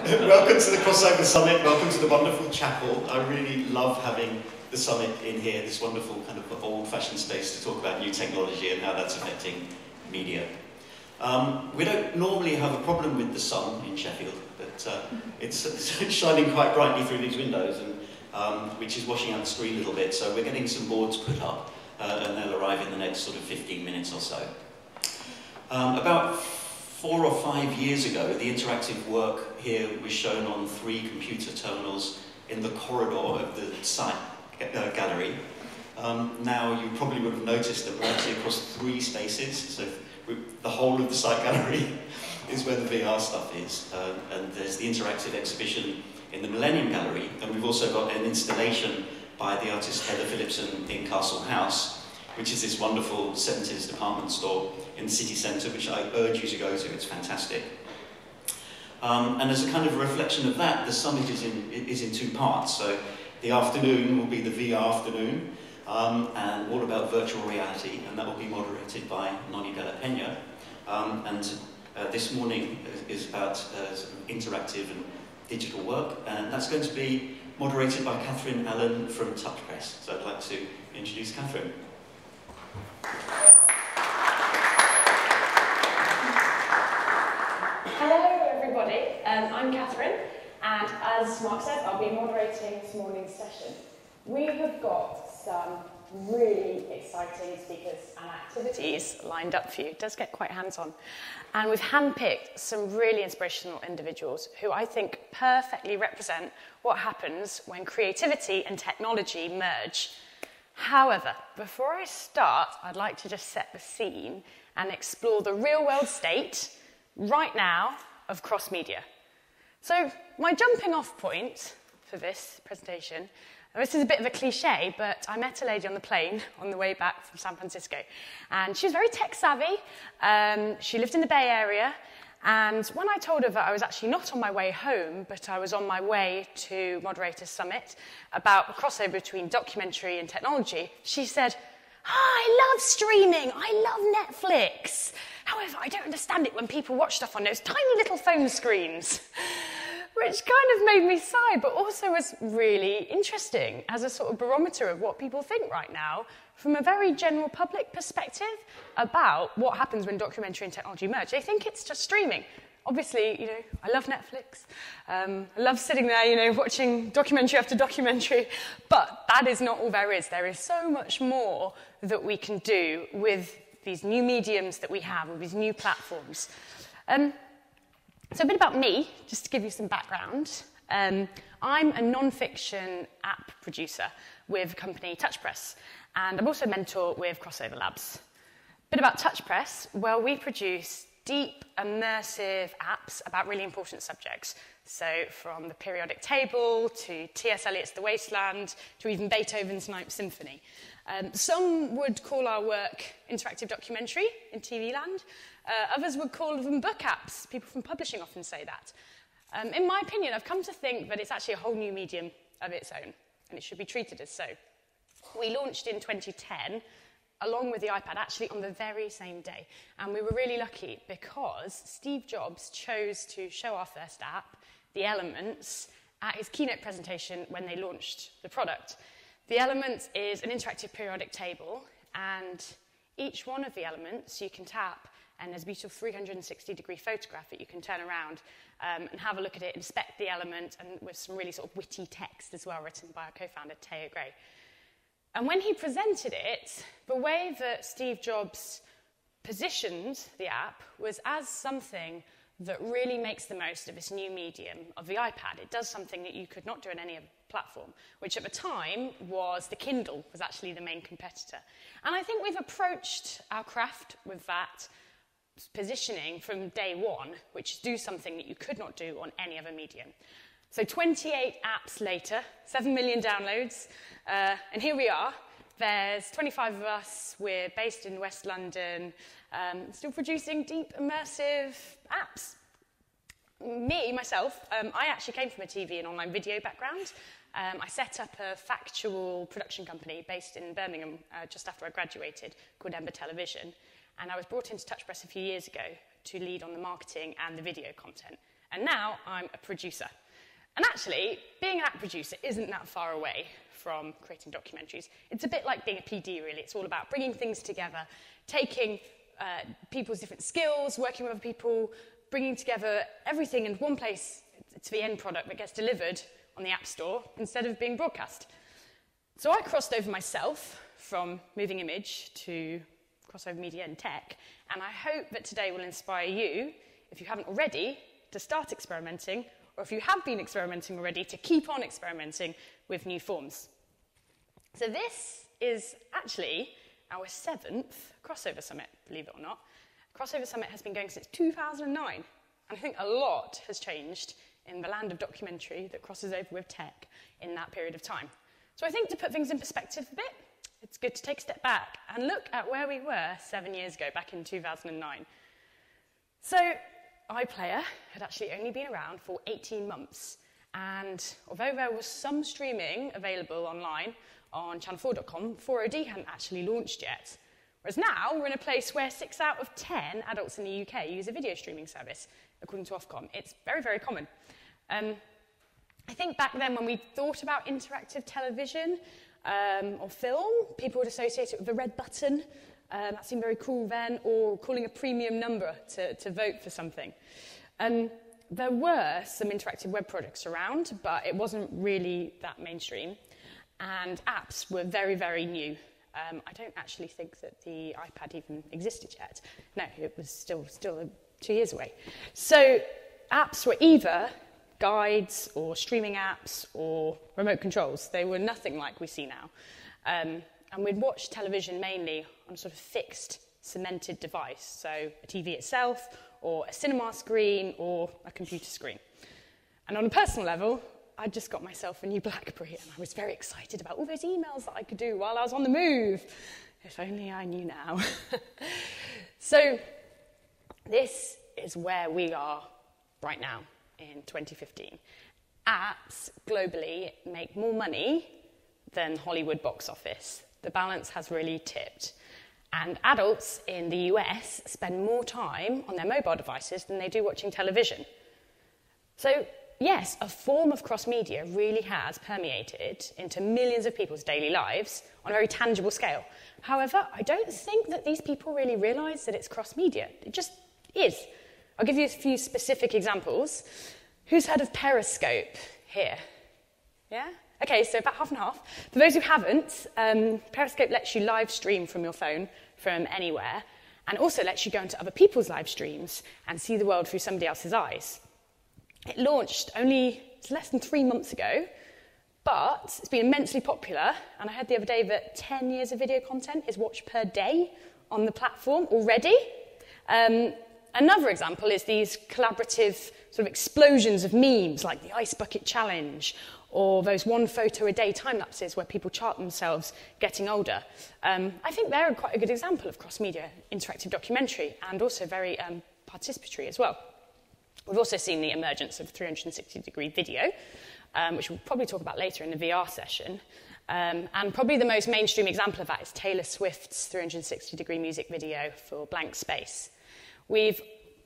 Welcome to the Crossover Summit, welcome to the wonderful chapel. I really love having the summit in here, this wonderful kind of old-fashioned space to talk about new technology and how that's affecting media. We don't normally have a problem with the sun in Sheffield, but it's shining quite brightly through these windows, and which is washing out the screen a little bit, so we're getting some boards put up, and they'll arrive in the next sort of 15 minutes or so. About 4 or 5 years ago, the interactive work here was shown on 3 computer terminals in the corridor of the site gallery. Now, you probably would have noticed that we're actually across 3 spaces, so the whole of the site gallery is where the VR stuff is. And there's the interactive exhibition in the Millennium Gallery, and we've also got an installation by the artist Heather Phillipson in Castle House, which is this wonderful 70s department store in the city centre, which I urge you to go to. It's fantastic. And as a kind of reflection of that, the summit is in 2 parts. So the afternoon will be the VR afternoon, and all about virtual reality, and that will be moderated by Noni Della Pena. This morning is about interactive and digital work, and that's going to be moderated by Catherine Allen from DocFest. So I'd like to introduce Catherine. Hello everybody, I'm Catherine, and as Mark said, I'll be moderating this morning's session. We have got some really exciting speakers and activities lined up for you. It does get quite hands-on. And we've handpicked some really inspirational individuals who I think perfectly represent what happens when creativity and technology merge. However, before I start, I'd like to just set the scene and explore the real-world state, right now, of cross-media. So my jumping off point for this presentation, and this is a bit of a cliche, but I met a lady on the plane on the way back from San Francisco, and she was very tech-savvy. She lived in the Bay Area, and when I told her that I was actually not on my way home, but I was on my way to moderate a summit about the crossover between documentary and technology, she said, I love streaming, I love Netflix. However, I don't understand it when people watch stuff on those tiny little phone screens. Which kind of made me sigh, but also was really interesting as a sort of barometer of what people think right now from a very general public perspective about what happens when documentary and technology merge. They think it's just streaming. Obviously, I love Netflix. I love sitting there, watching documentary after documentary. But that is not all there is. There is so much more that we can do with these new mediums that we have, with these new platforms. So a bit about me, just to give you some background. I'm a non-fiction app producer with the company TouchPress, and I'm also a mentor with Crossover Labs. A bit about TouchPress, well, we produce deep, immersive apps about really important subjects. So from the periodic table to T.S. Eliot's The Wasteland to even Beethoven's Ninth Symphony. Some would call our work interactive documentary in TV land. Others would call them book apps. People from publishing often say that. In my opinion, I've come to think that it's actually a whole new medium of its own, and it should be treated as so. We launched in 2010, along with the iPad, actually on the very same day. And we were really lucky because Steve Jobs chose to show our first app, The Elements, at his keynote presentation when they launched the product. The Elements is an interactive periodic table, and each one of the elements you can tap, and there's a beautiful 360-degree photograph that you can turn around and have a look at it, inspect the element, and with some really sort of witty text as well, written by our co-founder, Teo Gray. And when he presented it, the way that Steve Jobs positioned the app was as something that really makes the most of this new medium of the iPad. It does something that you could not do on any other platform, which at the time was the Kindle, was actually the main competitor. And I think we've approached our craft with that positioning from day one, which is do something that you could not do on any other medium. So 28 apps later, 7 million downloads, and here we are. There's 25 of us. We're based in West London, still producing deep, immersive apps. Myself, I actually came from a TV and online video background. I set up a factual production company based in Birmingham just after I graduated called Ember Television. And I was brought into TouchPress a few years ago to lead on the marketing and the video content. And now I'm a producer. And actually, being an app producer isn't that far away from creating documentaries. It's a bit like being a PD, really. It's all about bringing things together, taking people's different skills, working with other people, bringing together everything in one place to the end product that gets delivered on the App Store instead of being broadcast. So I crossed over myself from moving image to crossover media and tech, and I hope that today will inspire you, if you haven't already, to start experimenting, or if you have been experimenting already, to keep on experimenting with new forms. So this is actually our 7th Crossover Summit, believe it or not. Crossover Summit has been going since 2009, and I think a lot has changed in the land of documentary that crosses over with tech in that period of time. So I think to put things in perspective a bit, it's good to take a step back and look at where we were 7 years ago, back in 2009. So iPlayer had actually only been around for 18 months, and although there was some streaming available online on channel4.com, 4OD hadn't actually launched yet. Whereas now, we're in a place where 6 out of 10 adults in the UK use a video streaming service, according to Ofcom. It's very, very common. I think back then, when we thought about interactive television or film, people would associate it with the red button. That seemed very cool then, or calling a premium number to vote for something. There were some interactive web projects around, but it wasn't really that mainstream. And apps were very, very new. I don't actually think that the iPad even existed yet. No, it was still 2 years away. So apps were either guides or streaming apps or remote controls. They were nothing like we see now. And we'd watch television mainly on a sort of fixed, cemented device, so a TV itself, or a cinema screen, or a computer screen. And on a personal level, I just got myself a new BlackBerry, and I was very excited about all those emails that I could do while I was on the move. If only I knew now. So this is where we are right now in 2015. Apps globally make more money than Hollywood box office. The balance has really tipped. And adults in the US spend more time on their mobile devices than they do watching television. So yes, a form of cross-media really has permeated into millions of people's daily lives on a very tangible scale. However, I don't think that these people really realise that it's cross-media. It just is. I'll give you a few specific examples. Who's heard of Periscope here? Yeah? Okay, so about half and half. For those who haven't, Periscope lets you live stream from your phone from anywhere, and also lets you go into other people's live streams and see the world through somebody else's eyes. It launched it's less than 3 months ago, but it's been immensely popular, and I heard the other day that 10 years of video content is watched per day on the platform already. Another example is these collaborative sort of explosions of memes, like the Ice Bucket Challenge, or those 1 photo a day time-lapses where people chart themselves getting older. I think they're quite a good example of cross-media interactive documentary, and also very participatory as well. We've also seen the emergence of 360-degree video, which we'll probably talk about later in the VR session. And probably the most mainstream example of that is Taylor Swift's 360-degree music video for Blank Space. We've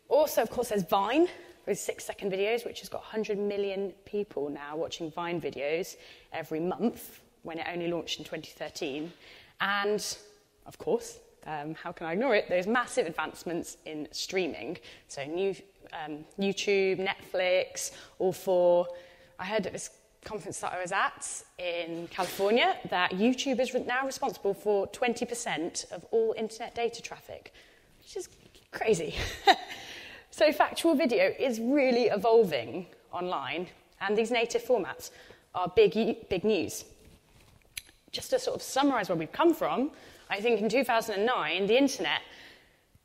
also, of course, there's Vine, with 6-second videos, which has got 100 million people now watching Vine videos every month, when it only launched in 2013. And, of course, how can I ignore it? Those massive advancements in streaming. So new YouTube, Netflix, all for... I heard at this conference that I was at in California that YouTube is now responsible for 20% of all internet data traffic, which is crazy. So factual video is really evolving online, and these native formats are big news. Just to sort of summarise where we've come from, I think in 2009, the internet,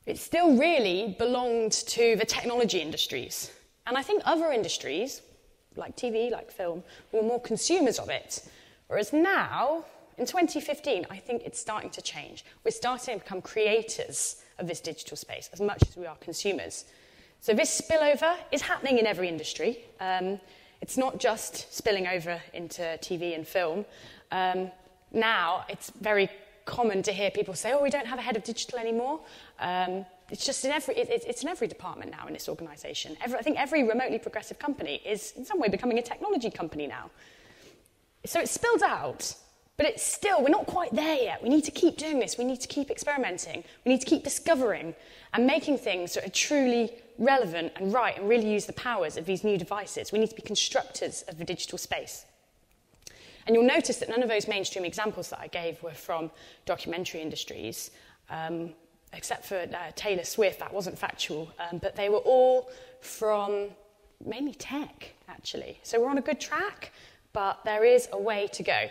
it still really belonged to the technology industries. And I think other industries, like TV, like film, were more consumers of it. Whereas now, in 2015, I think it's starting to change. We're starting to become creators of this digital space as much as we are consumers. So this spillover is happening in every industry. It's not just spilling over into TV and film. Now, it's very common to hear people say, oh, we don't have a head of digital anymore. it's just it's in every department now in this organisation. I think every remotely progressive company is in some way becoming a technology company now. So it's spilled out, but it's still, we're not quite there yet. We need to keep doing this. We need to keep experimenting. We need to keep discovering and making things that are truly relevant and right and really use the powers of these new devices. We need to be constructors of the digital space. And you'll notice that none of those mainstream examples that I gave were from documentary industries, except for Taylor Swift. That wasn't factual, but they were all from mainly tech, actually. So we're on a good track, but there is a way to go.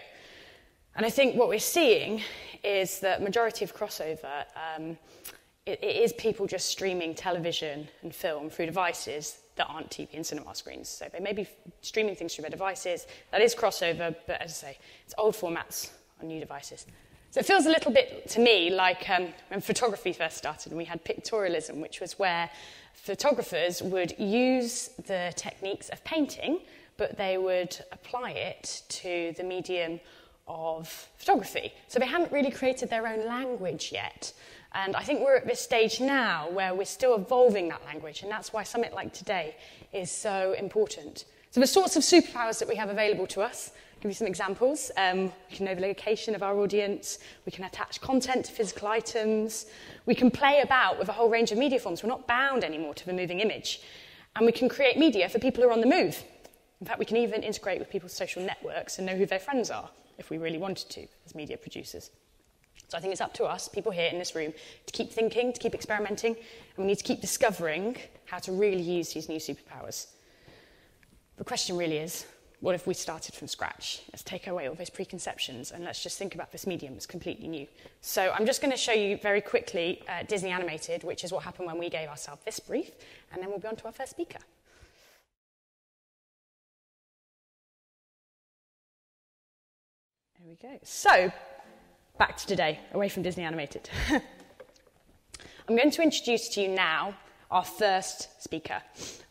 And I think what we're seeing is that majority of crossover, it is people just streaming television and film through devices that aren't TV and cinema screens. So they may be streaming things through their devices. That is crossover, but as I say, it's old formats on new devices. So it feels a little bit to me like when photography first started and we had pictorialism, which was where photographers would use the techniques of painting, but they would apply it to the medium of photography. So they hadn't really created their own language yet. And I think we're at this stage now where we're still evolving that language, and that's why a summit like today is so important. So the sorts of superpowers that we have available to us, I'll give you some examples. We can know the location of our audience, we can attach content to physical items, we can play about with a whole range of media forms. We're not bound anymore to the moving image. And we can create media for people who are on the move. In fact, we can even integrate with people's social networks and know who their friends are, if we really wanted to, as media producers. So I think it's up to us, people here in this room, to keep thinking, to keep experimenting, and we need to keep discovering how to really use these new superpowers. The question really is, what if we started from scratch? Let's take away all those preconceptions, and let's just think about this medium as completely new. So I'm just going to show you very quickly Disney Animated, which is what happened when we gave ourselves this brief, and then we'll be on to our first speaker. There we go. So, back to today, away from Disney Animated. I'm going to introduce to you now our first speaker,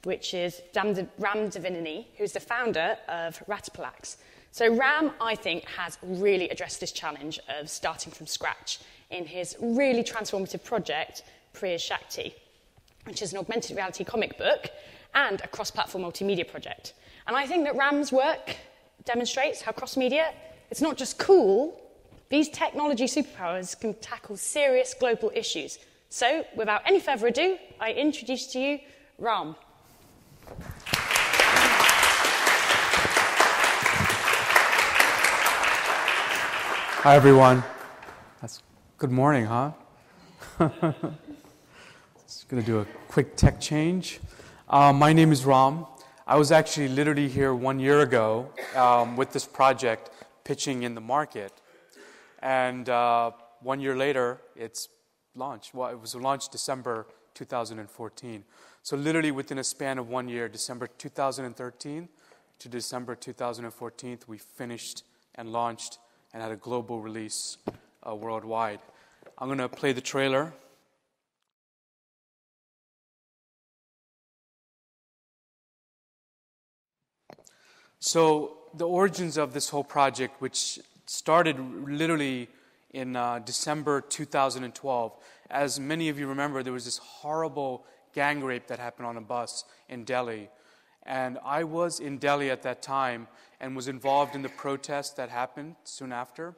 which is Ram Devineni, who's the founder of Ratapalax. So Ram, I think, has really addressed this challenge of starting from scratch in his really transformative project, Priya Shakti, which is an augmented reality comic book and a cross-platform multimedia project. And I think that Ram's work demonstrates how cross-media, it's not just cool, these technology superpowers can tackle serious global issues. So, without any further ado, I introduce to you Ram. Hi, everyone. That's good morning, huh? Just going to do a quick tech change. My name is Ram. I was actually literally here 1 year ago with this project pitching in the market. And 1 year later, it's launched. Well, it was launched December 2014. So literally within a span of 1 year, December 2013 to December 2014, we finished and launched and had a global release worldwide. I'm going to play the trailer. So the origins of this whole project, which started literally in December 2012. As many of you remember, there was this horrible gang rape that happened on a bus in Delhi. And I was in Delhi at that time and was involved in the protest that happened soon after.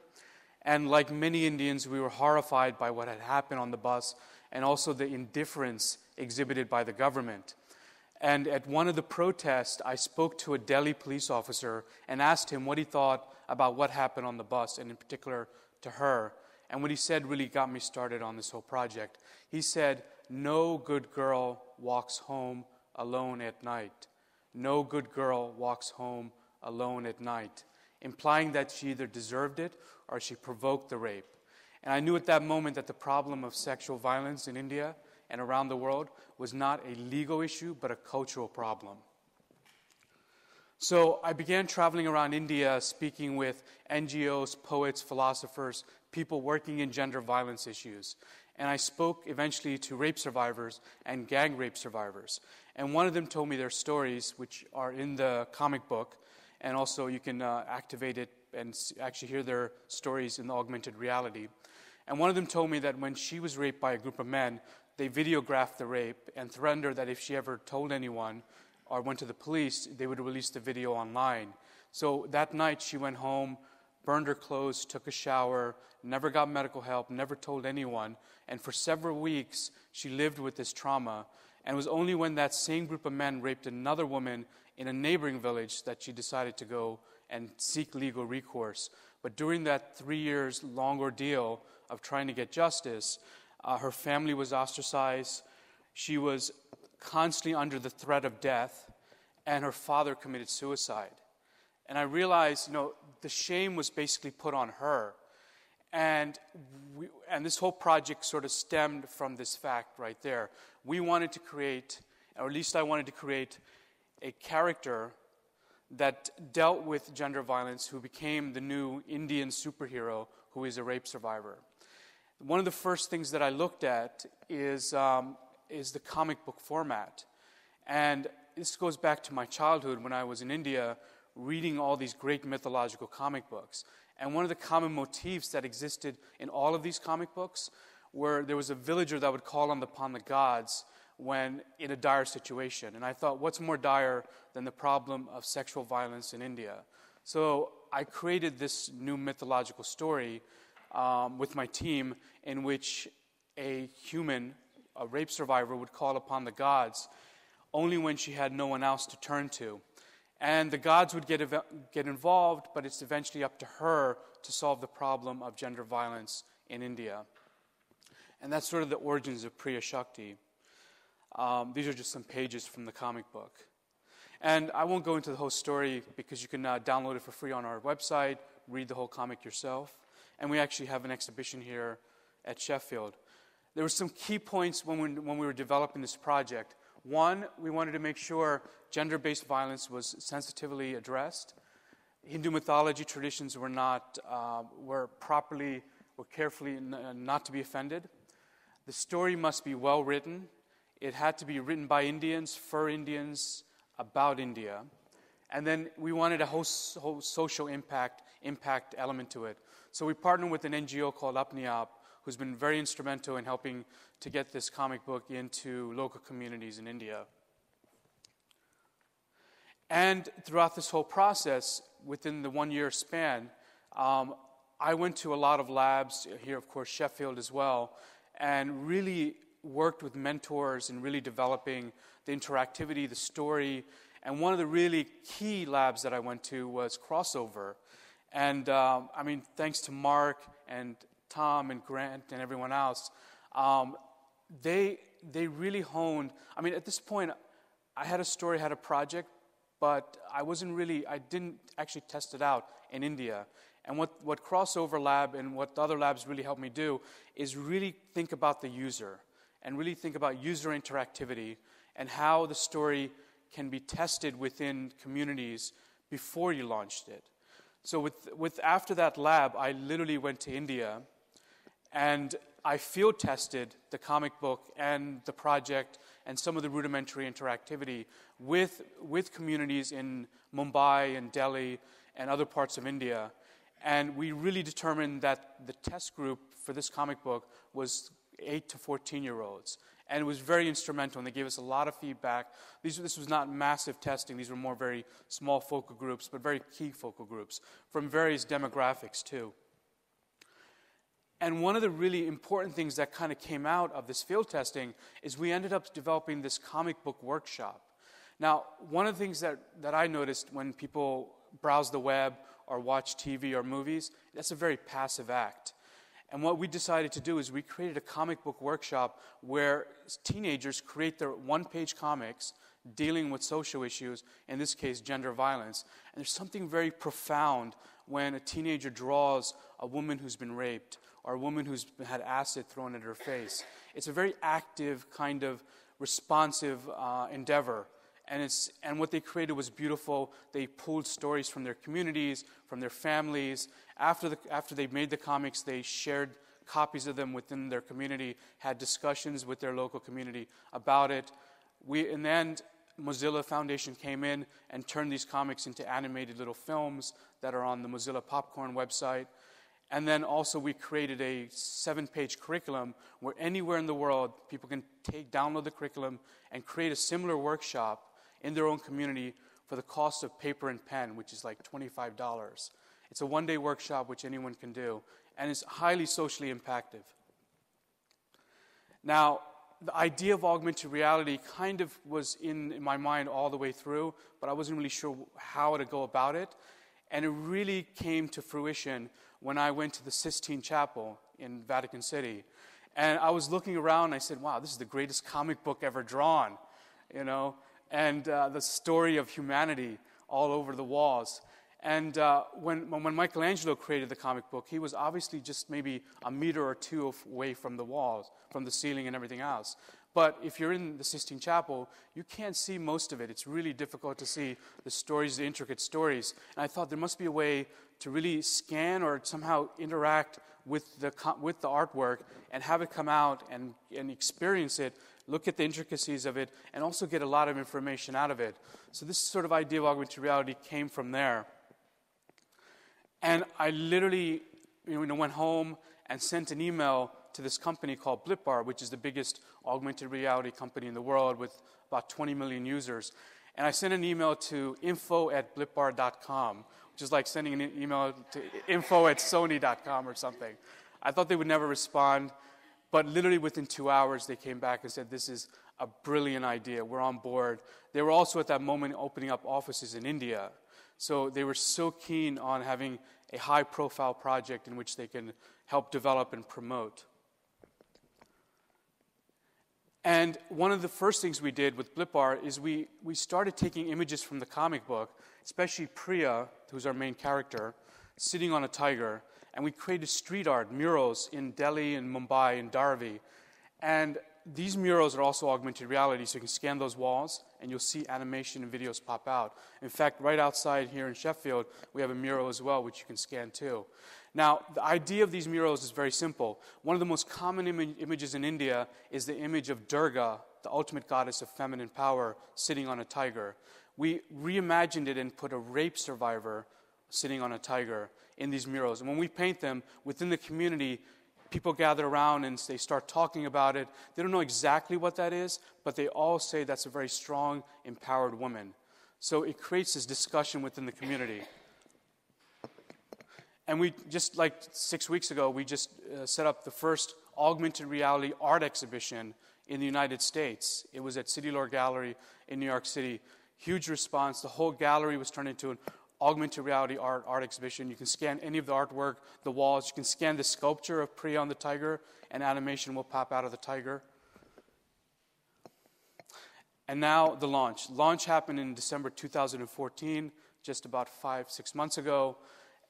And like many Indians, we were horrified by what had happened on the bus and also the indifference exhibited by the government. And at one of the protests, I spoke to a Delhi police officer and asked him what he thought about what happened on the bus, and in particular to her. And what he said really got me started on this whole project. He said, "No good girl walks home alone at night. No good girl walks home alone at night," implying that she either deserved it or she provoked the rape. And I knew at that moment that the problem of sexual violence in India and around the world was not a legal issue, but a cultural problem. So I began traveling around India, speaking with NGOs, poets, philosophers, people working in gender violence issues. And I spoke eventually to rape survivors and gang rape survivors. And one of them told me their stories, which are in the comic book, and also you can activate it and actually hear their stories in the augmented reality. And one of them told me that when she was raped by a group of men, they videographed the rape and threatened her that if she ever told anyone or went to the police, they would release the video online. So that night she went home, burned her clothes, took a shower, never got medical help, never told anyone, and for several weeks she lived with this trauma. And it was only when that same group of men raped another woman in a neighboring village that she decided to go and seek legal recourse. But during that 3 years long ordeal of trying to get justice, her family was ostracized, she was constantly under the threat of death, and her father committed suicide. And I realized, the shame was basically put on her. And this whole project sort of stemmed from this fact right there. We wanted to create, or at least I wanted to create, a character that dealt with gender violence who became the new Indian superhero who is a rape survivor. One of the first things that I looked at is the comic book format. And this goes back to my childhood when I was in India reading all these great mythological comic books. And one of the common motifs that existed in all of these comic books where there was a villager that would call upon the gods when in a dire situation. And I thought, what's more dire than the problem of sexual violence in India? So I created this new mythological story with my team in which a human, a rape survivor, would call upon the gods only when she had no one else to turn to. And the gods would get involved, but it's eventually up to her to solve the problem of gender violence in India. And that's sort of the origins of Priya Shakti. These are just some pages from the comic book. And I won't go into the whole story because you can download it for free on our website, read the whole comic yourself. And we actually have an exhibition here at Sheffield. There were some key points when we were developing this project. One, we wanted to make sure gender-based violence was sensitively addressed. Hindu mythology traditions were carefully not to be offended. The story must be well written. It had to be written by Indians, for Indians, about India. And then we wanted a whole social impact element to it. So we partnered with an NGO called Apne Aap, who's been very instrumental in helping to get this comic book into local communities in India. And throughout this whole process, within the 1 year span, I went to a lot of labs, here of course Sheffield as well, and really worked with mentors in really developing the interactivity, the story. And one of the really key labs that I went to was Crossover. And thanks to Mark and Tom and Grant and everyone else, they really honed. At this point, I had a story, had a project, but I didn't actually test it out in India. And what Crossover Lab and what the other labs really helped me do is really think about the user and really think about user interactivity and how the story can be tested within communities before you launched it. So after that lab, I literally went to India and I field tested the comic book and the project and some of the rudimentary interactivity with communities in Mumbai and Delhi and other parts of India. And we really determined that the test group for this comic book was 8 to 14-year-olds. And it was very instrumental, and they gave us a lot of feedback. This was not massive testing. These were more very small focal groups, but very key focal groups from various demographics, too. And one of the really important things that kind of came out of this field testing is we ended up developing this comic book workshop. Now, one of the things that I noticed when people browse the web or watch TV or movies, that's a very passive act. And what we decided to do is we created a comic book workshop where teenagers create their one-page comics dealing with social issues, in this case, gender violence. And there's something very profound when a teenager draws a woman who's been raped or a woman who's had acid thrown at her face. It's a very active, kind of responsive endeavor. And what they created was beautiful. They pulled stories from their communities, from their families. After they made the comics, they shared copies of them within their community, had discussions with their local community about it. In the end, Mozilla Foundation came in and turned these comics into animated little films that are on the Mozilla Popcorn website. And then also we created a 7-page curriculum where anywhere in the world people can download the curriculum and create a similar workshop in their own community for the cost of paper and pen, which is like $25. It's a one-day workshop which anyone can do, and it's highly socially impactful. Now, the idea of augmented reality kind of was in my mind all the way through, but I wasn't really sure how to go about it. And it really came to fruition when I went to the Sistine Chapel in Vatican City. And I was looking around and I said, wow, this is the greatest comic book ever drawn, and the story of humanity all over the walls. And when Michelangelo created the comic book, he was obviously just maybe a meter or two away from the walls, from the ceiling and everything else. But if you're in the Sistine Chapel, you can't see most of it. It's really difficult to see the stories, the intricate stories. And I thought there must be a way to really scan or somehow interact with the artwork and have it come out and experience it, look at the intricacies of it, and also get a lot of information out of it. So this sort of idea of augmented reality came from there. And I literally went home and sent an email to this company called Blipbar, which is the biggest augmented reality company in the world with about 20 million users. And I sent an email to info@blipbar.com, which is like sending an email to info@sony.com or something. I thought they would never respond, but literally within 2 hours they came back and said, this is a brilliant idea, we're on board. They were also at that moment opening up offices in India. So they were so keen on having a high-profile project in which they can help develop and promote. And one of the first things we did with Blipbar is we started taking images from the comic book, especially Priya, who's our main character, sitting on a tiger, and we created street art, murals in Delhi and Mumbai and Dharavi. And these murals are also augmented reality, so you can scan those walls and you'll see animation and videos pop out. In fact, right outside here in Sheffield, we have a mural as well, which you can scan too. Now, the idea of these murals is very simple. One of the most common images in India is the image of Durga, the ultimate goddess of feminine power, sitting on a tiger. We reimagined it and put a rape survivor sitting on a tiger in these murals. And when we paint them within the community, people gather around and they start talking about it. They don't know exactly what that is, but they all say that's a very strong, empowered woman. So it creates this discussion within the community. And we just, like 6 weeks ago, we just set up the first augmented reality art exhibition in the United States. It was at City Lore Gallery in New York City. Huge response. The whole gallery was turned into an augmented reality art exhibition. You can scan any of the artwork, the walls. You can scan the sculpture of Priya on the tiger, and animation will pop out of the tiger. And now the launch. Launch happened in December 2014, just about 5-6 months ago.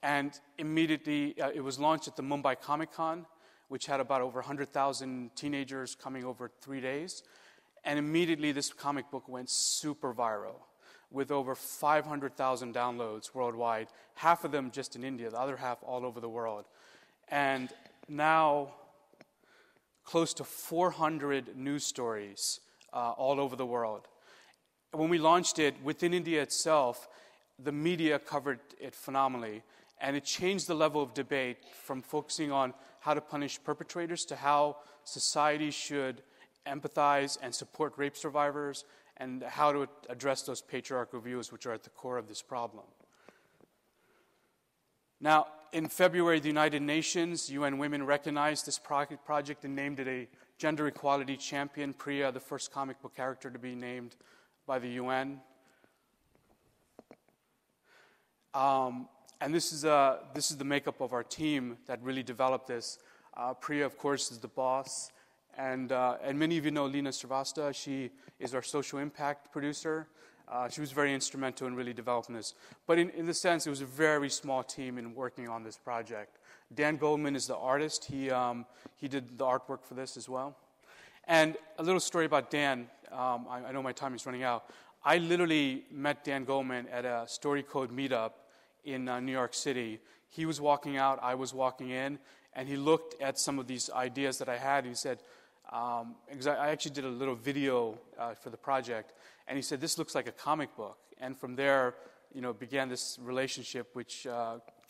And immediately it was launched at the Mumbai Comic Con, which had about over 100,000 teenagers coming over 3 days. And immediately this comic book went super viral, with over 500,000 downloads worldwide, half of them just in India, the other half all over the world. And now close to 400 news stories all over the world. When we launched it, within India itself, the media covered it phenomenally, and it changed the level of debate from focusing on how to punish perpetrators to how society should empathize and support rape survivors, and how to address those patriarchal views which are at the core of this problem. Now, in February, the United Nations, UN Women recognized this project and named it a Gender Equality Champion, Priya, the first comic book character to be named by the UN. And this is the makeup of our team that really developed this. Priya, of course, is the boss. And many of you know Lena Srivastava. She is our social impact producer. She was very instrumental in really developing this. But in the sense, it was a very small team in working on this project. Dan Goldman is the artist. He did the artwork for this as well. And a little story about Dan. I know my time is running out. I literally met Dan Goldman at a Story Code meetup in New York City. He was walking out, I was walking in, and he looked at some of these ideas that I had, and he said, because I actually did a little video for the project, and he said, this looks like a comic book. And from there, began this relationship which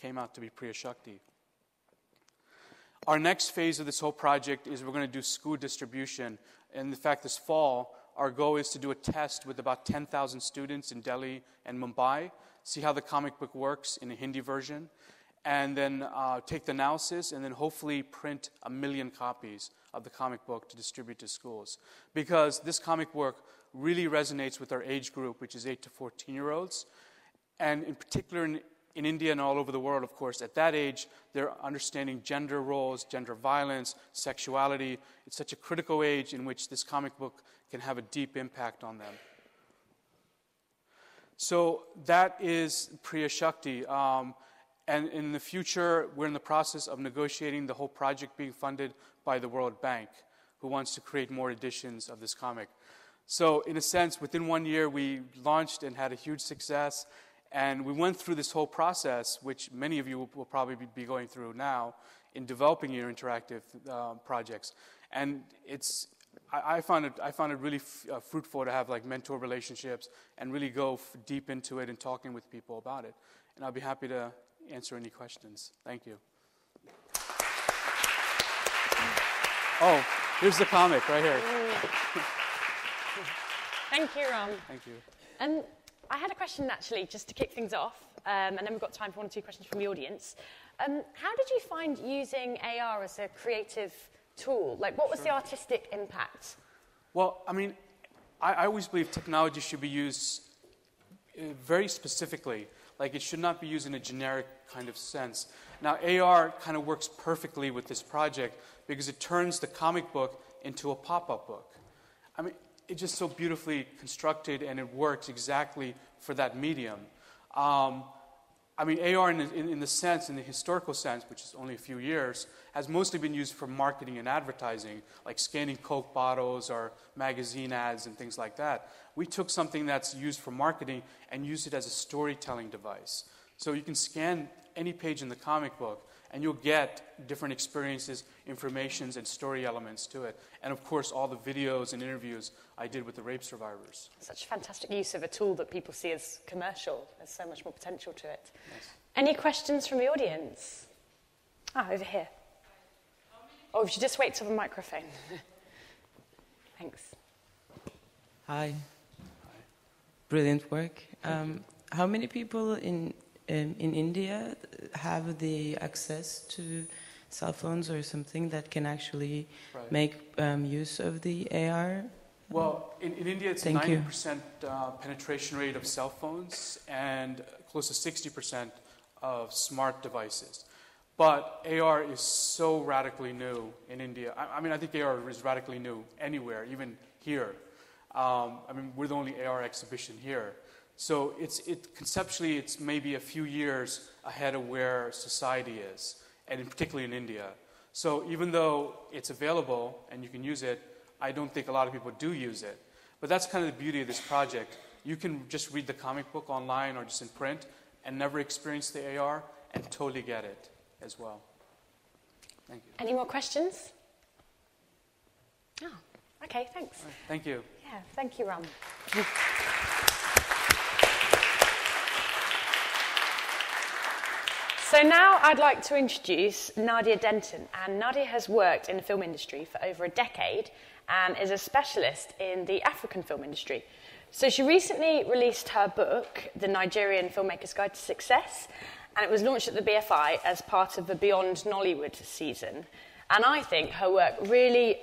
came out to be Priya Shakti. Our next phase of this whole project is we're going to do school distribution. And in fact, this fall, our goal is to do a test with about 10,000 students in Delhi and Mumbai, see how the comic book works in a Hindi version, and then take the analysis and then hopefully print 1 million copies of the comic book to distribute to schools. Because this comic book really resonates with our age group, which is 8 to 14-year-olds. And in particular in India and all over the world, of course, at that age, they're understanding gender roles, gender violence, sexuality. It's such a critical age in which this comic book can have a deep impact on them. So that is Priya Shakti. And in the future, we're in the process of negotiating the whole project being funded by the World Bank, who wants to create more editions of this comic. So in a sense, within 1 year, we launched and had a huge success. And we went through this whole process, which many of you will probably be going through now, in developing your interactive projects. And I found it really fruitful to have like mentor relationships and really go deep into it and talking with people about it. And I'll be happy to answer any questions. Thank you. Oh, here's the comic right here. Thank you, Ram. Thank you. I had a question, actually, just to kick things off, and then we've got time for 1 or 2 questions from the audience. How did you find using AR as a creative tool? Like, what was the artistic impact? Well, I mean, I always believe technology should be used very specifically. Like, it should not be used in a generic kind of sense. Now, AR kind of works perfectly with this project because it turns the comic book into a pop-up book. I mean, it's just so beautifully constructed, and it works exactly for that medium. I mean, AR in the historical sense, which is only a few years, has mostly been used for marketing and advertising, like scanning Coke bottles or magazine ads and things like that. We took something that's used for marketing and used it as a storytelling device. So you can scan any page in the comic book, and you'll get different experiences, informations, and story elements to it. And of course, all the videos and interviews I did with the rape survivors. Such fantastic use of a tool that people see as commercial. There's so much more potential to it. Yes. Any questions from the audience? Over here. Oh, we should just wait till the microphone. Thanks. Hi. Brilliant work. How many people in India have the access to cell phones or something that can actually make use of the AR? Well, in India, it's a 90% penetration rate of cell phones and close to 60% of smart devices. But AR is so radically new in India. I mean, I think AR is radically new anywhere, even here. I mean, we're the only AR exhibition here. So conceptually, it's maybe a few years ahead of where society is, and particularly in India. So even though it's available and you can use it, I don't think a lot of people do use it. But that's kind of the beauty of this project. You can just read the comic book online or just in print and never experience the AR and totally get it as well. Thank you. Any more questions? Oh, okay, thanks. Right, thank you. Yeah, thank you, Ram. So now I'd like to introduce Nadia Denton. And Nadia has worked in the film industry for over a decade and is a specialist in the African film industry. So she recently released her book, The Nigerian Filmmaker's Guide to Success, and it was launched at the BFI as part of the Beyond Nollywood season. And I think her work really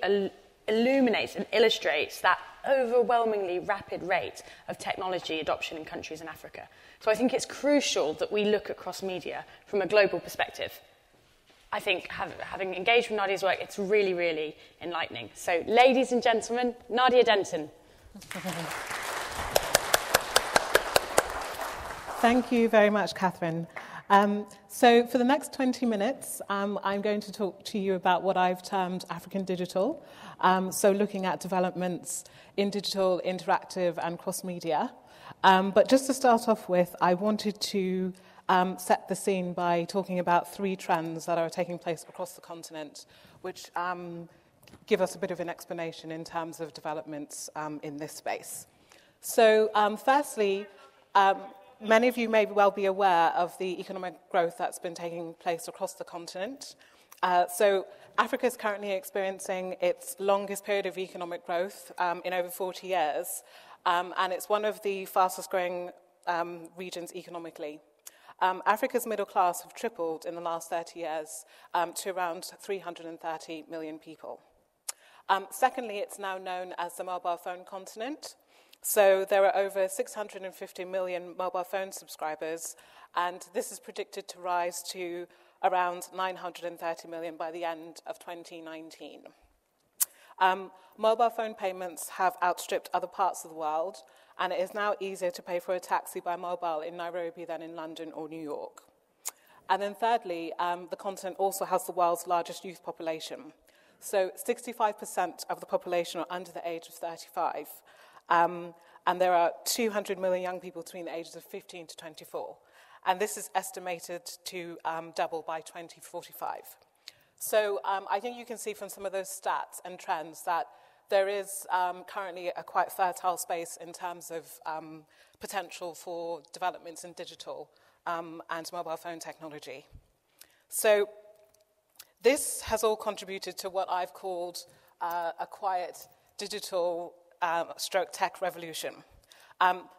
illuminates and illustrates that overwhelmingly rapid rate of technology adoption in countries in Africa. So I think it's crucial that we look across media from a global perspective. I think having engaged with Nadia's work, it's really, really enlightening. So, ladies and gentlemen, Nadia Denton. Thank you very much, Catherine. So for the next 20 minutes, I'm going to talk to you about what I've termed African digital. So looking at developments in digital, interactive, and cross-media. But just to start off with, I wanted to set the scene by talking about 3 trends that are taking place across the continent, which give us a bit of an explanation in terms of developments in this space. So firstly, many of you may well be aware of the economic growth that's been taking place across the continent. So Africa is currently experiencing its longest period of economic growth in over 40 years, and it's one of the fastest growing regions economically. Africa's middle class have tripled in the last 30 years to around 330 million people. Secondly, it's now known as the mobile phone continent. So there are over 650 million mobile phone subscribers, and this is predicted to rise to around 930 million by the end of 2019. Mobile phone payments have outstripped other parts of the world, and it is now easier to pay for a taxi by mobile in Nairobi than in London or New York. And then thirdly, the continent also has the world's largest youth population. So 65% of the population are under the age of 35, and there are 200 million young people between the ages of 15 to 24. And this is estimated to double by 2045. So I think you can see from some of those stats and trends that there is currently a quite fertile space in terms of potential for developments in digital and mobile phone technology. So this has all contributed to what I've called a quiet digital stroke tech revolution.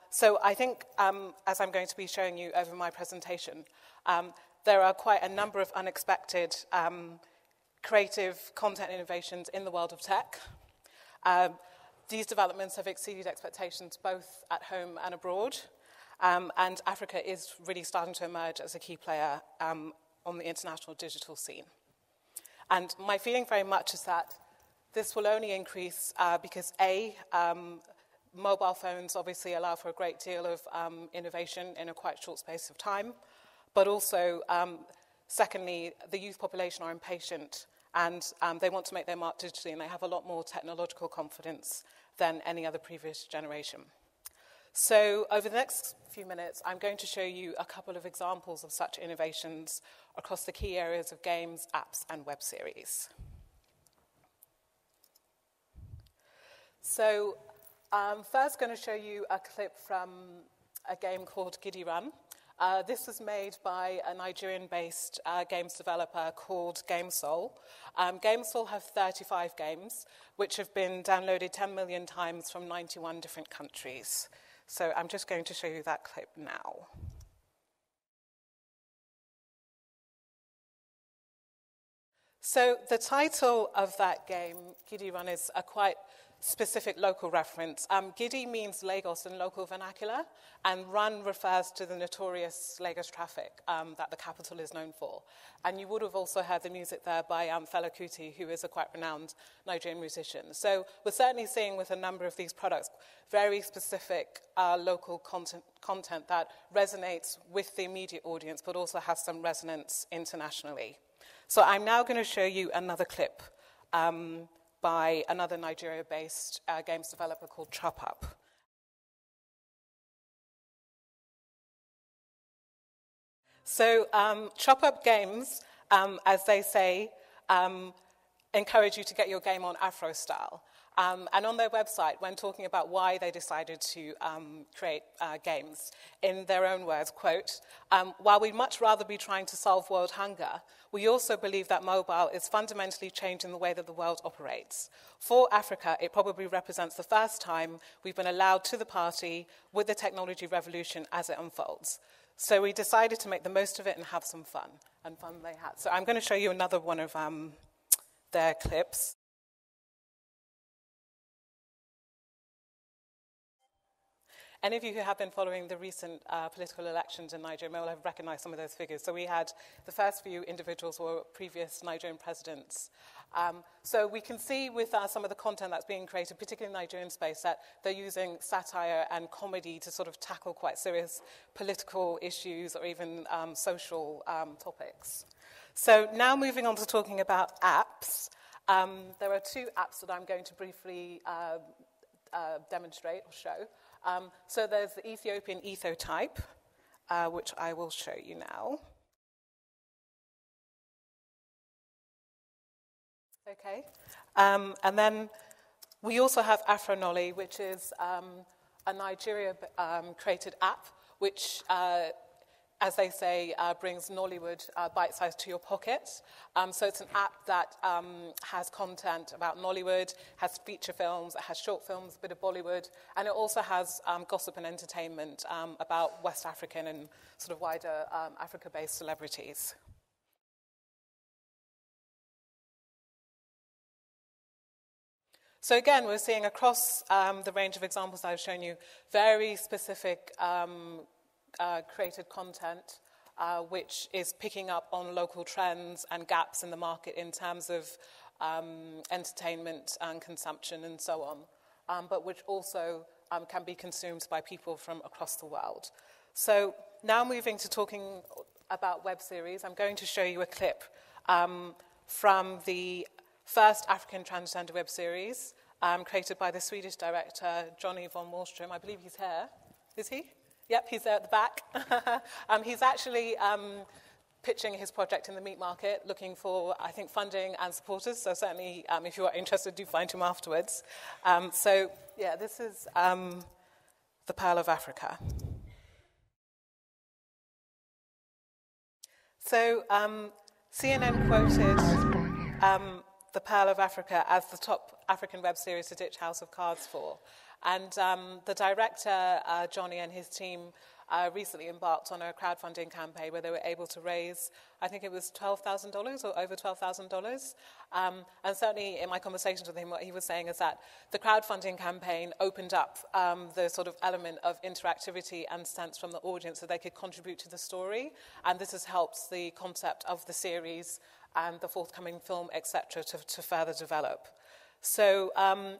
So I think, as I'm going to be showing you over my presentation, there are quite a number of unexpected creative content innovations in the world of tech. These developments have exceeded expectations both at home and abroad, and Africa is really starting to emerge as a key player on the international digital scene. And my feeling very much is that this will only increase because mobile phones obviously allow for a great deal of innovation in a quite short space of time, but also, secondly, the youth population are impatient and they want to make their mark digitally, and they have a lot more technological confidence than any other previous generation. So over the next few minutes, I'm going to show you a couple of examples of such innovations across the key areas of games, apps, and web series. So first going to show you a clip from a game called Giddy Run. This was made by a Nigerian-based games developer called GameSoul. GameSoul have 35 games, which have been downloaded 10 million times from 91 different countries. So I'm just going to show you that clip now. So the title of that game, Giddy Run, is a quite specific local reference. Giddy means Lagos in local vernacular, and Run refers to the notorious Lagos traffic that the capital is known for. And you would have also heard the music there by Fela Kuti, who is a quite renowned Nigerian musician. So we're certainly seeing with a number of these products very specific local content that resonates with the immediate audience, but also has some resonance internationally. So I'm now going to show you another clip by another Nigeria-based games developer called Chop Up. So Chop Up Games, as they say, encourage you to get your game on Afro style. And on their website, when talking about why they decided to create games, in their own words, quote, while we'd much rather be trying to solve world hunger, we also believe that mobile is fundamentally changing the way that the world operates. For Africa, it probably represents the first time we've been allowed to the party with the technology revolution as it unfolds. So we decided to make the most of it and have some fun, and fun they had. So I'm going to show you another one of their clips. Any of you who have been following the recent political elections in Nigeria may well have recognized some of those figures. So we had the first few individuals were previous Nigerian presidents. So we can see with some of the content that's being created, particularly in the Nigerian space, that they're using satire and comedy to sort of tackle quite serious political issues or even social topics. So now moving on to talking about apps. There are two apps that I'm going to briefly demonstrate or show. So there's the Ethiopian ethotype, which I will show you now. Okay. And then we also have Afronolly, which is a Nigeria created app, which as they say, brings Nollywood bite-sized to your pocket. So it's an app that has content about Nollywood, has feature films, it has short films, a bit of Bollywood, and it also has gossip and entertainment about West African and sort of wider Africa-based celebrities. So again, we're seeing across the range of examples I've shown you, very specific created content, which is picking up on local trends and gaps in the market in terms of entertainment and consumption and so on, but which also can be consumed by people from across the world. So now moving to talking about web series, I'm going to show you a clip from the first African transgender web series created by the Swedish director Johnny von Wallström. I believe he's here. Is he? Yep, he's there at the back. He's actually pitching his project in the meat market, looking for, I think, funding and supporters. So certainly, if you are interested, do find him afterwards. So, yeah, this is The Pearl of Africa. So CNN quoted The Pearl of Africa as the top African web series to ditch House of Cards for. And the director, Johnny, and his team recently embarked on a crowdfunding campaign where they were able to raise, I think it was $12,000 or over $12,000. And certainly in my conversations with him, what he was saying is that the crowdfunding campaign opened up the sort of element of interactivity and sense from the audience so they could contribute to the story. And this has helped the concept of the series and the forthcoming film, etc., to further develop. So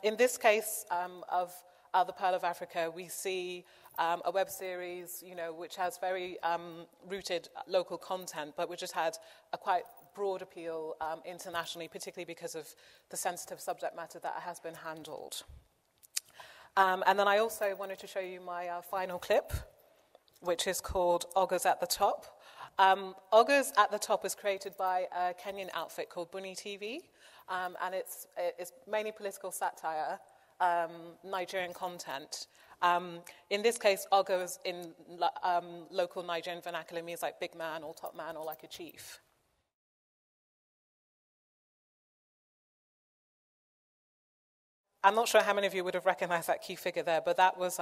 in this case of The Pearl of Africa, we see a web series, which has very rooted local content, but which has had a quite broad appeal internationally, particularly because of the sensitive subject matter that has been handled. And then I also wanted to show you my final clip, which is called Oggers at the Top. Oggers at the Top was created by a Kenyan outfit called Bunny TV, and it's mainly political satire, Nigerian content. In this case, Oggers in local Nigerian vernacular means like big man or top man or like a chief. I'm not sure how many of you would have recognized that key figure there, but that was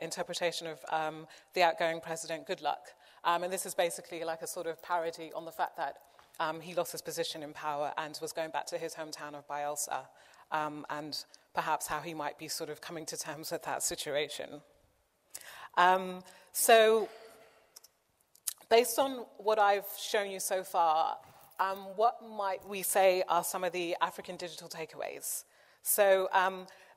interpretation of the outgoing president, Goodluck. And this is basically like a sort of parody on the fact that he lost his position in power and was going back to his hometown of Bielsa, and perhaps how he might be sort of coming to terms with that situation. So based on what I've shown you so far, what might we say are some of the African digital takeaways? So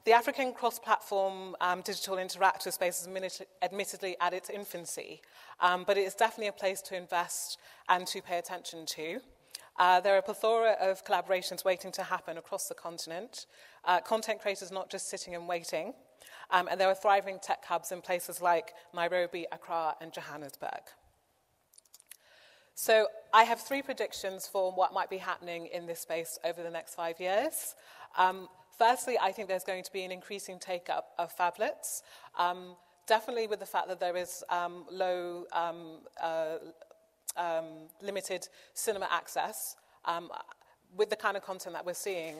the African cross-platform digital interactive space is admittedly at its infancy, but it is definitely a place to invest and to pay attention to. There are a plethora of collaborations waiting to happen across the continent. Content creators not just sitting and waiting, and there are thriving tech hubs in places like Nairobi, Accra, and Johannesburg. So I have 3 predictions for what might be happening in this space over the next 5 years. Firstly, I think there's going to be an increasing take-up of phablets, definitely with the fact that there is limited cinema access. With the kind of content that we're seeing,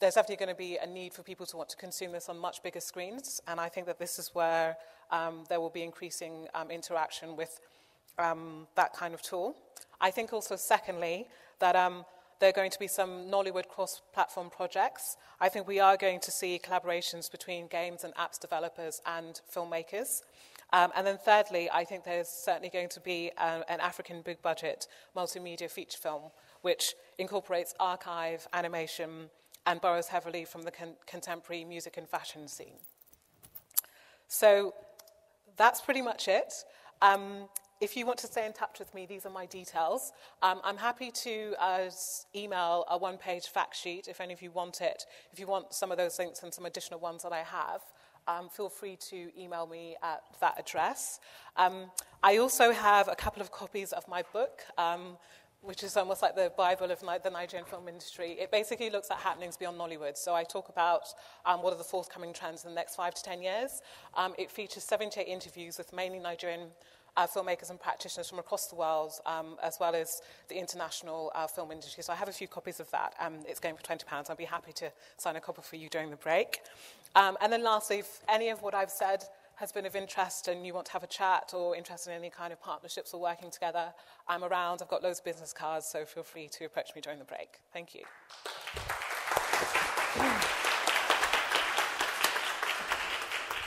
there's definitely going to be a need for people to want to consume this on much bigger screens, and I think that this is where there will be increasing interaction with that kind of tool. I think also, secondly, that there are going to be some Nollywood cross-platform projects. I think we are going to see collaborations between games and apps developers and filmmakers. And then thirdly, I think there's certainly going to be an African big-budget multimedia feature film which incorporates archive, animation, and borrows heavily from the contemporary music and fashion scene. So that's pretty much it. If you want to stay in touch with me, these are my details. I'm happy to email a one-page fact sheet if any of you want it. If you want some of those links and some additional ones that I have, feel free to email me at that address. I also have a couple of copies of my book, which is almost like the Bible of the Nigerian film industry. It basically looks at happenings beyond Nollywood. So I talk about what are the forthcoming trends in the next 5 to 10 years. It features 78 interviews with mainly Nigerian filmmakers and practitioners from across the world, as well as the international film industry. So I have a few copies of that. It's going for £20. I'll be happy to sign a copy for you during the break. And then lastly, if any of what I've said has been of interest and you want to have a chat or interested in any kind of partnerships or working together, I'm around. I've got loads of business cards, so feel free to approach me during the break. Thank you.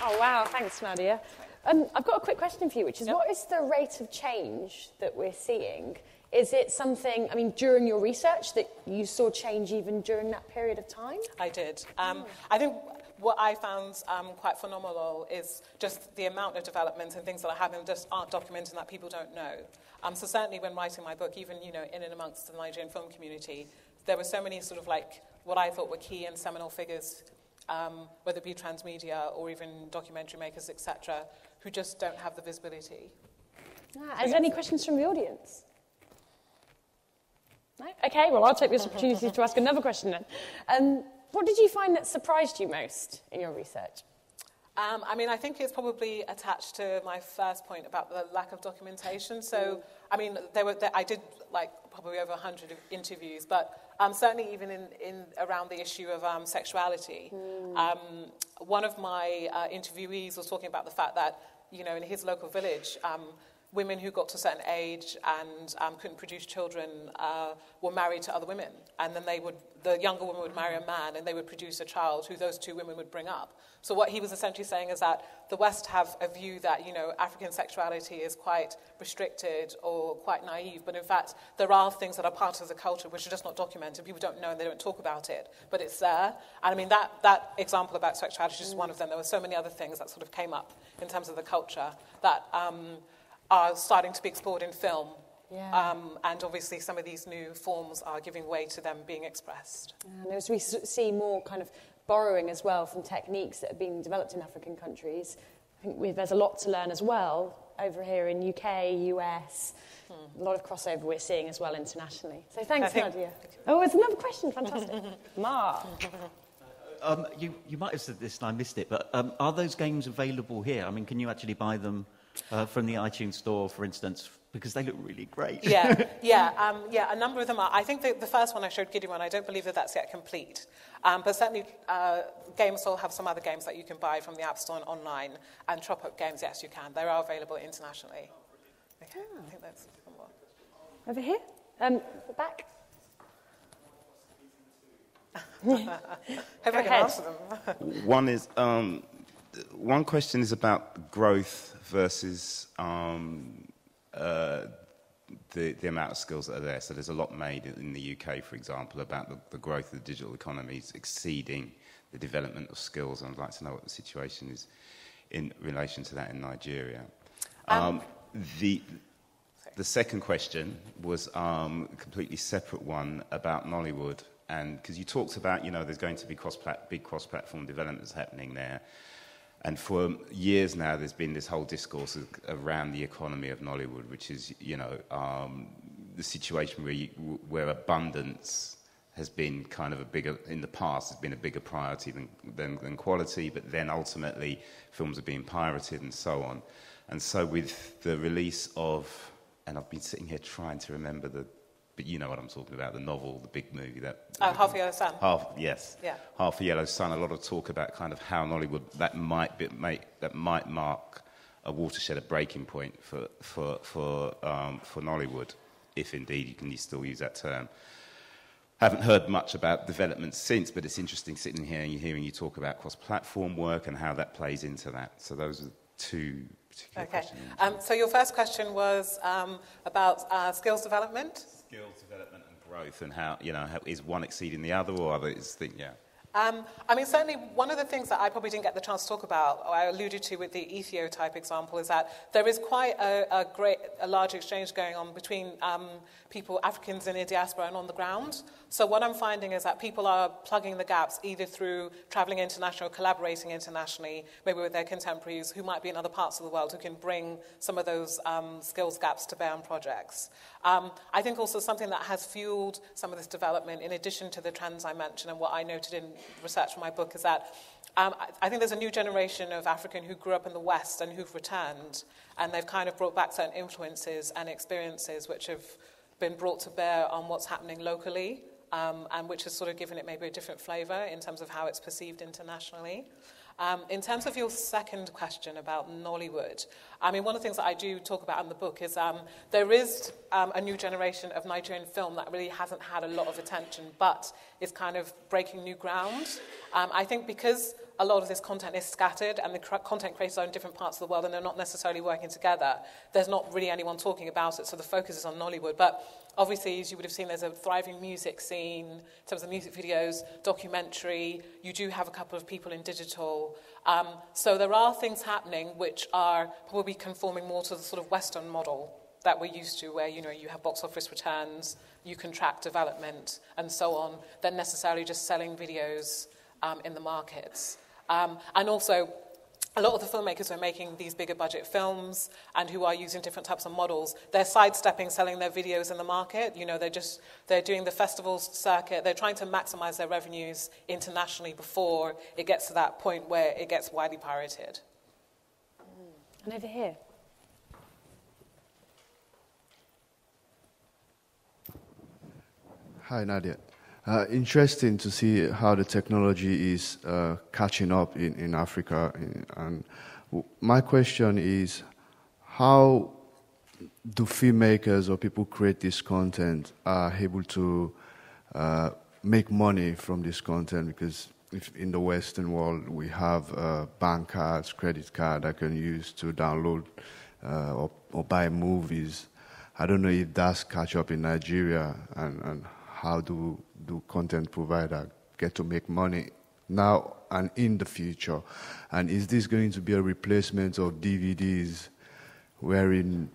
Oh, wow. Thanks, Nadia. I've got a quick question for you, which is what is the rate of change that we're seeing? Is it something, I mean, during your research that you saw change even during that period of time? I did. I think what I found quite phenomenal is just the amount of developments and things that are happening just aren't documented and that people don't know. So certainly when writing my book, even, you know, in and amongst the Nigerian film community, there were so many sort of like what I thought were key and seminal figures, whether it be transmedia or even documentary makers, etc., who just don't have the visibility. Is there any questions from the audience? No? Okay, well, I'll take this opportunity to ask another question then. What did you find that surprised you most in your research? I mean, I think it's probably attached to my first point about the lack of documentation. So, I mean, I did like probably over 100 interviews, but certainly even in around the issue of sexuality. One of my interviewees was talking about the fact that, you know, in his local village, women who got to a certain age and couldn't produce children were married to other women. And then the younger woman would marry a man and they would produce a child who those two women would bring up. So what he was essentially saying is that the West have a view that, you know, African sexuality is quite restricted or quite naive. But in fact, there are things that are part of the culture which are just not documented. People don't know and they don't talk about it. But it's there. And I mean, that example about sexuality is just one of them. There were so many other things that sort of came up in terms of the culture that are starting to be explored in film. Yeah. And obviously some of these new forms are giving way to them being expressed. And as we see more kind of borrowing as well from techniques that are being developed in African countries, I think there's a lot to learn as well over here in UK, US, a lot of crossover we're seeing as well internationally. So thanks, Nadia. Oh, there's another question. Fantastic. Mark. You might have said this and I missed it, but are those games available here? I mean, can you actually buy them from the iTunes store, for instance, because they look really great? Yeah, a number of them are. I think the first one I showed Gideon, I don't believe that that's yet complete. But certainly Games will have some other games that you can buy from the App Store and online. And Trop Up Games, yes, you can. They are available internationally. Okay, I think that's one more. Over here? The back? Hope I can answer them. One question is about growth versus the amount of skills that are there. So there's a lot made in the UK, for example, about the growth of the digital economies exceeding the development of skills. And I'd like to know what the situation is in relation to that in Nigeria. The second question was a completely separate one about Nollywood. And because you talked about, you know, there's going to be big cross-platform developments happening there. And for years now, there's been this whole discourse around the economy of Nollywood, which is, you know, the situation where abundance has been kind of in the past, has been a bigger priority than quality, but then ultimately films are being pirated and so on. And so with the release of, and I've been sitting here trying to remember but you know what I'm talking about, the novel, the big movie that... Half a Yellow Sun. Yes. Yeah. Half a Yellow Sun. A lot of talk about kind of how Nollywood that might mark a watershed, a breaking point for Nollywood, if indeed you still use that term. Haven't heard much about developments since, but it's interesting sitting here and hearing you talk about cross-platform work and how that plays into that. So those are two particular questions. So your first question was about skills development. Skills development and growth, and how, you know, is one exceeding the other, or is the I mean, certainly one of the things that I probably didn't get the chance to talk about, or I alluded to with the Ethio-type example, is that there is quite a large exchange going on between people, Africans in the diaspora and on the ground. So what I'm finding is that people are plugging the gaps either through traveling international, collaborating internationally, maybe with their contemporaries who might be in other parts of the world who can bring some of those skills gaps to bear on projects. I think also something that has fueled some of this development, in addition to the trends I mentioned and what I noted in research for my book, is that I think there's a new generation of African who grew up in the West and who've returned, and they've kind of brought back certain influences and experiences which have been brought to bear on what's happening locally, and which has sort of given it maybe a different flavour in terms of how it's perceived internationally. In terms of your second question about Nollywood, I mean, one of the things that I do talk about in the book is there is a new generation of Nigerian film that really hasn't had a lot of attention, but is kind of breaking new ground. I think because a lot of this content is scattered and the content creators are in different parts of the world and they're not necessarily working together, there's not really anyone talking about it, so the focus is on Nollywood. But obviously, as you would have seen, there's a thriving music scene in terms of music videos, documentary. You do have a couple of people in digital. So there are things happening which are probably conforming more to the sort of Western model that we're used to, where, you know, you have box office returns, you can track development and so on, than necessarily just selling videos in the markets. And also, a lot of the filmmakers who are making these bigger budget films and who are using different types of models, they're sidestepping selling their videos in the market. You know, they're doing the festivals circuit. They're trying to maximize their revenues internationally before it gets to that point where it gets widely pirated. And over here. Hi, Nadia. Interesting to see how the technology is catching up in Africa. And my question is, how do filmmakers or people who create this content are able to make money from this content? Because if in the Western world we have bank cards, credit card that can use to download or buy movies. I don't know if that's catch up in Nigeria, and how do content providers get to make money now and in the future? And is this going to be a replacement of DVDs, wherein,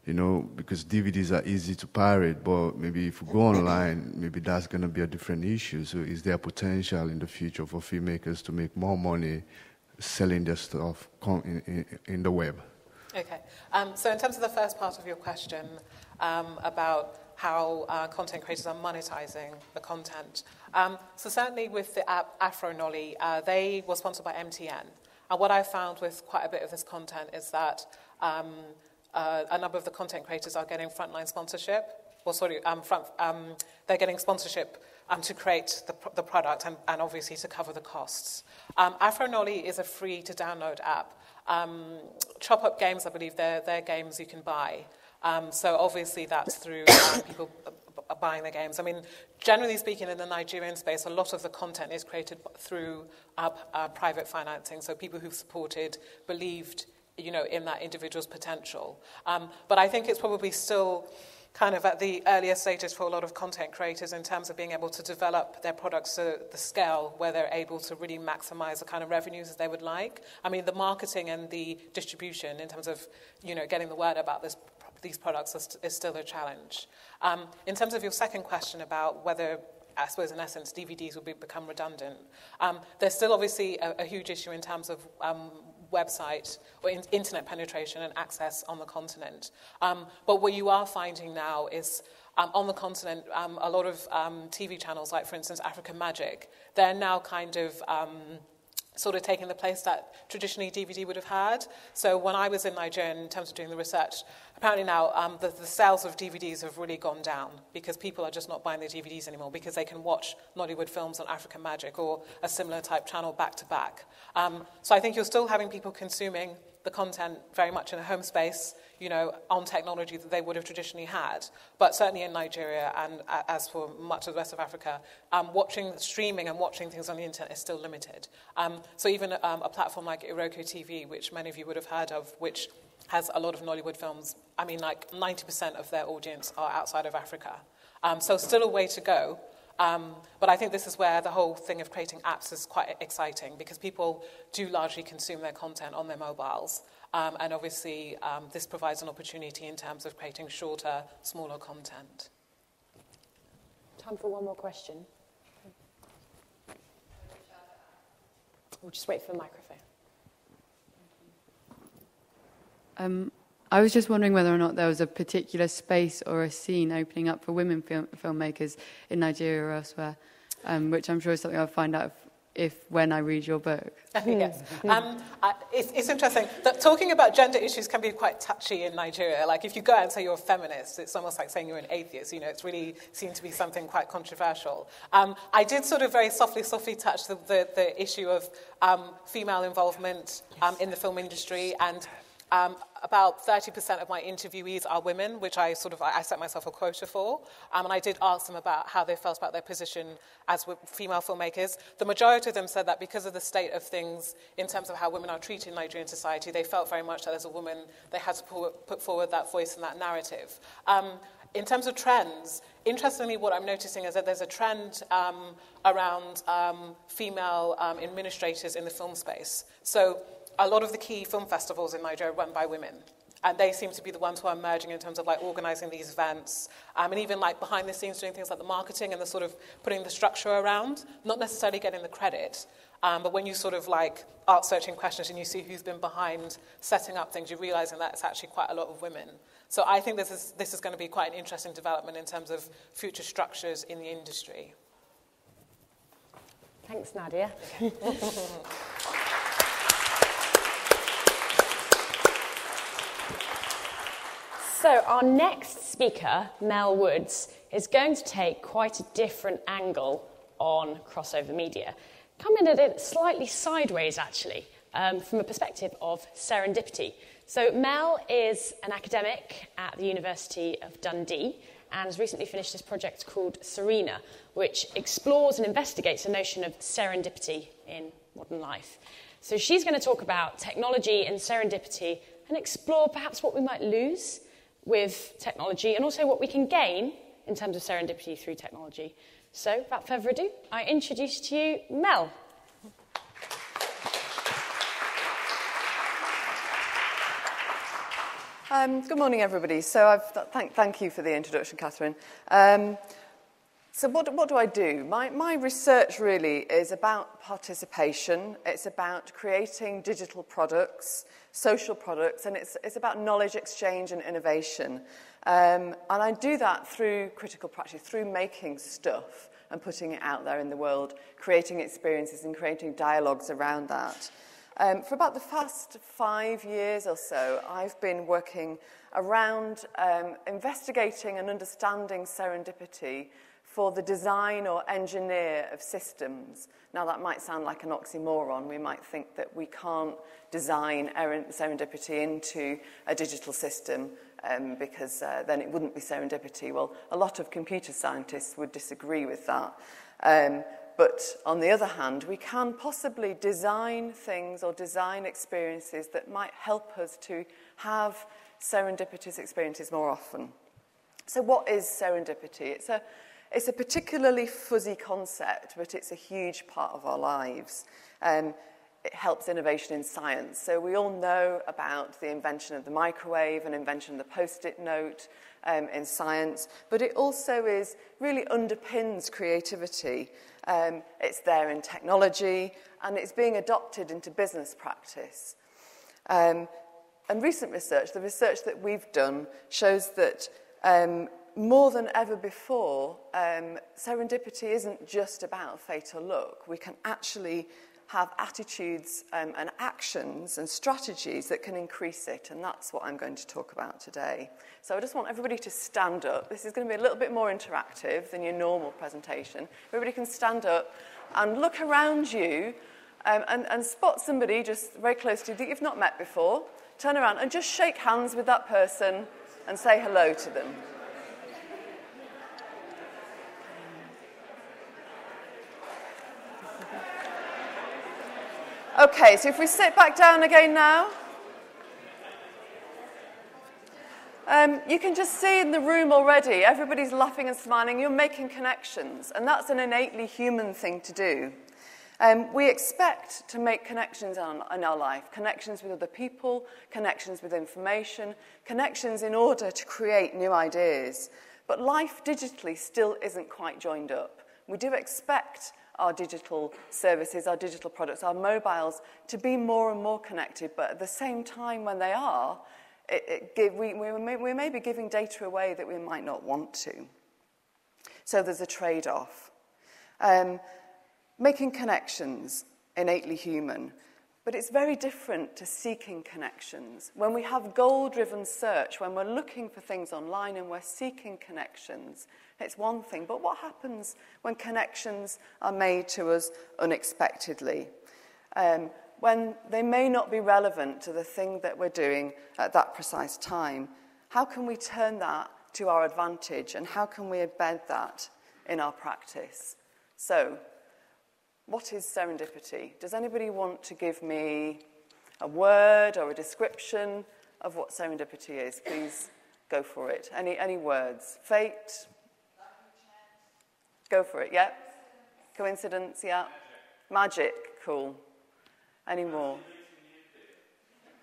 you know, because DVDs are easy to pirate, but maybe if we go online, maybe that's going to be a different issue. So is there potential in the future for filmmakers to make more money selling their stuff in the web? Okay. So in terms of the first part of your question about how content creators are monetizing the content. So certainly with the app AfroNolly, they were sponsored by MTN. And what I found with quite a bit of this content is that a number of the content creators are getting frontline sponsorship. They're getting sponsorship to create the product and obviously to cover the costs. AfroNolly is a free-to-download app. Chop Up Games, I believe, they're games you can buy. So obviously that's through people buying the games. I mean, generally speaking, in the Nigerian space, a lot of the content is created through private financing. So people who've supported, believed, you know, in that individual's potential. But I think it's probably still kind of at the earlier stages for a lot of content creators in terms of being able to develop their products to the scale where they're able to really maximize the kind of revenues that they would like. I mean, the marketing and the distribution in terms of, you know, getting the word about these products is still a challenge. In terms of your second question about whether, I suppose in essence, DVDs will become redundant, there's still obviously a huge issue in terms of website or internet penetration and access on the continent. But what you are finding now is on the continent, a lot of TV channels, like for instance African Magic, they're now kind of sort of taking the place that traditionally DVD would have had. So when I was in Nigeria, in terms of doing the research, apparently now the sales of DVDs have really gone down because people are just not buying the DVDs anymore because they can watch Nollywood films on African Magic or a similar type channel back to back. So I think you're still having people consuming the content very much in a home space, you know, on technology that they would have traditionally had. But certainly in Nigeria and as for much of the rest of Africa, streaming and watching things on the internet is still limited. So even a platform like Iroko TV, which many of you would have heard of, which has a lot of Nollywood films, I mean, like 90% of their audience are outside of Africa. So still a way to go. But I think this is where the whole thing of creating apps is quite exciting, because people do largely consume their content on their mobiles. And obviously, this provides an opportunity in terms of creating shorter, smaller content. Time for one more question. We'll just wait for the microphone. I was just wondering whether or not there was a particular space or a scene opening up for women filmmakers in Nigeria or elsewhere, which I'm sure is something I'll find out when I read your book. Yes. It's interesting that talking about gender issues can be quite touchy in Nigeria. Like, if you go out and say you're a feminist, it's almost like saying you're an atheist. You know, it's really seemed to be something quite controversial. I did sort of very softly touch the issue of female involvement in the film industry, and about 30% of my interviewees are women, which I set myself a quota for. And I did ask them about how they felt about their position as female filmmakers. The majority of them said that because of the state of things in terms of how women are treated in Nigerian society, they felt very much that as a woman, they had to put forward that voice and that narrative. In terms of trends, interestingly, what I'm noticing is that there's a trend around female administrators in the film space. So a lot of the key film festivals in Nigeria are run by women, and they seem to be the ones who are emerging in terms of like organising these events, and even like behind the scenes doing things like the marketing and the sort of putting the structure around, not necessarily getting the credit. But when you sort of like art searching questions and you see who's been behind setting up things, you're realising that it's actually quite a lot of women. So I think this is going to be quite an interesting development in terms of future structures in the industry. Thanks, Nadia. So our next speaker, Mel Woods, is going to take quite a different angle on crossover media. Coming at it slightly sideways, actually, from a perspective of serendipity. So Mel is an academic at the University of Dundee and has recently finished this project called Serena, which explores and investigates the notion of serendipity in modern life. So she's going to talk about technology and serendipity and explore perhaps what we might lose with technology and also what we can gain in terms of serendipity through technology. So, without further ado, I introduce to you Mel. Good morning, everybody. So, thank you for the introduction, Catherine. So what do I do? My research really is about participation. It's about creating digital products, social products, and it's about knowledge exchange and innovation. And I do that through critical practice, through making stuff and putting it out there in the world, creating experiences and creating dialogues around that. For about the past 5 years or so, I've been working around investigating and understanding serendipity for the design or engineer of systems. Now, that might sound like an oxymoron. We might think that we can't design serendipity into a digital system because then it wouldn't be serendipity. Well, a lot of computer scientists would disagree with that. But on the other hand, we can possibly design things or design experiences that might help us to have serendipitous experiences more often. So what is serendipity? It's a particularly fuzzy concept, but it's a huge part of our lives. It helps innovation in science. So we all know about the invention of the microwave and invention of the post-it note in science, but it also really underpins creativity. It's there in technology, and it's being adopted into business practice. And recent research, the research that we've done, shows that more than ever before, serendipity isn't just about fate or luck. We can actually have attitudes and actions and strategies that can increase it, and that's what I'm going to talk about today. So I just want everybody to stand up. This is going to be a little bit more interactive than your normal presentation. Everybody can stand up and look around you and spot somebody just very close to you that you've not met before. Turn around and just shake hands with that person and say hello to them. Okay, so if we sit back down again now. You can just see in the room already, everybody's laughing and smiling, you're making connections, and that's an innately human thing to do. We expect to make connections in our life, connections with other people, connections with information, connections in order to create new ideas. But life digitally still isn't quite joined up. We do expect our digital services, our digital products, our mobiles to be more and more connected, but at the same time when they are, we may be giving data away that we might not want to. So there's a trade-off. Making connections, innately human, but it's very different to seeking connections. When we have goal-driven search, when we're looking for things online and we're seeking connections, it's one thing. But what happens when connections are made to us unexpectedly? When they may not be relevant to the thing that we're doing at that precise time? How can we turn that to our advantage, and how can we embed that in our practice? So, what is serendipity? Does anybody want to give me a word or a description of what serendipity is? Please go for it. Any words? Fate? Go for it, yeah? Coincidence, yeah? Magic, cool. Any more?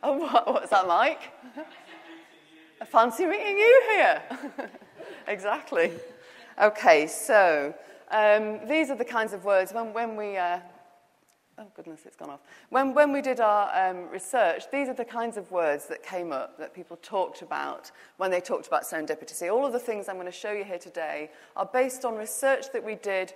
Oh, what's that, Mike? I fancy meeting you here. Exactly. Okay, so these are the kinds of words when we... oh, goodness, it's gone off. When we did our research, these are the kinds of words that came up that people talked about when they talked about serendipity. All of the things I'm going to show you here today are based on research that we did.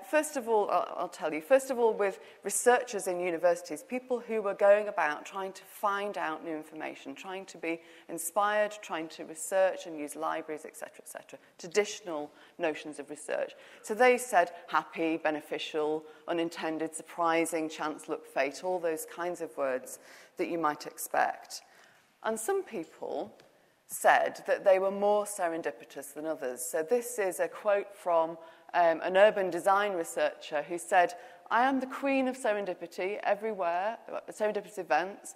First of all, I'll tell you, first of all, with researchers in universities, people who were going about trying to find out new information, trying to be inspired, trying to research and use libraries, etc., traditional notions of research. So they said happy, beneficial, unintended, surprising, chance, luck, fate, all those kinds of words that you might expect. And some people said that they were more serendipitous than others. So this is a quote from an urban design researcher who said, "I am the queen of serendipity everywhere, serendipitous events.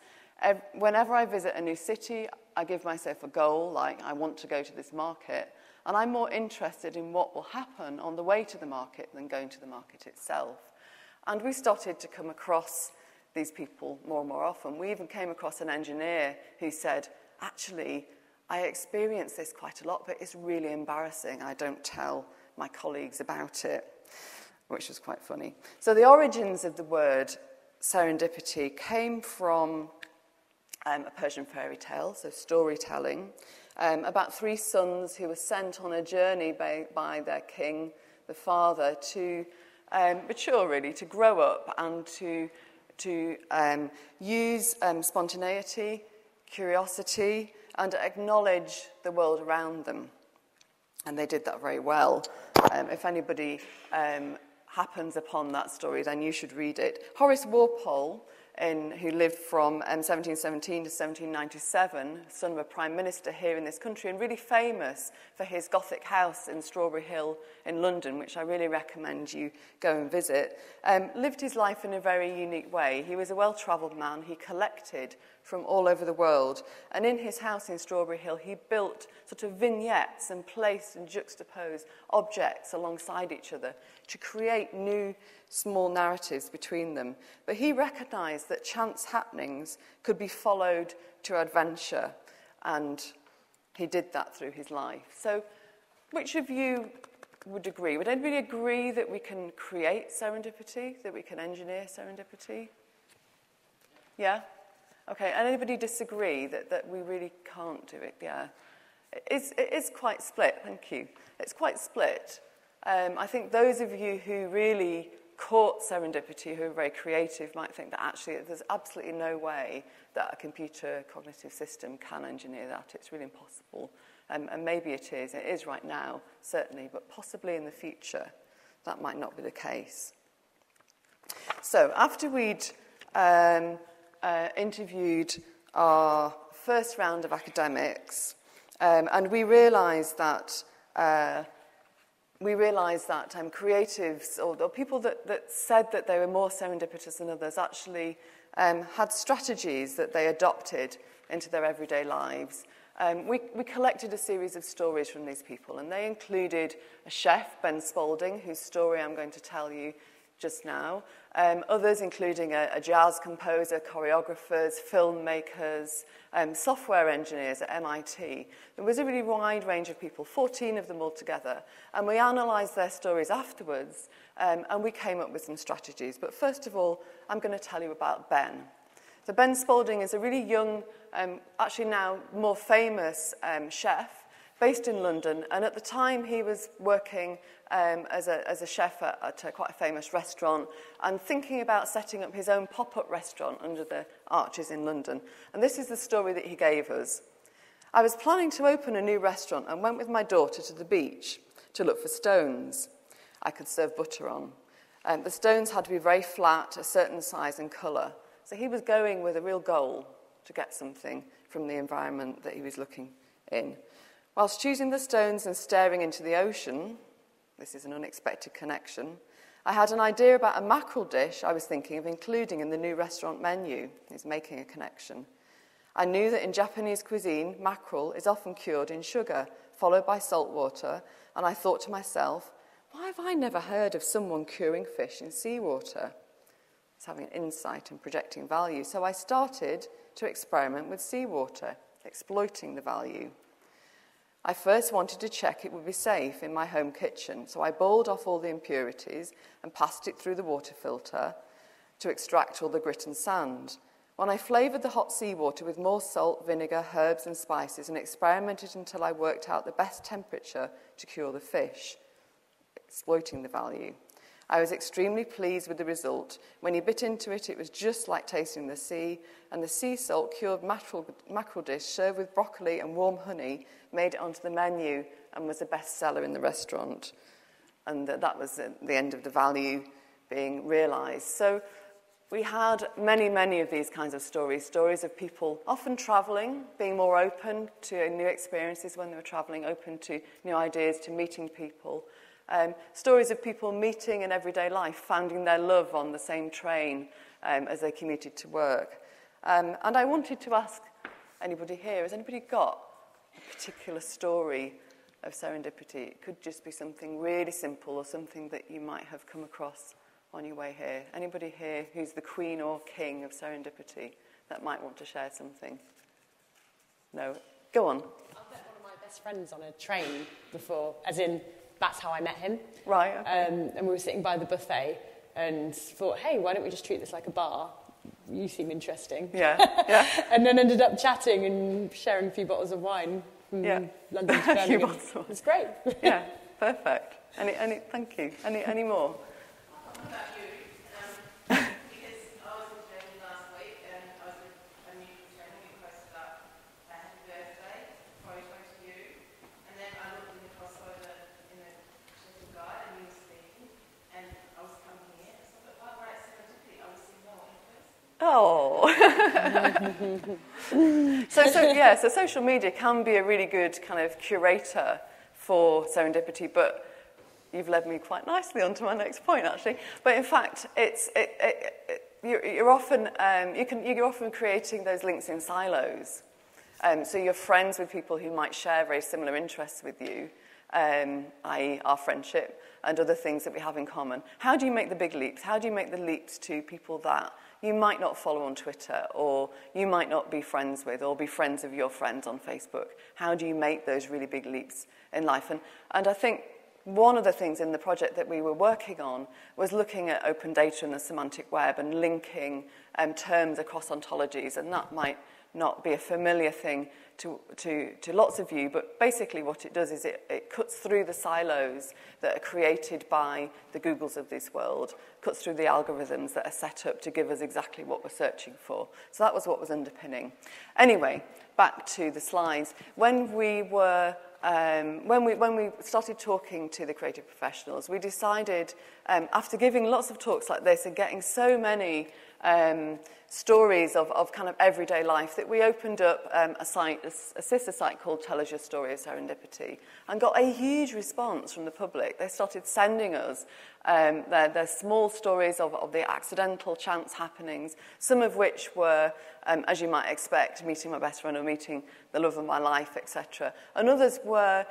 Whenever I visit a new city, I give myself a goal, like I want to go to this market, and I'm more interested in what will happen on the way to the market than going to the market itself." And we started to come across these people more and more often. We even came across an engineer who said, "Actually, I experience this quite a lot, but it's really embarrassing. I don't tell my colleagues about it," which was quite funny. So the origins of the word serendipity came from a Persian fairy tale, so storytelling, about three sons who were sent on a journey by their king, the father, to mature, really, to grow up and to use spontaneity, curiosity, and acknowledge the world around them. And they did that very well. If anybody happens upon that story, then you should read it. Horace Walpole, who lived from 1717 to 1797, son of a prime minister here in this country, and really famous for his Gothic house in Strawberry Hill in London, which I really recommend you go and visit, lived his life in a very unique way. He was a well-travelled man. He collected from all over the world. And in his house in Strawberry Hill, he built sort of vignettes and placed and juxtaposed objects alongside each other to create new small narratives between them. But he recognised that chance happenings could be followed to adventure, and he did that through his life. So which of you would agree? Would anybody agree that we can create serendipity, that we can engineer serendipity? Yeah? Okay, and anybody disagree that we really can't do it? Yeah. It is quite split, thank you. It's quite split. I think those of you who really caught serendipity, who are very creative, might think that actually there's absolutely no way that a computer cognitive system can engineer that. It's really impossible. And maybe it is. It is right now, certainly, but possibly in the future that might not be the case. So after we'd interviewed our first round of academics, and we realised that creatives or people that said that they were more serendipitous than others actually had strategies that they adopted into their everyday lives we collected a series of stories from these people, and they included a chef, Ben Spalding, whose story I'm going to tell you just now. Others including a jazz composer, choreographers, filmmakers, software engineers at MIT. There was a really wide range of people, 14 of them altogether, and we analysed their stories afterwards, and we came up with some strategies. But first of all, I'm going to tell you about Ben. So Ben Spalding is a really young, actually now more famous chef based in London, and at the time he was working as a chef at quite a famous restaurant and thinking about setting up his own pop-up restaurant under the arches in London. And this is the story that he gave us. I was planning to open a new restaurant and went with my daughter to the beach to look for stones I could serve butter on. The stones had to be very flat, a certain size and colour. So he was going with a real goal to get something from the environment that he was looking in. Whilst choosing the stones and staring into the ocean, this is an unexpected connection, I had an idea about a mackerel dish I was thinking of including in the new restaurant menu. He's making a connection. I knew that in Japanese cuisine, mackerel is often cured in sugar, followed by salt water, and I thought to myself, why have I never heard of someone curing fish in seawater? It's having an insight and projecting value. So I started to experiment with seawater, exploiting the value. I first wanted to check it would be safe in my home kitchen, so I boiled off all the impurities and passed it through the water filter to extract all the grit and sand. When I flavoured the hot seawater with more salt, vinegar, herbs and spices and experimented until I worked out the best temperature to cure the fish, exploiting the value. I was extremely pleased with the result. When you bit into it, it was just like tasting the sea, and the sea salt cured mackerel dish served with broccoli and warm honey made it onto the menu and was a bestseller in the restaurant. And that was the end of the value being realised. So we had many, many of these kinds of stories of people often travelling, being more open to new experiences when they were travelling, open to new ideas, to meeting people. Stories of people meeting in everyday life, finding their love on the same train as they commuted to work. And I wanted to ask anybody here, has anybody got a particular story of serendipity? It could just be something really simple or something that you might have come across on your way here. Anybody here who's the queen or king of serendipity that might want to share something? No? Go on. I've met one of my best friends on a train before, as in that's how I met him. Right. Okay. And we were sitting by the buffet and thought, hey, why don't we just treat this like a bar? You seem interesting. Yeah, yeah. And then ended up chatting and sharing a few bottles of wine from London to Birmingham. It's great. Yeah, perfect. Thank you. Any more? What about you? Because I was in Germany last week and I was with a mutual friend who posted up a happy birthday photo to you, and then I looked in the crossover in the Sheffield guide and you were speaking, and I was coming here, so I thought, oh, great serendipity, I was seeing no one first. Oh. So social media can be a really good kind of curator for serendipity, but you've led me quite nicely onto my next point, actually. But in fact, you're often creating those links in silos. So you're friends with people who might share very similar interests with you, i.e. our friendship and other things that we have in common. How do you make the big leaps? How do you make the leaps to people that you might not follow on Twitter, or you might not be friends with, or be friends of your friends on Facebook? How do you make those really big leaps in life? And I think one of the things in the project that we were working on was looking at open data in the semantic web and linking terms across ontologies, and that might not be a familiar thing to lots of you, but basically what it does is it cuts through the silos that are created by the Googles of this world, cuts through the algorithms that are set up to give us exactly what we're searching for. So that was what was underpinning. Anyway, back to the slides. When we started talking to the creative professionals, we decided, after giving lots of talks like this and getting so many stories of kind of everyday life that we opened up a sister site called Tell Us Your Story of Serendipity, and got a huge response from the public. They started sending us their small stories of the accidental chance happenings, some of which were, as you might expect, meeting my best friend or meeting the love of my life, etc. And others were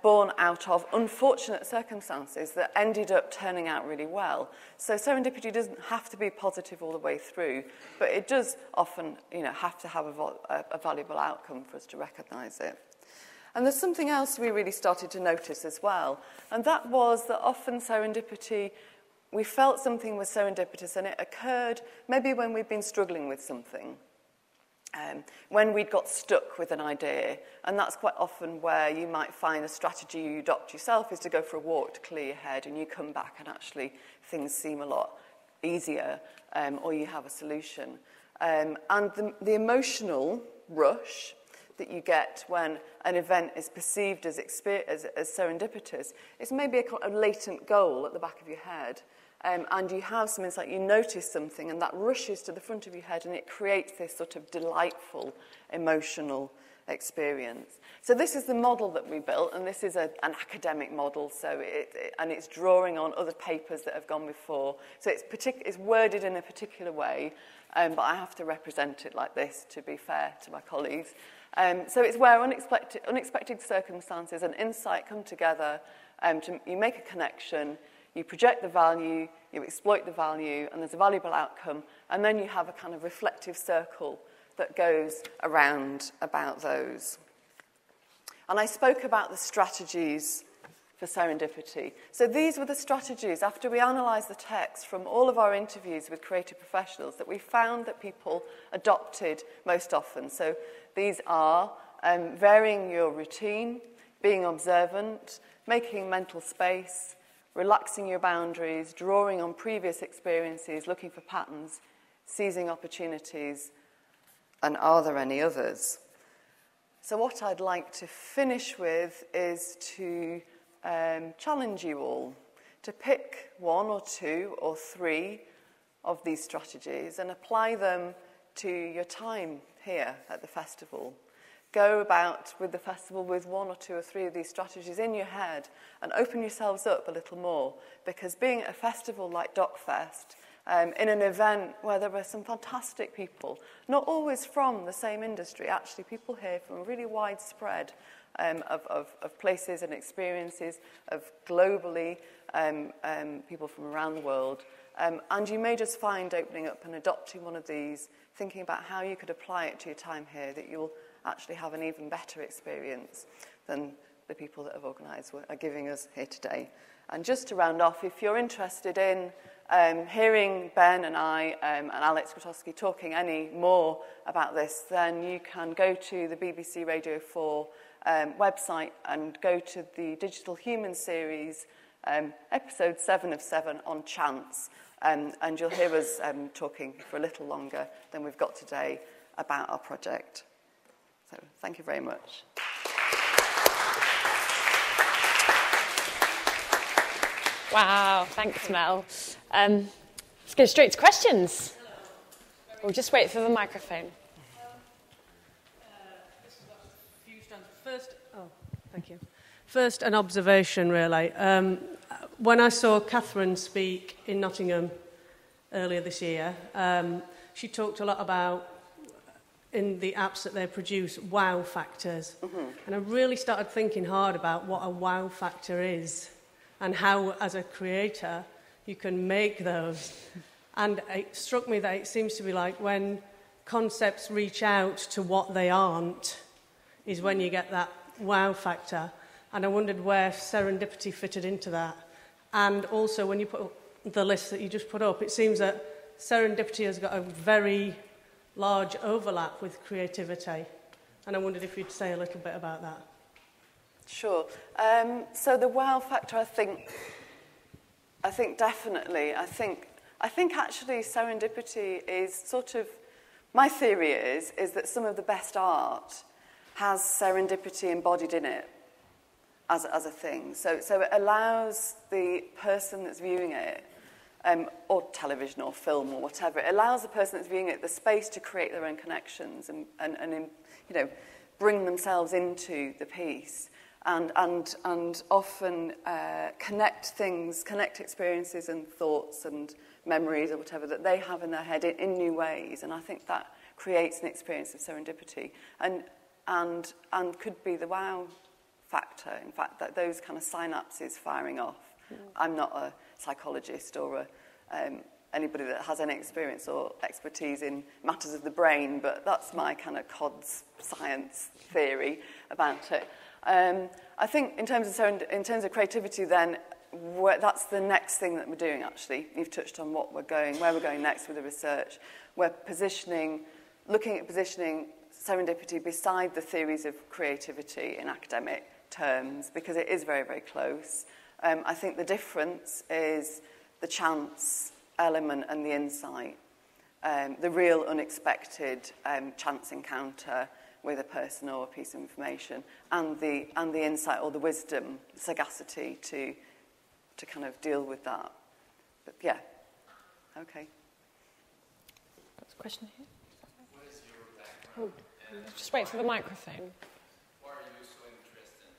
born out of unfortunate circumstances that ended up turning out really well. So serendipity doesn't have to be positive all the way through, but it does often, have to have a valuable outcome for us to recognise it. And there's something else we really started to notice as well, and that was that often serendipity, we felt something was serendipitous, and it occurred maybe when we'd been struggling with something, when we'd got stuck with an idea, and that's quite often where you might find a strategy you adopt yourself is to go for a walk to clear your head, and you come back and actually things seem a lot easier, or you have a solution. And the emotional rush that you get when an event is perceived as serendipitous is maybe a latent goal at the back of your head. And you have some insight, you notice something, and that rushes to the front of your head, and it creates this sort of delightful emotional experience. So this is the model that we built, and this is an academic model, so it's drawing on other papers that have gone before. So it's worded in a particular way, but I have to represent it like this to be fair to my colleagues. So it's where unexpected circumstances and insight come together. You make a connection, you project the value, you exploit the value, and there's a valuable outcome, and then you have a kind of reflective circle that goes around about those. And I spoke about the strategies for serendipity. So these were the strategies, after we analysed the text from all of our interviews with creative professionals, that we found that people adopted most often. So these are varying your routine, being observant, making mental space, relaxing your boundaries, drawing on previous experiences, looking for patterns, seizing opportunities, and are there any others? So what I'd like to finish with is to challenge you all to pick one or two or three of these strategies and apply them to your time here at the festival. Go about with the festival with one or two or three of these strategies in your head and open yourselves up a little more, because being at a festival like DocFest, in an event where there were some fantastic people, not always from the same industry, actually people here from a really wide spread of places and experiences, of globally, people from around the world. And you may just find opening up and adopting one of these, thinking about how you could apply it to your time here, that you'll actually have an even better experience than the people that have organised are giving us here today. And just to round off, if you're interested in hearing Ben and I and Alex Grotowski talking any more about this, then you can go to the BBC Radio 4 website and go to the Digital Human series, episode 7 of 7 on chance, and you'll hear us talking for a little longer than we've got today about our project. So thank you very much. Wow, thanks, Mel. Let's go straight to questions. We'll just wait for the microphone. Thank you. First, an observation, really. When I saw Catherine speak in Nottingham earlier this year, she talked a lot about, in the apps that they produce, wow factors. Mm-hmm. And I really started thinking hard about what a wow factor is and how, as a creator, you can make those. And it struck me that it seems to be like when concepts reach out to what they aren't is when you get that wow factor. And I wondered where serendipity fitted into that. And also, when you put the list that you just put up, it seems that serendipity has got a very large overlap with creativity. And I wondered if you'd say a little bit about that. Sure. So the wow factor, I think definitely. I think actually serendipity is sort of, my theory is that some of the best art has serendipity embodied in it as a thing. So it allows the person that's viewing it or television or film or whatever. It allows the person that's viewing it the space to create their own connections and you know, bring themselves into the piece and often connect things, connect experiences and thoughts and memories or whatever that they have in their head in new ways. And I think that creates an experience of serendipity and could be the wow factor, in fact, that those kind of synapses firing off. I'm not a psychologist or anybody that has any experience or expertise in matters of the brain, but that's my kind of CODS science theory about it. I think in terms of creativity, then that's the next thing that we're doing. Actually, you've touched on where we're going next with the research. We're looking at positioning serendipity beside the theories of creativity in academic terms, because it is very, very close. I think the difference is the chance element and the insight, the real unexpected chance encounter with a person or a piece of information, and the insight or the wisdom, sagacity to kind of deal with that. But yeah, okay. Got a question here. What is your background? Just wait for the microphone. Why are you so interested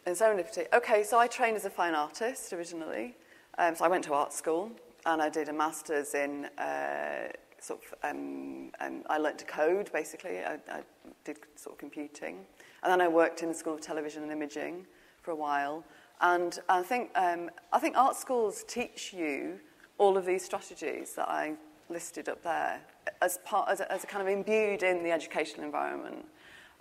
in serendipity? Okay, so I trained as a fine artist originally. So I went to art school and I did a master's in I learnt to code basically. I did sort of computing, and then I worked in the School of Television and Imaging for a while. And I think art schools teach you all of these strategies that I listed up there as a kind of imbued in the educational environment.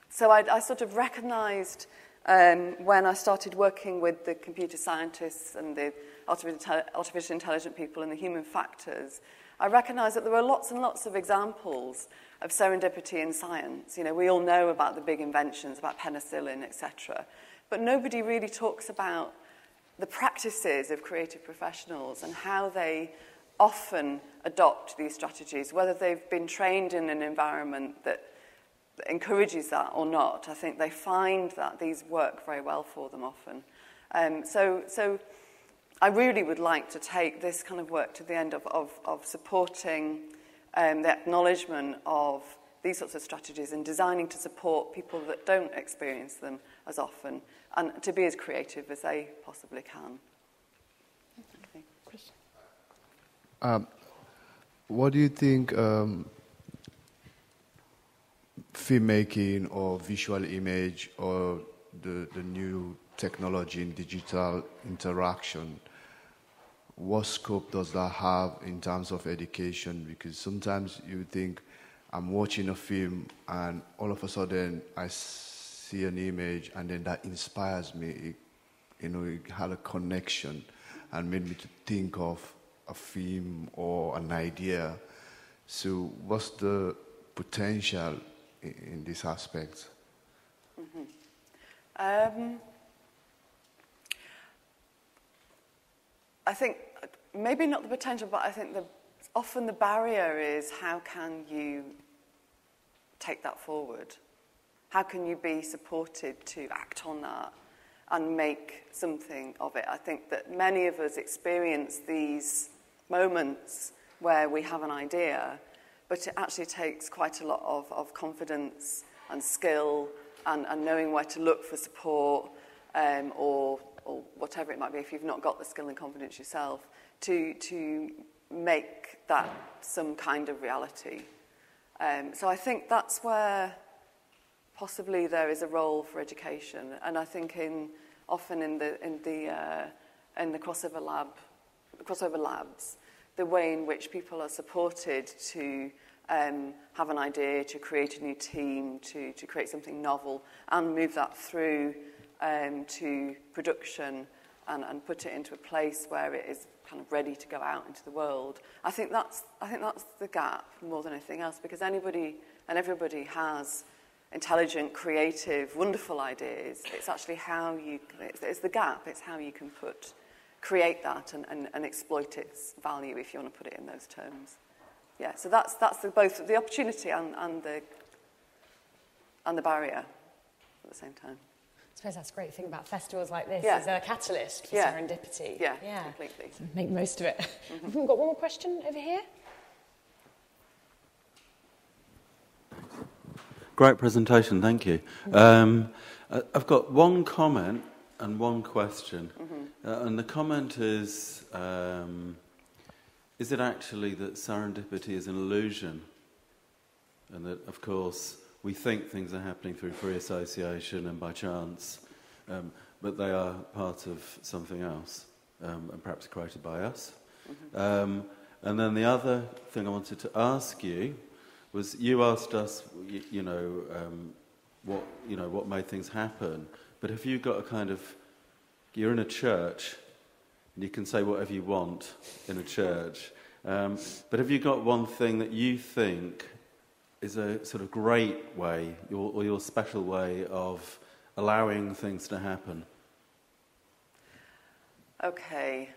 So I sort of recognised when I started working with the computer scientists and the artificial intelligent people and the human factors, I recognised that there were lots and lots of examples of serendipity in science. You know, we all know about the big inventions, about penicillin, etc. But nobody really talks about the practices of creative professionals and how they often adopt these strategies, whether they've been trained in an environment that encourages that or not. I think they find that these work very well for them often. So I really would like to take this kind of work to the end of supporting the acknowledgement of these sorts of strategies and designing to support people that don't experience them as often and to be as creative as they possibly can. Okay. What do you think filmmaking or visual image or the new technology in digital interaction, what scope does that have in terms of education? Because sometimes you think, I'm watching a film and all of a sudden I see an image and then that inspires me. It had a connection and made me to think of a film or an idea. So what's the potential in this aspect? Mm-hmm. I think maybe not the potential, but I think often the barrier is how can you take that forward? How can you be supported to act on that and make something of it? I think that many of us experience these moments where we have an idea, but it actually takes quite a lot of confidence and skill and knowing where to look for support or whatever it might be if you've not got the skill and confidence yourself to make that some kind of reality. So I think that's where possibly there is a role for education, and I think often in the crossover labs, the way in which people are supported to have an idea, to create a new team, to create something novel, and move that through to production and put it into a place where it is kind of ready to go out into the world. I think that's the gap more than anything else, because anybody and everybody has intelligent, creative, wonderful ideas. It's actually it's the gap. It's how you can create that and exploit its value, if you want to put it in those terms. Yeah. So that's both the opportunity and the barrier at the same time. suppose that's a great thing about festivals like this, Yeah. is they're a catalyst for Yeah. serendipity. Yeah, completely. So make the most of it. We've got one more question over here. Great presentation, thank you. I've got one comment and one question. And the comment is it actually that serendipity is an illusion? And that, of course, we think things are happening through free association and by chance, but they are part of something else, and perhaps created by us. And then the other thing I wanted to ask you was, you asked us, what made things happen. But have you got a kind of, you're in a church, and you can say whatever you want in a church, but have you got one thing that you think is a sort of great way, or your special way of allowing things to happen? Okay.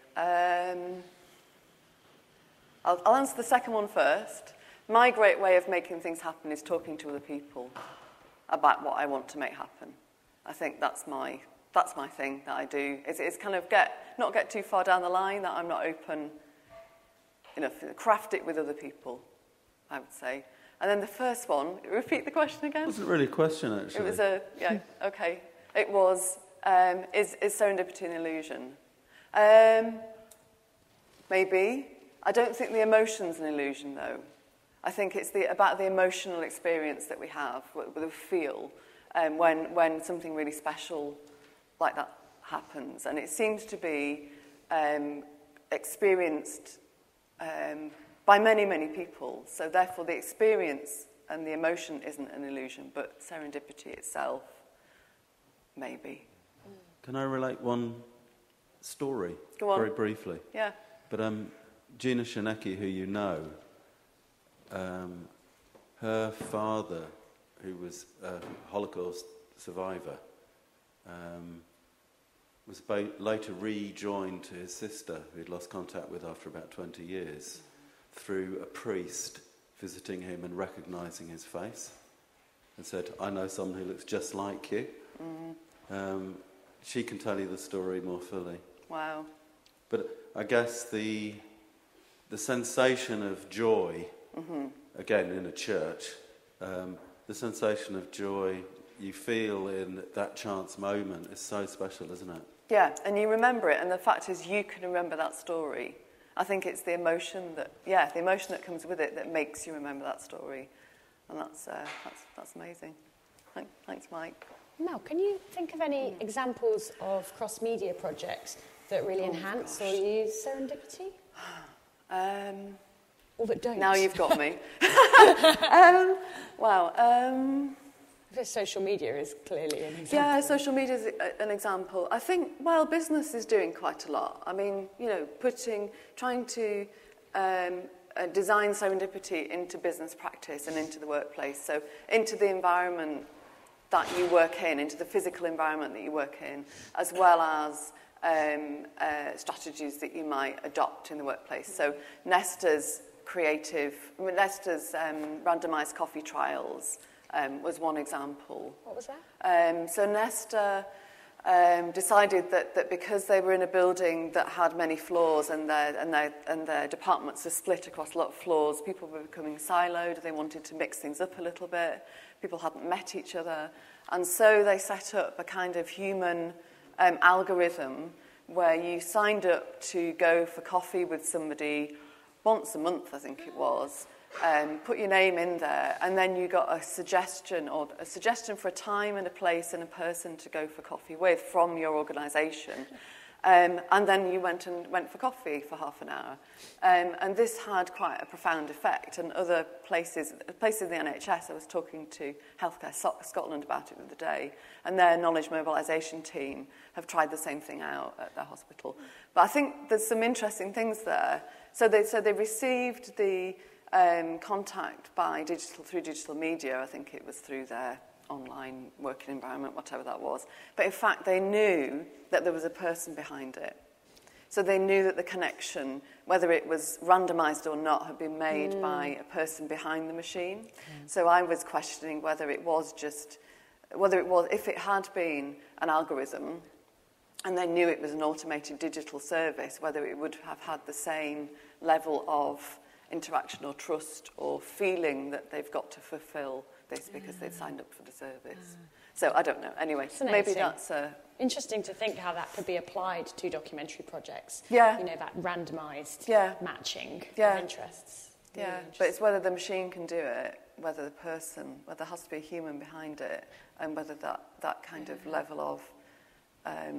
I'll answer the second one first. My great way of making things happen is talking to other people about what I want to make happen. I think that's my thing that I do. It's kind of not get too far down the line, that I'm not open enough. Craft it with other people, I would say. And then the first one, repeat the question again? It wasn't really a question, actually. It was okay. It was, is serendipity an illusion? Maybe. I don't think the emotion's an illusion, though. I think it's about the emotional experience that we have, what we feel, when something really special like that happens. And it seems to be experienced by many, many people. So therefore the experience and the emotion isn't an illusion, but serendipity itself, maybe. Can I relate one story? Go on. Very briefly? Yeah. But Gina Shanecki, who you know, her father, who was a Holocaust survivor, was later rejoined to his sister, who he'd lost contact with after about 20 years, through a priest visiting him and recognising his face, and said, "I know someone who looks just like you." She can tell you the story more fully. Wow. But I guess the sensation of joy, again in a church, the sensation of joy you feel in that chance moment is so special, isn't it? Yeah, and you remember it, and the fact is you can remember that story. I think it's the emotion that comes with it that makes you remember that story, and that's amazing. Thanks, Mike. Mel, can you think of any examples of cross-media projects that really enhance or use serendipity? Or that don't? Now you've got me. Wow. Social media is clearly an example. Yeah, social media is an example. I think, business is doing quite a lot. I mean, trying to design serendipity into business practice and into the workplace, so into the environment that you work in, into the physical environment that you work in, as well as strategies that you might adopt in the workplace. So Nesta's randomised coffee trials was one example. What was that? So Nesta decided that because they were in a building that had many floors and their departments were split across a lot of floors, people were becoming siloed. They wanted to mix things up a little bit. People hadn't met each other. And so they set up a kind of human algorithm where you signed up to go for coffee with somebody once a month, I think it was, put your name in there, and then you got a suggestion for a time and a place and a person to go for coffee with from your organisation. And then you went for coffee for half an hour. And this had quite a profound effect. And other places in the NHS, I was talking to Healthcare Scotland about it the other day, and their knowledge mobilisation team have tried the same thing out at their hospital. But I think there's some interesting things there. So they received the contact through digital media. I think it was through their online working environment, whatever that was. But in fact, they knew that there was a person behind it. So they knew that the connection, whether it was randomised or not, had been made by a person behind the machine. So I was questioning whether it was just if it had been an algorithm and they knew it was an automated digital service, whether it would have had the same level of interaction or trust or feeling that they've got to fulfill this because they've signed up for the service. So I don't know. Anyway, maybe that's interesting to think how that could be applied to documentary projects. Yeah. You know, that randomised matching of interests. Yeah, but it's whether the machine can do it, whether there has to be a human behind it, and whether that kind of level of, I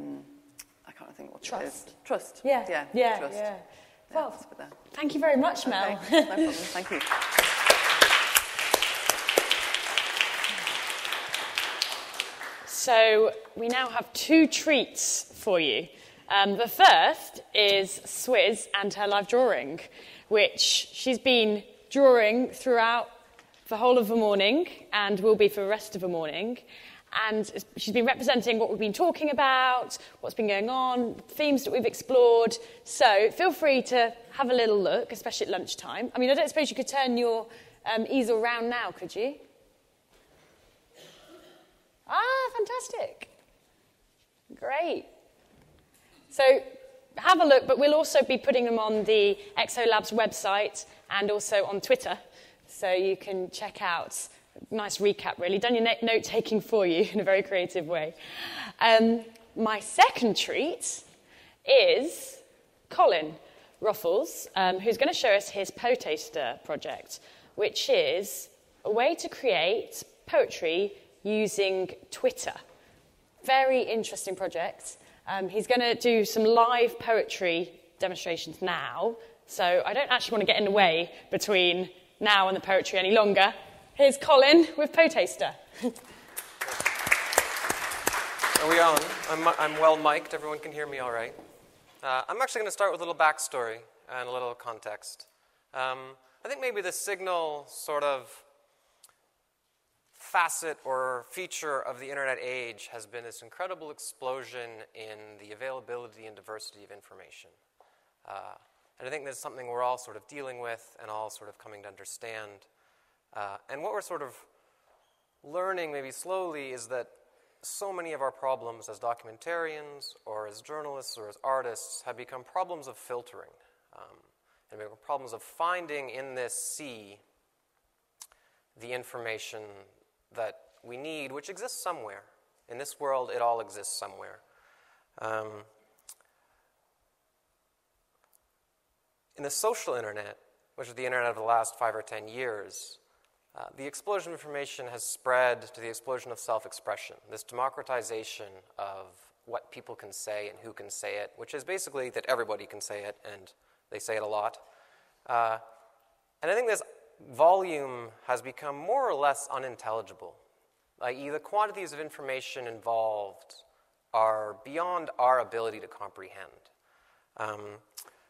can't think what it is. Trust. Yeah. Trust. Yeah. Well, thank you very much, Mel. Okay. No problem. Thank you. So we now have 2 treats for you. The first is Swizz and her live drawing, which she's been drawing throughout the whole of the morning and will be for the rest of the morning. And she's been representing what we've been talking about, what's been going on, themes that we've explored. So feel free to have a little look, especially at lunchtime. I mean, I don't suppose you could turn your easel round now, could you? Ah, fantastic. Great. So have a look, but we'll also be putting them on the ExoLabs website and also on Twitter, so you can check out. Nice recap, really. Done your note-taking for you in a very creative way. My second treat is Colin Ruffles, who's going to show us his Potaster project, which is a way to create poetry using Twitter. Very interesting project. He's going to do some live poetry demonstrations now, so I don't actually want to get in the way between now and the poetry any longer. Here's Colin with Potaster. Are we on? I'm well mic'd. Everyone can hear me all right. I'm actually going to start with a little backstory and a little context. I think maybe the signal sort of facet or feature of the internet age has been this incredible explosion in the availability and diversity of information. And I think this is something we're all sort of dealing with and all sort of coming to understand. And what we're sort of learning maybe slowly is that so many of our problems as documentarians or as journalists or as artists have become problems of filtering. And become problems of finding in this sea the information that we need, which exists somewhere. In this world, it all exists somewhere. In the social internet, which is the internet of the last 5 or 10 years, the explosion of information has spread to the explosion of self-expression, this democratization of what people can say and who can say it, which is basically that everybody can say it, and they say it a lot. And I think this volume has become more or less unintelligible, i.e. the quantities of information involved are beyond our ability to comprehend.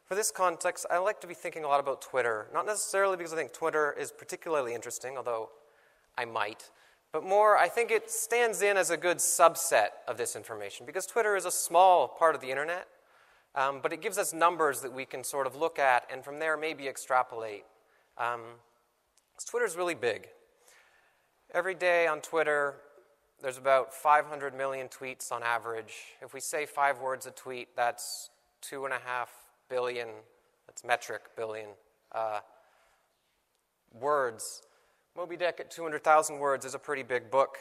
For this context, I like to be thinking a lot about Twitter, not necessarily because I think Twitter is particularly interesting, although I might, but more I think it stands in as a good subset of this information, because Twitter is a small part of the internet, but it gives us numbers that we can sort of look at and from there maybe extrapolate. Twitter is really big. Every day on Twitter, there's about 500 million tweets on average. If we say 5 words a tweet, that's 2.5 billion, that's metric billion, words. Moby Dick at 200,000 words is a pretty big book,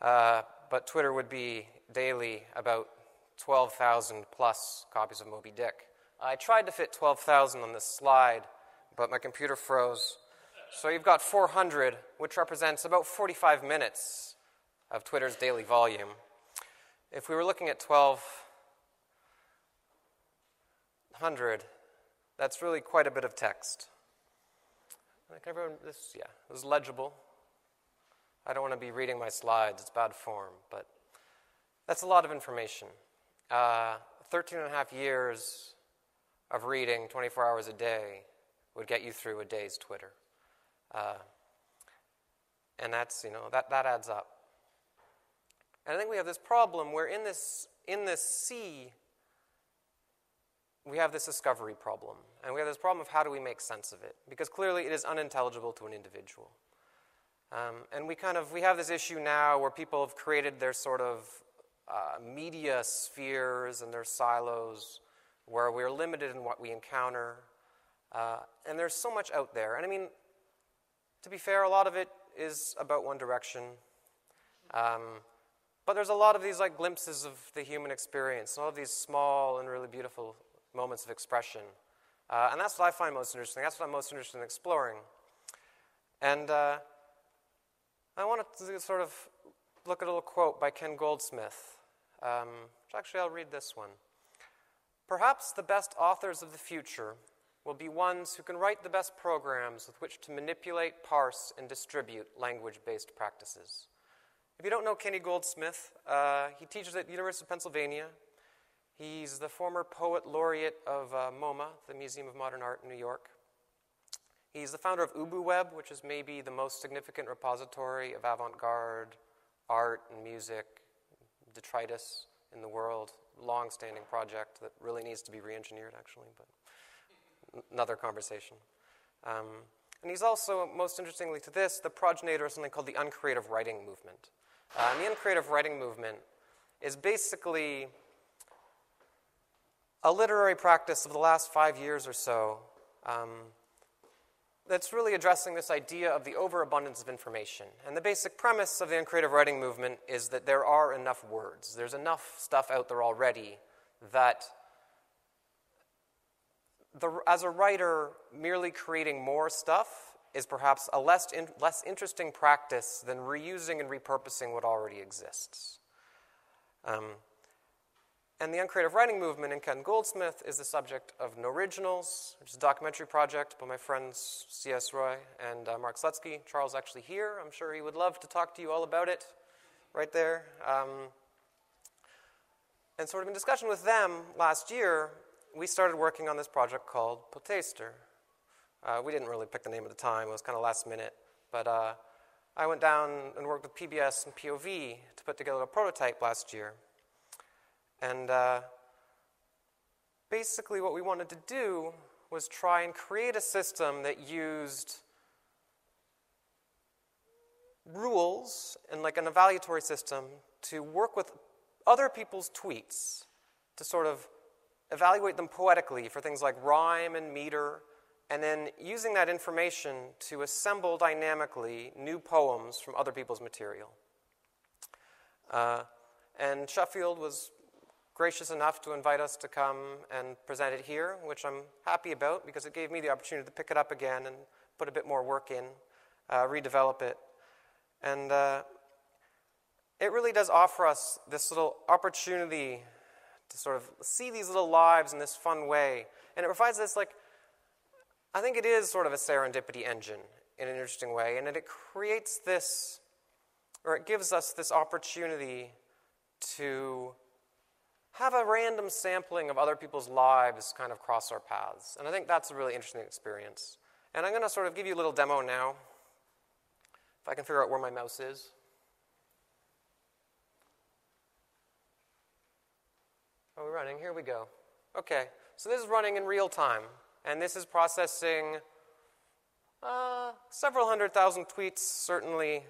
but Twitter would be daily about 12,000 plus copies of Moby Dick. I tried to fit 12,000 on this slide, but my computer froze. So you've got 400, which represents about 45 minutes of Twitter's daily volume. If we were looking at 1,200, that's really quite a bit of text. This is legible. I don't want to be reading my slides, it's bad form, but that's a lot of information. 13 and a half years of reading 24 hours a day would get you through a day's Twitter. And that's, that adds up. And I think we have this problem where in this sea, we have this discovery problem. And we have this problem of how do we make sense of it? Because clearly it is unintelligible to an individual. And we have this issue now where people have created their sort of media spheres and their silos where we're limited in what we encounter. And there's so much out there. And I mean, to be fair, a lot of it is about one direction. But there's a lot of these like glimpses of the human experience, all of these small and really beautiful moments of expression. And that's what I find most interesting. That's what I'm most interested in exploring. And I wanted to sort of look at a little quote by Ken Goldsmith. Actually, I'll read this one. Perhaps the best authors of the future will be ones who can write the best programs with which to manipulate, parse, and distribute language-based practices. If you don't know Kenny Goldsmith, he teaches at the University of Pennsylvania. He's the former poet laureate of MoMA, the Museum of Modern Art in New York. He's the founder of UbuWeb, which is maybe the most significant repository of avant-garde art and music, detritus in the world. Long-standing project that really needs to be re-engineered, actually, but another conversation. And he's also, most interestingly to this, the progenitor of something called the uncreative writing movement. And the uncreative writing movement is basically a literary practice of the last 5 years or so that's really addressing this idea of the overabundance of information. And the basic premise of the uncreative writing movement is that there are enough words. There's enough stuff out there already that as a writer, merely creating more stuff is perhaps a less interesting practice than reusing and repurposing what already exists. And the uncreative writing movement in Ken Goldsmith is the subject of No Originals, which is a documentary project by my friends C.S. Roy and Mark Slutsky. Charles is actually here. I'm sure he would love to talk to you all about it right there. And sort of in discussion with them last year, we started working on this project called Potaster. We didn't really pick the name at the time. It was kind of last minute. But I went down and worked with PBS and POV to put together a prototype last year. And basically what we wanted to do was try and create a system that used rules and like an evaluatory system to work with other people's tweets to sort of evaluate them poetically for things like rhyme and meter, and then using that information to assemble dynamically new poems from other people's material. And Sheffield was gracious enough to invite us to come and present it here, which I'm happy about because it gave me the opportunity to pick it up again and put a bit more work in, redevelop it. And it really does offer us this little opportunity to sort of see these little lives in this fun way. And it provides this, like, I think it is sort of a serendipity engine in an interesting way. And it creates this, or it gives us this opportunity to have a random sampling of other people's lives kind of cross our paths. And I think that's a really interesting experience. And I'm going to sort of give you a little demo now, if I can figure out where my mouse is. Are we running? Here we go. Okay, so this is running in real time. And this is processing several 100,000 tweets, certainly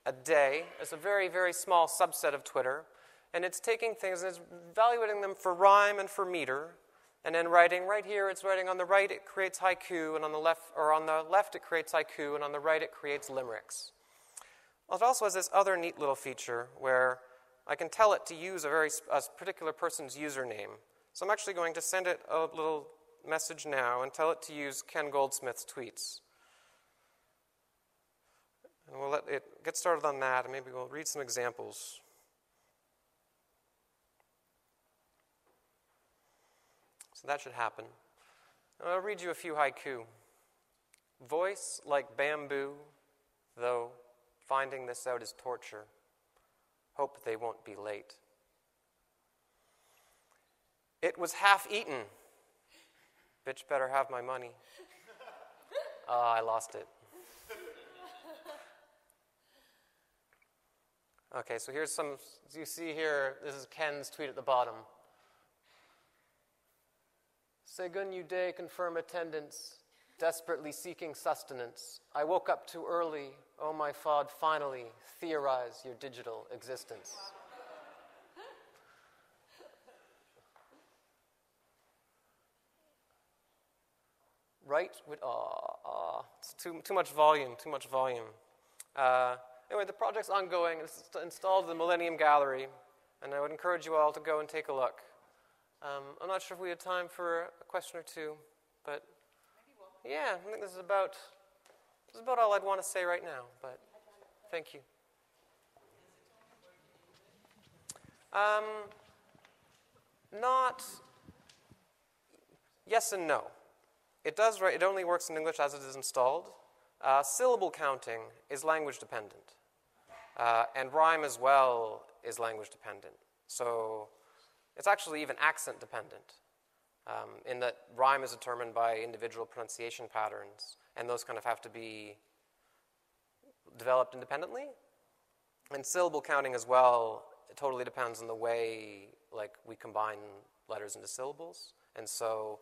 a day. It's a very, very small subset of Twitter. And it's taking things and it's evaluating them for rhyme and for meter, and then writing right here. It's writing on the right. It creates haiku, and on the left it creates haiku, and on the right it creates limericks. Well, it also has this other neat little feature where I can tell it to use a particular person's username. So I'm actually going to send it a little message now and tell it to use Ken Goldsmith's tweets. And we'll let it get started on that, and maybe we'll read some examples. So that should happen. And I'll read you a few haiku. Voice like bamboo, though finding this out is torture. Hope they won't be late. It was half eaten. Bitch better have my money. I lost it. Okay, so here's some, as you see here, this is Ken's tweet at the bottom. Segun Uday confirm attendance. desperately seeking sustenance. I woke up too early. Oh, my FOD, finally, theorize your digital existence. Right with it's too much volume, too much volume. Anyway, the project's ongoing. It's installed in the Millennium Gallery, and I would encourage you all to go and take a look. I'm not sure if we have time for a question or two, but yeah, I think this is about all I'd want to say right now. But thank you. Not yes and no. It only works in English as it is installed. Syllable counting is language dependent. And rhyme as well is language dependent. So it's actually even accent dependent, in that rhyme is determined by individual pronunciation patterns, and those kind of have to be developed independently. And syllable counting as well, it totally depends on the way we combine letters into syllables. And so,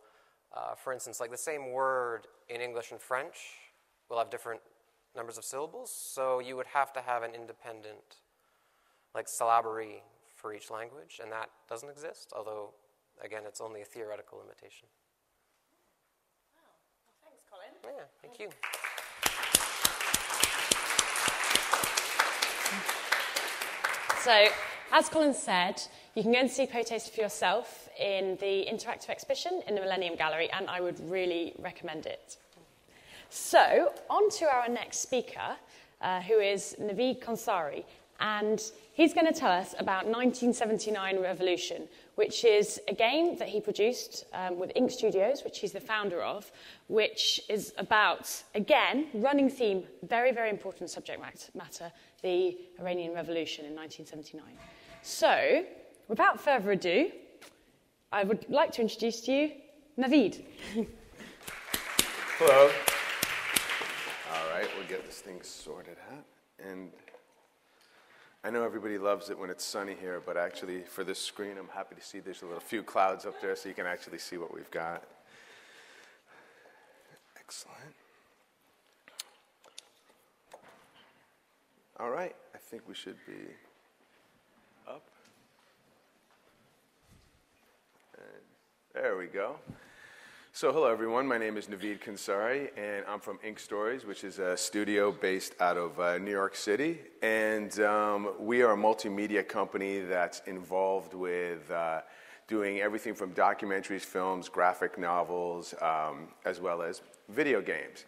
for instance, the same word in English and French will have different numbers of syllables, so you would have to have an independent syllabary for each language, and that doesn't exist, although, again, it's only a theoretical limitation. Wow. Well, thanks, Colin. Yeah, thank you. So, as Colin said, you can go and see Potaste for yourself in the interactive exhibition in the Millennium Gallery, and I would really recommend it. So, on to our next speaker, who is Naveed Konsari, and he's going to tell us about 1979 Revolution, which is a game that he produced with Ink Studios, which he's the founder of, which is about, again, running theme, very, very important subject matter, the Iranian Revolution in 1979. So, without further ado, I would like to introduce to you Naveed. Hello. All right, we'll get this thing sorted out. And I know everybody loves it when it's sunny here, but actually for this screen, I'm happy to see there's a few clouds up there so you can actually see what we've got. Excellent. All right, I think we should be up. And there we go. So hello everyone, my name is Naveed Konsari, and I'm from Ink Stories, which is a studio based out of New York City. And we are a multimedia company that's involved with doing everything from documentaries, films, graphic novels, as well as video games.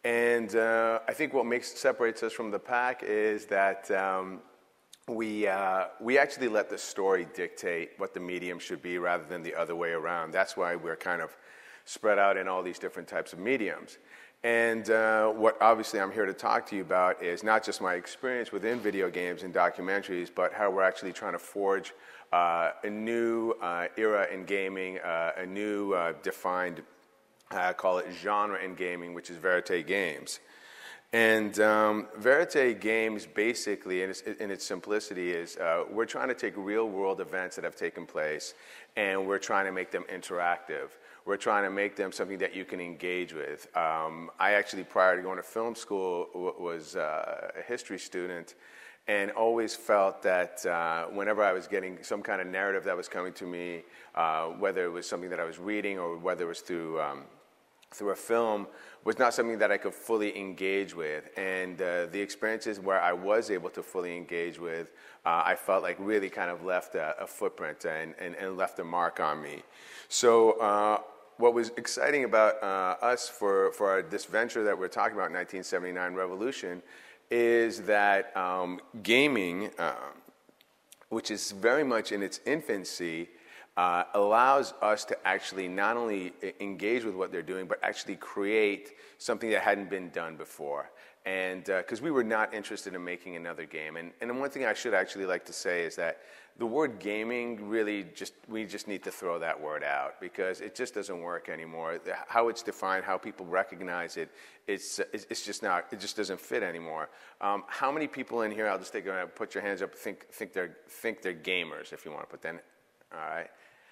And I think what separates us from the pack is that we actually let the story dictate what the medium should be rather than the other way around. That's why we're kind of spread out in all these different types of mediums. And what obviously I'm here to talk to you about is not just my experience within video games and documentaries, but how we're actually trying to forge a new era in gaming, a new defined, I call it genre in gaming, which is verite games. And verite games basically, in its simplicity, is we're trying to take real-world events that have taken place and we're trying to make them interactive. We're trying to make them something that you can engage with. I actually, prior to going to film school, was a history student and always felt that whenever I was getting some kind of narrative that was coming to me, whether it was something that I was reading or whether it was through a film, was not something that I could fully engage with. And the experiences where I was able to fully engage with, I felt like really kind of left a footprint and left a mark on me. So what was exciting about us for this venture that we're talking about, 1979 Revolution, is that gaming, which is very much in its infancy, allows us to actually not only engage with what they're doing, but actually create something that hadn't been done before. And because we were not interested in making another game. And one thing I should actually like to say is that the word gaming really we just need to throw that word out because it just doesn't work anymore. How it's defined, how people recognize it, it's just not, it just doesn't fit anymore. How many people in here, I'll just put your hands up, think they're gamers, if you want to put that in. All right.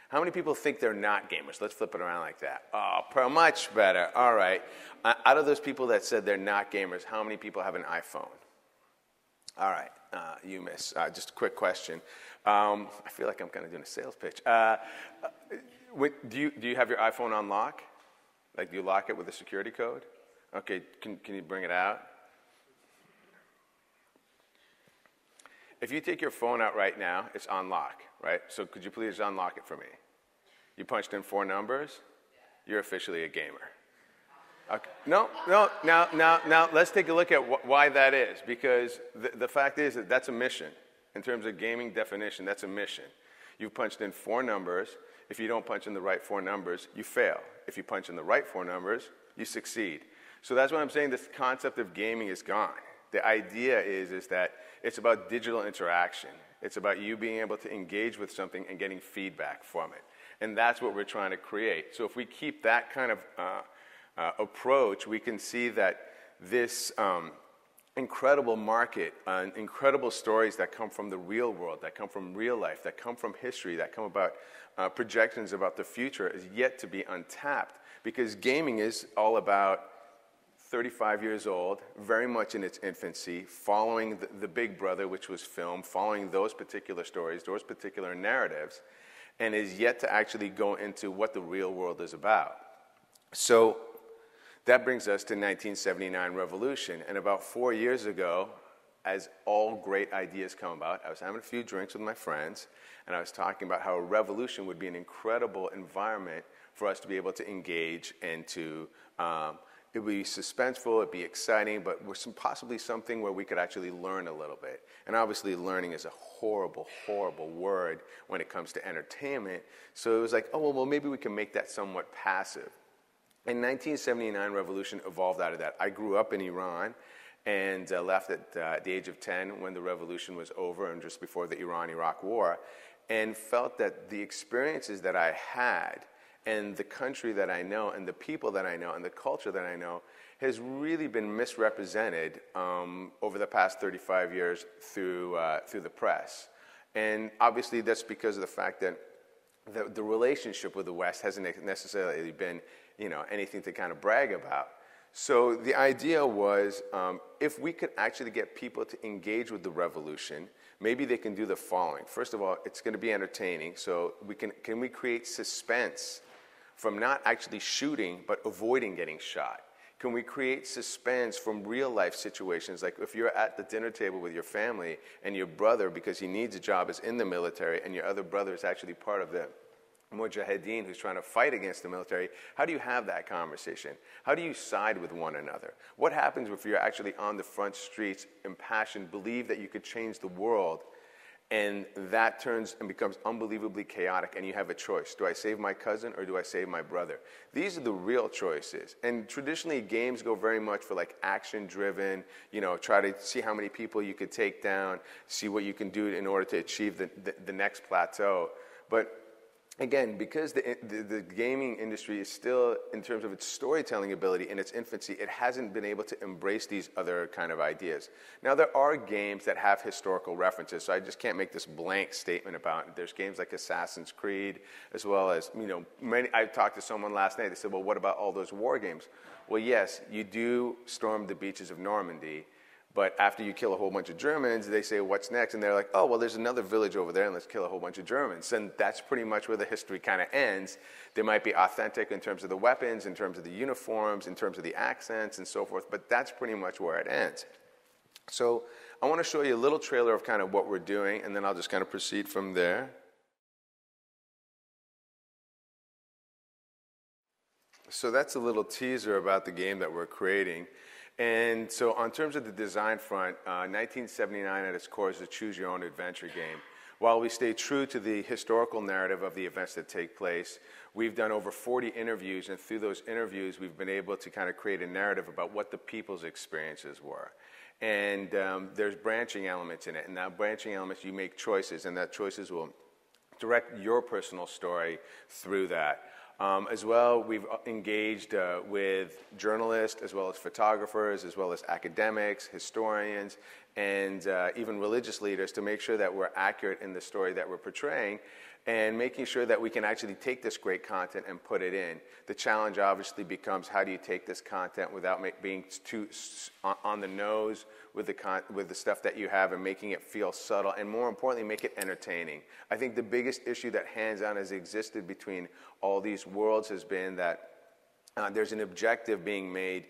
How many people think they're not gamers? Let's flip it around like that. Oh, much better. All right. Out of those people that said they're not gamers, how many people have an iPhone? All right. You miss. Just a quick question. I feel like I'm kind of doing a sales pitch. Do you have your iPhone on lock? Like, do you lock it with a security code? Okay, can you bring it out? If you take your phone out right now, it's on lock, right? So could you please unlock it for me? You punched in 4 numbers? You're officially a gamer. Okay. No, now let's take a look at why that is. Because the fact is that that's a mission. In terms of gaming definition, that's a mission. You've punched in 4 numbers. If you don't punch in the right 4 numbers, you fail. If you punch in the right 4 numbers, you succeed. So that's what I'm saying, this concept of gaming is gone. The idea is that it's about digital interaction. It's about you being able to engage with something and getting feedback from it. And that's what we're trying to create. So if we keep that kind of approach, we can see that this incredible market, incredible stories that come from the real world, that come from real life, that come from history, that come about projections about the future is yet to be untapped. Because gaming is all about 35 years old, very much in its infancy, following the Big Brother, which was film, following those particular stories, those particular narratives, and is yet to actually go into what the real world is about. So that brings us to 1979 Revolution. And about 4 years ago, as all great ideas come about, I was having a few drinks with my friends, and I was talking about how a revolution would be an incredible environment for us to be able to engage and to it would be suspenseful, it'd be exciting, but possibly something where we could actually learn a little bit. And obviously learning is a horrible, horrible word when it comes to entertainment. So it was like, oh, well, maybe we can make that somewhat passive. And 1979 Revolution evolved out of that. I grew up in Iran and left at the age of 10 when the revolution was over and just before the Iran-Iraq war, and felt that the experiences that I had and the country that I know, and the people that I know, and the culture that I know, has really been misrepresented over the past 35 years through the press. And obviously that's because of the fact that the relationship with the West hasn't necessarily been, anything to kind of brag about. So the idea was, if we could actually get people to engage with the revolution, maybe they can do the following. First of all, it's going to be entertaining. So can we create suspense from not actually shooting, but avoiding getting shot? Can we create suspense from real life situations? Like if you're at the dinner table with your family and your brother, because he needs a job, is in the military, and your other brother is actually part of the Mujahideen who's trying to fight against the military, how do you have that conversation? How do you side with one another? What happens if you're actually on the front streets, impassioned, believe that you could change the world, and that turns and becomes unbelievably chaotic, and you have a choice. Do I save my cousin or do I save my brother? These are the real choices. And traditionally, games go very much for like action-driven, try to see how many people you could take down, see what you can do in order to achieve the next plateau. But again, because the gaming industry is still, in terms of its storytelling ability, in its infancy, it hasn't been able to embrace these other kind of ideas. Now, there are games that have historical references, so I just can't make this blank statement about it. There's games like Assassin's Creed, as well as, I talked to someone last night, they said, well, what about all those war games? Well, yes, you do storm the beaches of Normandy, but after you kill a whole bunch of Germans, they say, what's next? And they're like, oh, well, there's another village over there, and let's kill a whole bunch of Germans. And that's pretty much where the history kind of ends. They might be authentic in terms of the weapons, in terms of the uniforms, in terms of the accents, and so forth, but that's pretty much where it ends. So I want to show you a little trailer of kind of what we're doing, and then I'll just kind of proceed from there. So that's a little teaser about the game that we're creating. And so on terms of the design front, 1979 at its core is a choose-your-own-adventure game. While we stay true to the historical narrative of the events that take place, we've done over 40 interviews, and through those interviews, we've been able to kind of create a narrative about what the people's experiences were. And there's branching elements in it, and that branching elements, you make choices, and that choices will direct your personal story through that. As well, we've engaged with journalists, as well as photographers, as well as academics, historians, and even religious leaders to make sure that we're accurate in the story that we're portraying, and making sure that we can actually take this great content and put it in. The challenge obviously becomes, how do you take this content without being too on the nose with the stuff that you have, and making it feel subtle, and more importantly, make it entertaining. I think the biggest issue that hands-on has existed between all these worlds has been that there's an objective being made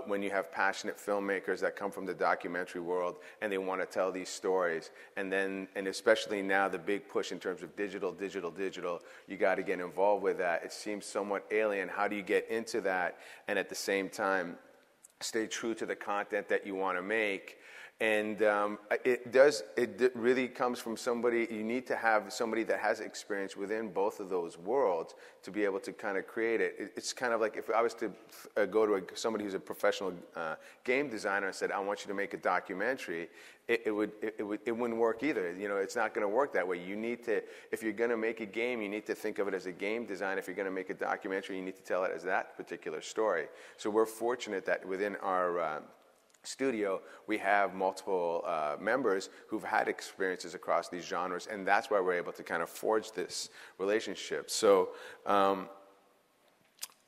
when you have passionate filmmakers that come from the documentary world and they want to tell these stories. And especially now, the big push in terms of digital, you got to get involved with that. It seems somewhat alien. How do you get into that and at the same time stay true to the content that you want to make? And it really comes from somebody. You need to have somebody that has experience within both of those worlds to be able to kind of create it. It's kind of like if I was to go to somebody who's a professional game designer and said, I want you to make a documentary, it wouldn't work either. You know, it's not going to work that way. You need to, if you're going to make a game, you need to think of it as a game design. If you're going to make a documentary, you need to tell it as that particular story. So we're fortunate that within our studio, we have multiple members who've had experiences across these genres, and that's why we're able to kind of forge this relationship. So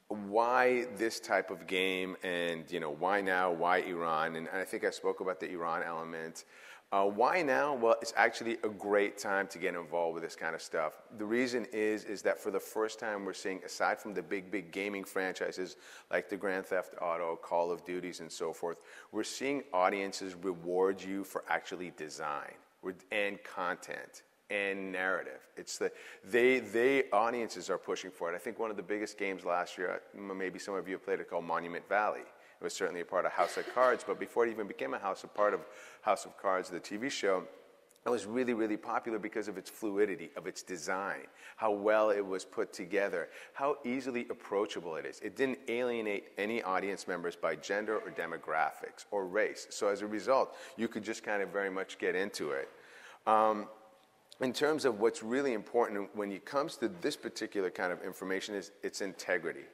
why this type of game, and why now, why Iran? And I think I spoke about the Iran element. Why now? Well, it's actually a great time to get involved with this kind of stuff. The reason is that for the first time we're seeing, aside from the big gaming franchises like the Grand Theft Auto, Call of Duties, and so forth, we're seeing audiences reward you for actually design and content and narrative. It's audiences are pushing for it. I think one of the biggest games last year, maybe some of you have played it, called Monument Valley. It was certainly a part of House of Cards, but before it even became a part of House of Cards, the TV show, it was really, really popular because of its fluidity, of its design, how well it was put together, how easily approachable it is. It didn't alienate any audience members by gender or demographics or race. So as a result, you could just kind of very much get into it. In terms of what's really important when it comes to this particular kind of information is its integrity.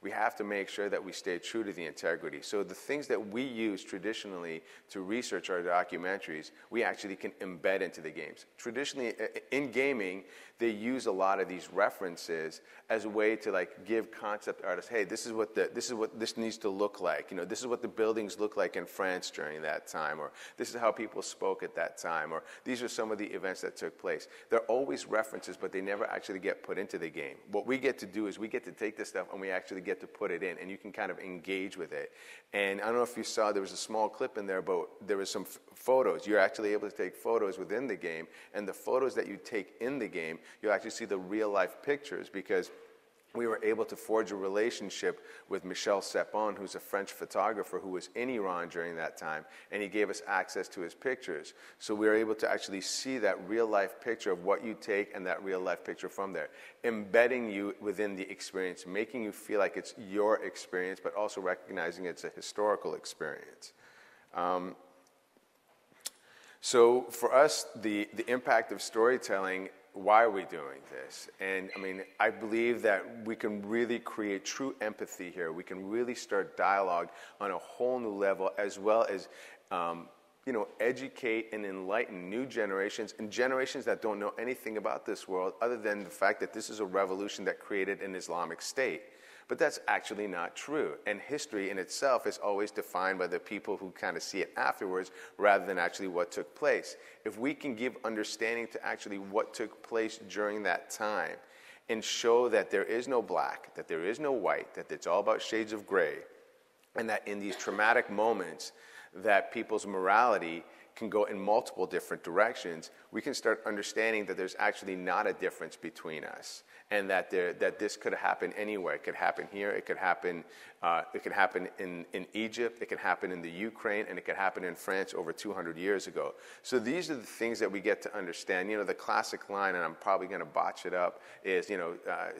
We have to make sure that we stay true to the integrity. So the things that we use traditionally to research our documentaries, we actually can embed into the games. Traditionally, in gaming, they use a lot of these references as a way to give concept artists, hey, this is what this needs to look like. This is what the buildings look like in France during that time, or this is how people spoke at that time, or these are some of the events that took place. They're always references, but they never actually get put into the game. What we get to do is we get to take this stuff and we actually get to put it in, and you can kind of engage with it. And I don't know if you saw, there was a small clip in there, but there was some photos. You're actually able to take photos within the game, and the photos that you take in the game, you'll actually see the real-life pictures, because we were able to forge a relationship with Michel Sepon, who's a French photographer who was in Iran during that time, and he gave us access to his pictures. So we were able to actually see that real-life picture of what you take and that real-life picture from there, embedding you within the experience, making you feel like it's your experience, but also recognizing it's a historical experience. So for us, the impact of storytelling, why are we doing this? And I mean, I believe that we can really create true empathy here. We can really start dialogue on a whole new level, as well as educate and enlighten new generations, and generations that don't know anything about this world other than the fact that this is a revolution that created an Islamic state. But that's actually not true. And history in itself is always defined by the people who kind of see it afterwards rather than actually what took place. If we can give understanding to actually what took place during that time and show that there is no black, that there is no white, that it's all about shades of gray, and that in these traumatic moments that people's morality can go in multiple different directions, we can start understanding that there's actually not a difference between us, and that this could happen anywhere. It could happen here. It could happen in Egypt. It could happen in the Ukraine, and it could happen in France over 200 years ago. So these are the things that we get to understand. The classic line, and I'm probably going to botch it up, is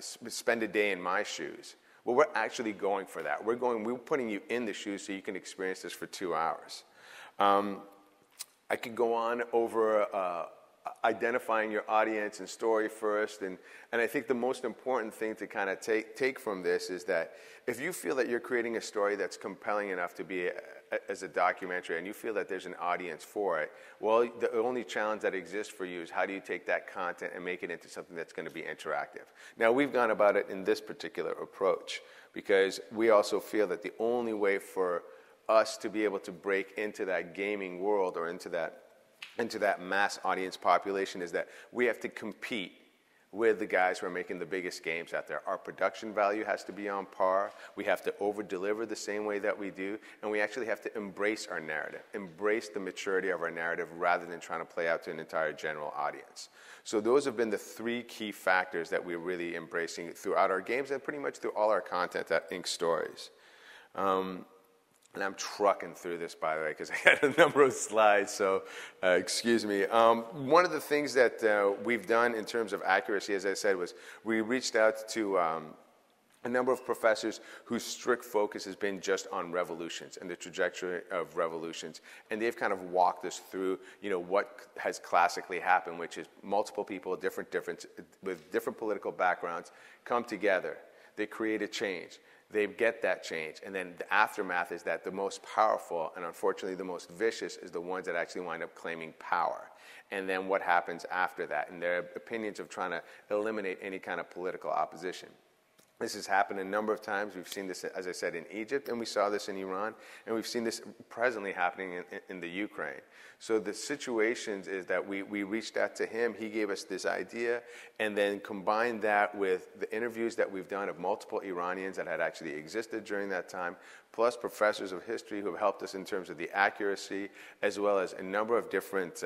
spend a day in my shoes. Well, we're actually going for that. We're putting you in the shoes so you can experience this for 2 hours. I could go on over identifying your audience and story first. And I think the most important thing to kind of take from this is that if you feel that you're creating a story that's compelling enough to be as a documentary and you feel that there's an audience for it, well, the only challenge that exists for you is how do you take that content and make it into something that's going to be interactive. Now, we've gone about it in this particular approach because we also feel that the only way for us to be able to break into that gaming world or into that mass audience population is that we have to compete with the guys who are making the biggest games out there. Our production value has to be on par. We have to over-deliver the same way that we do, and we actually have to embrace our narrative, embrace the maturity of our narrative rather than trying to play out to an entire general audience. So those have been the three key factors that we're really embracing throughout our games and pretty much through all our content at Ink Stories. And I'm trucking through this, by the way, because I had a number of slides, so excuse me. One of the things that we've done in terms of accuracy, as I said, was we reached out to a number of professors whose strict focus has been just on revolutions and the trajectory of revolutions. And they've kind of walked us through, what has classically happened, which is multiple people, with different political backgrounds come together. They create a change. They get that change, and then the aftermath is that the most powerful and unfortunately the most vicious is the ones that actually wind up claiming power. And then what happens after that, and their opinions of trying to eliminate any kind of political opposition. This has happened a number of times. We've seen this, as I said, in Egypt, and we saw this in Iran, and we've seen this presently happening in the Ukraine. So the situations is that we reached out to him, he gave us this idea, and then combined that with the interviews that we've done of multiple Iranians that had actually existed during that time, plus professors of history who have helped us in terms of the accuracy, as well as a number of different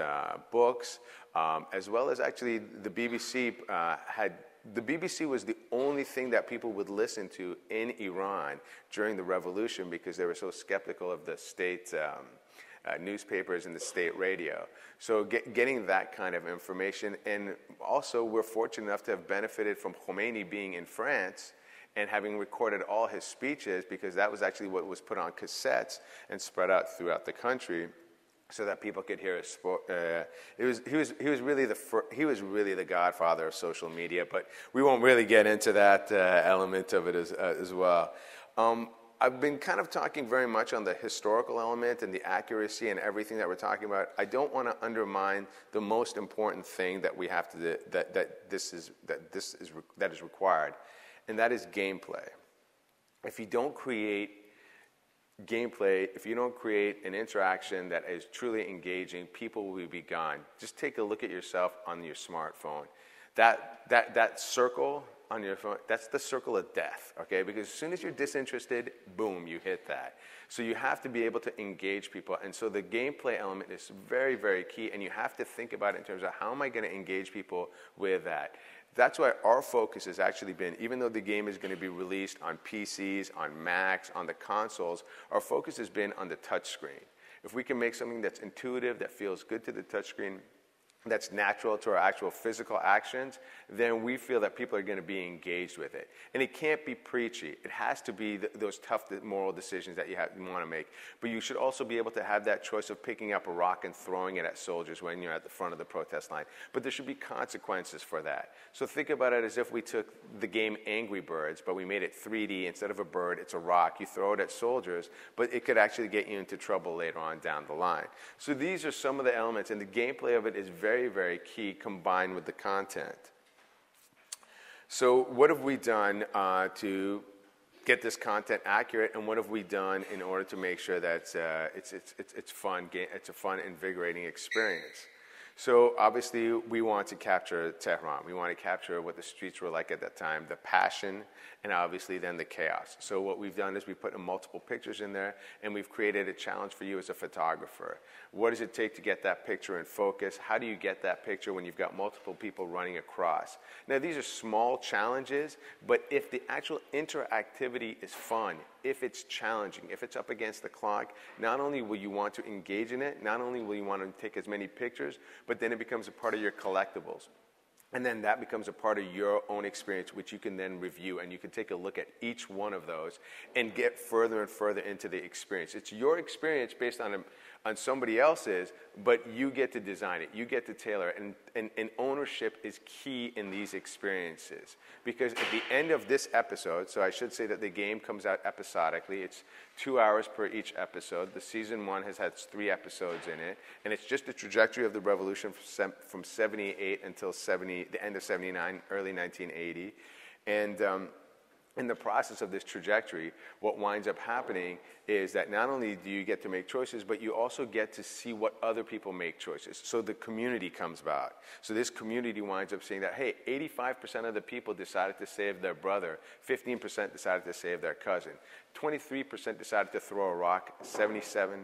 books, as well as actually the BBC The BBC was the only thing that people would listen to in Iran during the revolution because they were so skeptical of the state newspapers and the state radio. So getting that kind of information, and also we're fortunate enough to have benefited from Khomeini being in France and having recorded all his speeches, because that was actually what was put on cassettes and spread out throughout the country, so that people could hear his he was really the godfather of social media, but we won't really get into that element of it as well. I've been kind of talking very much on the historical element and the accuracy and everything that we're talking about. I don't want to undermine the most important thing that we have to do, that is required, and that is gameplay. If you don't create gameplay, if you don't create an interaction that is truly engaging, people will be gone. Just take a look at yourself on your smartphone. That circle on your phone, that's the circle of death, okay? Because as soon as you're disinterested, boom, you hit that. So you have to be able to engage people. And so the gameplay element is very, very key, and you have to think about it in terms of how am I going to engage people with that. That's why our focus has actually been, even though the game is going to be released on PCs, on Macs, on the consoles, our focus has been on the touchscreen. If we can make something that's intuitive, that feels good to the touchscreen, that's natural to our actual physical actions, then we feel that people are going to be engaged with it. And it can't be preachy. It has to be those tough moral decisions that you want to make. But you should also be able to have that choice of picking up a rock and throwing it at soldiers when you're at the front of the protest line. But there should be consequences for that. So think about it as if we took the game Angry Birds, but we made it 3D. Instead of a bird, it's a rock. You throw it at soldiers, but it could actually get you into trouble later on down the line. So these are some of the elements, and the gameplay of it is very, very key, combined with the content. So what have we done to get this content accurate, and what have we done in order to make sure that it's fun? It's a fun, invigorating experience. So obviously we want to capture Tehran. We want to capture what the streets were like at that time, the passion, and obviously then the chaos. So what we've done is we put multiple pictures in there, and we've created a challenge for you as a photographer. What does it take to get that picture in focus? How do you get that picture when you've got multiple people running across? Now, these are small challenges, but if the actual interactivity is fun, if it's challenging, if it's up against the clock, not only will you want to engage in it, not only will you want to take as many pictures, but then it becomes a part of your collectibles. And then that becomes a part of your own experience, which you can then review, and you can take a look at each one of those and get further and further into the experience. It's your experience based on on somebody else's, but you get to design it, you get to tailor it, and ownership is key in these experiences. Because at the end of this episode, so I should say that the game comes out episodically, it's 2 hours per each episode. The season 1 has had 3 episodes in it, and it's just the trajectory of the revolution from 78 until the end of 79, early 1980. And in the process of this trajectory, what winds up happening is that not only do you get to make choices, but you also get to see what other people make choices. So the community comes about. So this community winds up saying that, hey, 85% of the people decided to save their brother, 15% decided to save their cousin, 23% decided to throw a rock, 77%.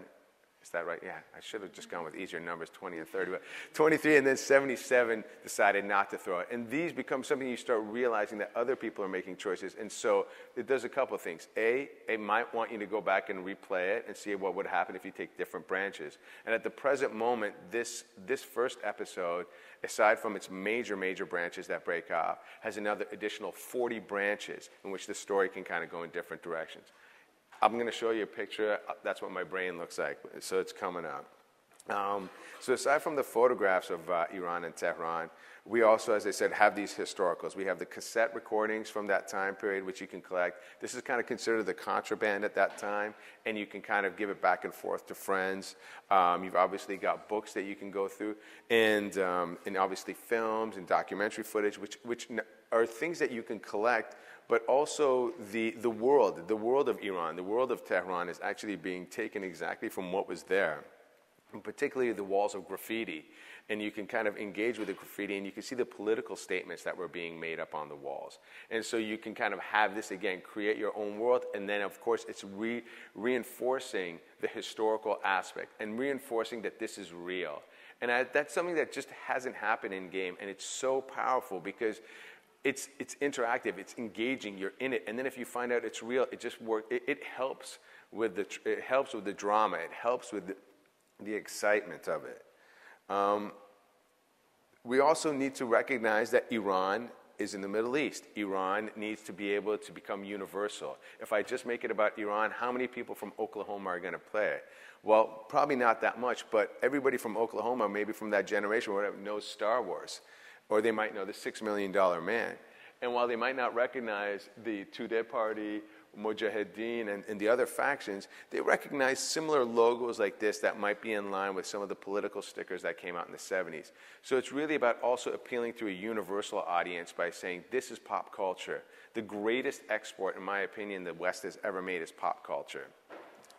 Is that right? Yeah, I should have just gone with easier numbers, 20 and 30, but 23 and then 77 decided not to throw it. And these become something you start realizing that other people are making choices. And so it does a couple of things. A, it might want you to go back and replay it and see what would happen if you take different branches. And at the present moment, this first episode, aside from its major branches that break off, has another additional 40 branches in which the story can kind of go in different directions. I'm going to show you a picture. That's what my brain looks like. So it's coming up. So aside from the photographs of Iran and Tehran, we also, as I said, have these historicals. We have the cassette recordings from that time period, which you can collect. This is kind of considered the contraband at that time, and you can kind of give it back and forth to friends. You've obviously got books that you can go through, and obviously films and documentary footage, which are things that you can collect. But also the world of Iran, the world of Tehran is actually being taken exactly from what was there, and particularly the walls of graffiti. And you can kind of engage with the graffiti, and you can see the political statements that were being made up on the walls. And so you can kind of have this, again, create your own world, and then, of course, it's reinforcing the historical aspect and reinforcing that this is real. And that's something that just hasn't happened in game, and it's so powerful because it's interactive, it's engaging, you're in it, and then if you find out it's real, it just works. It helps with the drama, it helps with the excitement of it. We also need to recognize that Iran is in the Middle East. Iran needs to be able to become universal. If I just make it about Iran, how many people from Oklahoma are going to play it? Well, probably not that much, but everybody from Oklahoma, maybe from that generation, or whatever, knows Star Wars. Or they might know the $6 Million Man. And while they might not recognize the Tudeh Party, Mujahideen, and the other factions, they recognize similar logos like this that might be in line with some of the political stickers that came out in the 70s. So it's really about also appealing to a universal audience by saying this is pop culture. The greatest export, in my opinion, the West has ever made is pop culture.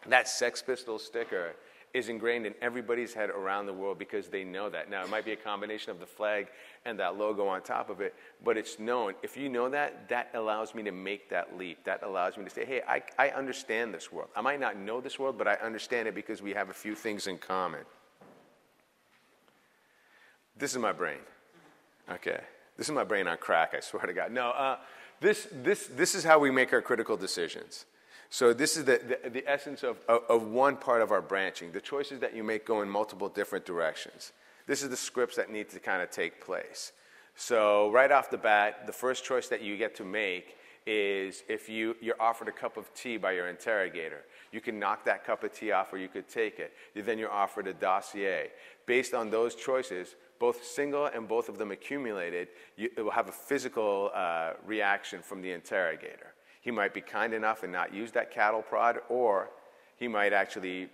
That Sex Pistols sticker is ingrained in everybody's head around the world because they know that. Now, it might be a combination of the flag and that logo on top of it, but it's known. If you know that, that allows me to make that leap. That allows me to say, hey, I understand this world. I might not know this world, but I understand it because we have a few things in common. This is my brain. Okay. This is my brain on crack, I swear to God. No, this is how we make our critical decisions. So this is the essence of one part of our branching. The choices that you make go in multiple different directions. This is the scripts that need to kind of take place. So right off the bat, the first choice that you get to make is if you're offered a cup of tea by your interrogator. You can knock that cup of tea off or you could take it. Then you're offered a dossier. Based on those choices, both single and both of them accumulated, it will have a physical reaction from the interrogator. He might be kind enough and not use that cattle prod, or he might actually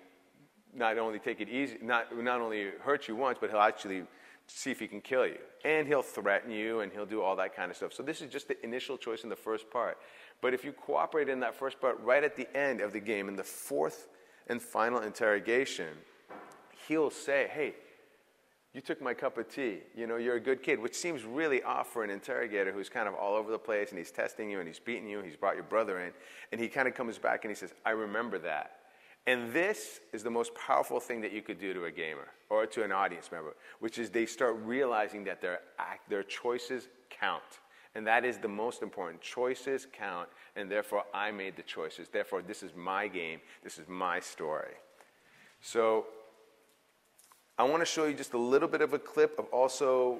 not only take it easy, not only hurt you once, but he'll actually see if he can kill you. And he'll threaten you, and he'll do all that kind of stuff. So this is just the initial choice in the first part. But if you cooperate in that first part, right at the end of the game, in the fourth and final interrogation, he'll say, hey, you took my cup of tea. You know, you're a good kid, which seems really off for an interrogator who's kind of all over the place, and he's testing you, and he's beating you, he's brought your brother in, and he kind of comes back and he says, I remember that. And this is the most powerful thing that you could do to a gamer or to an audience member, which is they start realizing that their choices count. And that is the most important. Choices count, and therefore I made the choices. Therefore, this is my game. This is my story. So I want to show you just a little bit of a clip of also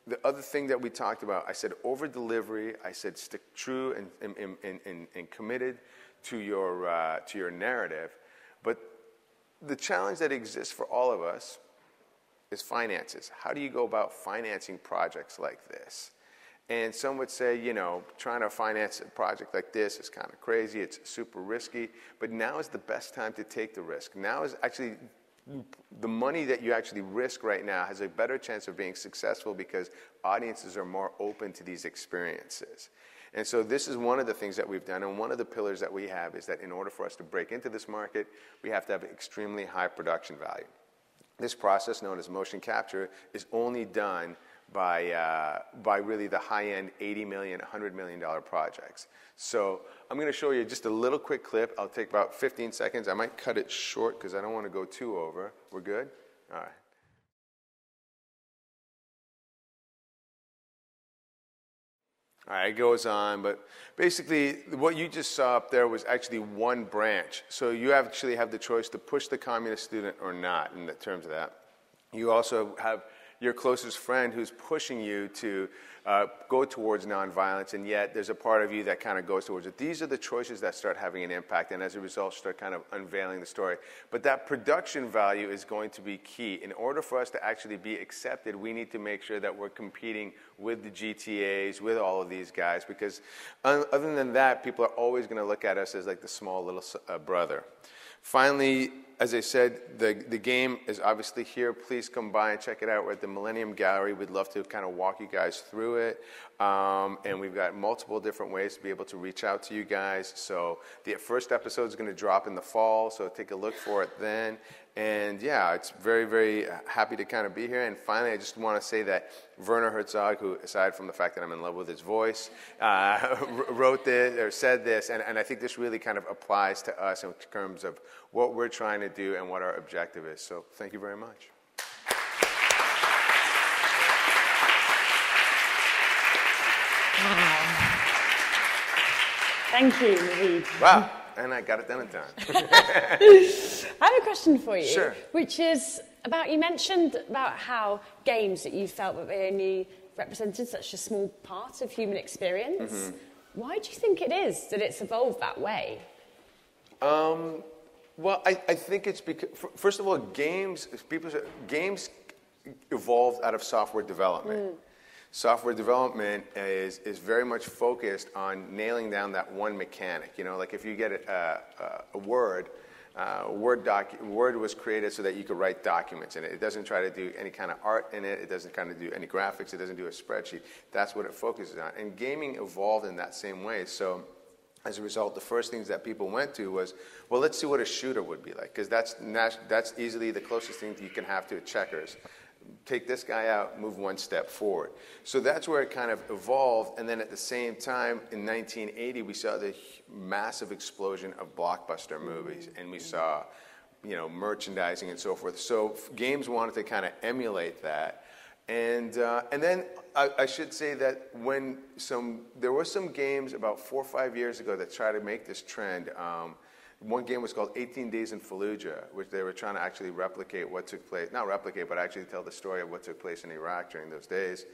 the other thing that we talked about. I said over-delivery. I said stick true and committed to your narrative. But the challenge that exists for all of us is finances. How do you go about financing projects like this? And some would say, you know, trying to finance a project like this is kind of crazy, it's super risky, but now is the best time to take the risk. Now is actually, the money that you actually risk right now has a better chance of being successful because audiences are more open to these experiences. And so this is one of the things that we've done, and one of the pillars that we have is that in order for us to break into this market, we have to have extremely high production value. This process, known as motion capture, is only done by really the high-end $80 million, $100 million projects. So I'm going to show you just a little quick clip. I'll take about 15 seconds. I might cut it short because I don't want to go too over. We're good? All right. All right, it goes on, but basically what you just saw up there was actually one branch. So you actually have the choice to push the communist student or not in the terms of that. You also have your closest friend who's pushing you to go towards nonviolence, and yet there's a part of you that kind of goes towards it. These are the choices that start having an impact, and as a result start kind of unveiling the story. But that production value is going to be key. In order for us to actually be accepted, we need to make sure that we're competing with the GTAs, with all of these guys, because other than that, people are always going to look at us as like the small little brother. Finally, as I said, the game is obviously here. Please come by and check it out. We're at the Millennium Gallery. We'd love to kind of walk you guys through it. And we've got multiple different ways to be able to reach out to you guys. So the first episode is going to drop in the fall, so take a look for it then. And yeah, it's very, very happy to kind of be here. And finally, I just want to say that Werner Herzog, who, aside from the fact that I'm in love with his voice, wrote this or said this, and I think this really kind of applies to us in terms of what we're trying to do and what our objective is. So thank you very much. Wow. Thank you, Naveed. Wow. And I got it done in time. I have a question for you, sure. Which is about, you mentioned about how games that you felt that they only represented such a small part of human experience. Mm-hmm. Why do you think it is that it's evolved that way? Well, I think it's because, first of all, games evolved out of software development. Software development is very much focused on nailing down that one mechanic. You know, like if you get a Word was created so that you could write documents in it. It doesn't try to do any kind of art in it. It doesn't kind of do any graphics. It doesn't do a spreadsheet. That's what it focuses on. And gaming evolved in that same way. So as a result, the first things that people went to was, well, let's see what a shooter would be like, because that's easily the closest thing you can have to a checkers. Take this guy out, move one step forward. So that's where it kind of evolved. And then at the same time, in 1980, we saw the massive explosion of blockbuster movies. And we saw, you know, merchandising and so forth. So games wanted to kind of emulate that. And then I should say that there were some games about 4 or 5 years ago that tried to make this trend. One game was called 18 Days in Fallujah, which they were trying to actually replicate what took place, not replicate, but actually tell the story of what took place in Iraq during those days.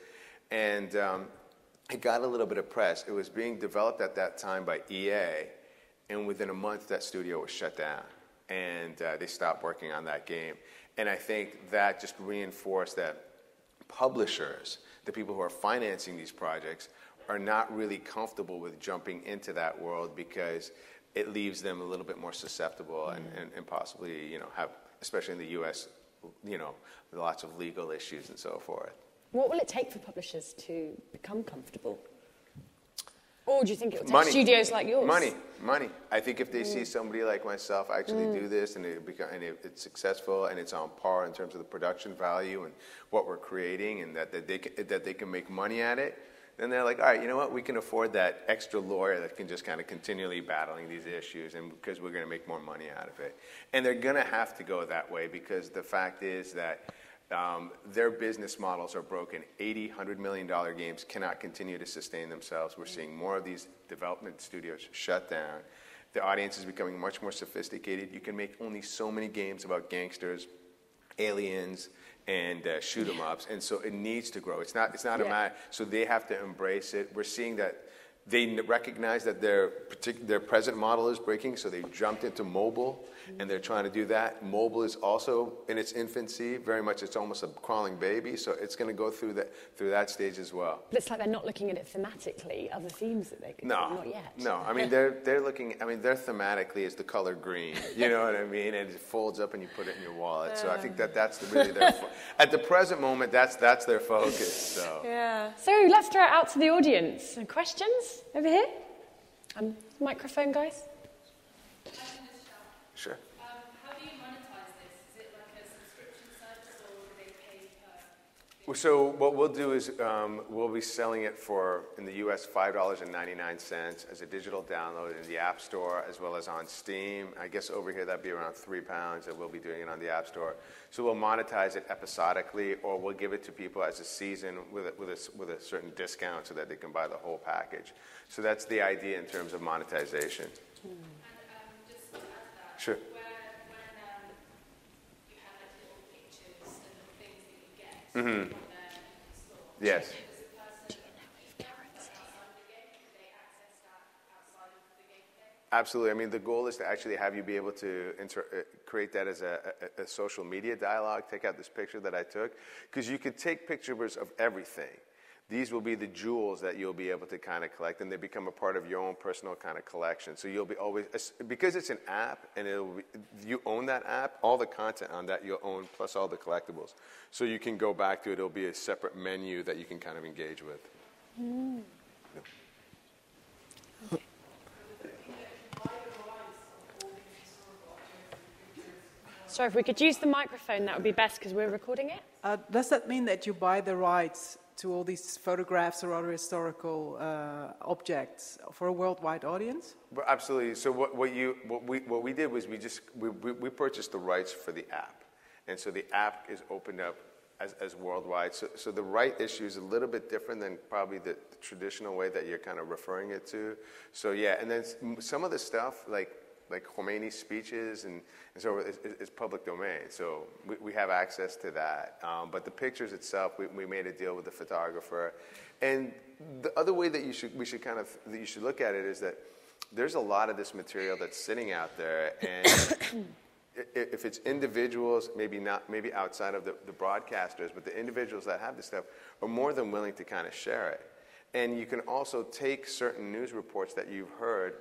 And it got a little bit of press. It was being developed at that time by EA, and within a month that studio was shut down, and they stopped working on that game. And I think that just reinforced that publishers, the people who are financing these projects, are not really comfortable with jumping into that world because it leaves them a little bit more susceptible and possibly, you know, have, especially in the U.S., you know, lots of legal issues and so forth. What will it take for publishers to become comfortable? Or do you think it will take studios like yours? Money. I think if they see somebody like myself actually do this and it's successful and it's on par in terms of the production value and what we're creating and that they can make money at it, then they're like, all right, you know what, we can afford that extra lawyer that can just kind of continually battling these issues, and because we're going to make more money out of it. And they're going to have to go that way because the fact is that their business models are broken. $80, $100 million games cannot continue to sustain themselves. We're seeing more of these development studios shut down. The audience is becoming much more sophisticated. You can make only so many games about gangsters, aliens, and shoot 'em ups, and so it needs to grow. It's not a matter. So they have to embrace it. We're seeing that they recognize that their present model is breaking, so they jumped into mobile, and they're trying to do that. Mobile is also in its infancy, very much. It's almost a crawling baby, so it's going to go through that stage as well. But it's like they're not looking at it thematically, other themes that they could do, not yet. No, I mean, they're looking, I mean, their thematically is the color green, you know what I mean? And it folds up and you put it in your wallet. So I think that's really their, at the present moment, that's their focus, so. Yeah. So let's throw it out to the audience. Some questions over here? Microphone, guys. Sure. How do you monetize this? Is it like a subscription service or do they pay per? So what we'll do is we'll be selling it for, in the US, $5.99 as a digital download in the App Store as well as on Steam. I guess over here that'd be around £3, and we'll be doing it on the App Store. So we'll monetize it episodically, or we'll give it to people as a season with a certain discount so that they can buy the whole package. So that's the idea in terms of monetization. Just to add to that, Sure. when you have like little pictures and the things that you get from the store, Yes. does the person outside of the game, can they access that outside of the game? Absolutely. I mean, the goal is to actually have you be able to create that as a social media dialogue. Take out this picture that I took, because you could take pictures of everything. These will be the jewels that you'll be able to kind of collect, and they become a part of your own personal kind of collection. So you'll be always, because it's an app, and you own that app, all the content on that you'll own, plus all the collectibles. So you can go back to it. It'll be a separate menu that you can kind of engage with. Mm. Sorry, if we could use the microphone, that would be best because we're recording it. Does that mean that you buy the rights to all these photographs or other historical objects for a worldwide audience? But absolutely. So what we did was we purchased the rights for the app, and so the app is opened up as worldwide. So the right issue is a little bit different than probably the traditional way that you're kind of referring it to. So yeah, and then some of the stuff like Khomeini's speeches and so is public domain. So we have access to that. But the pictures itself, we made a deal with the photographer. And the other way that you should look at it is that there's a lot of this material that's sitting out there, and if it's individuals, maybe outside of the broadcasters, but the individuals that have this stuff are more than willing to kind of share it. And you can also take certain news reports that you've heard,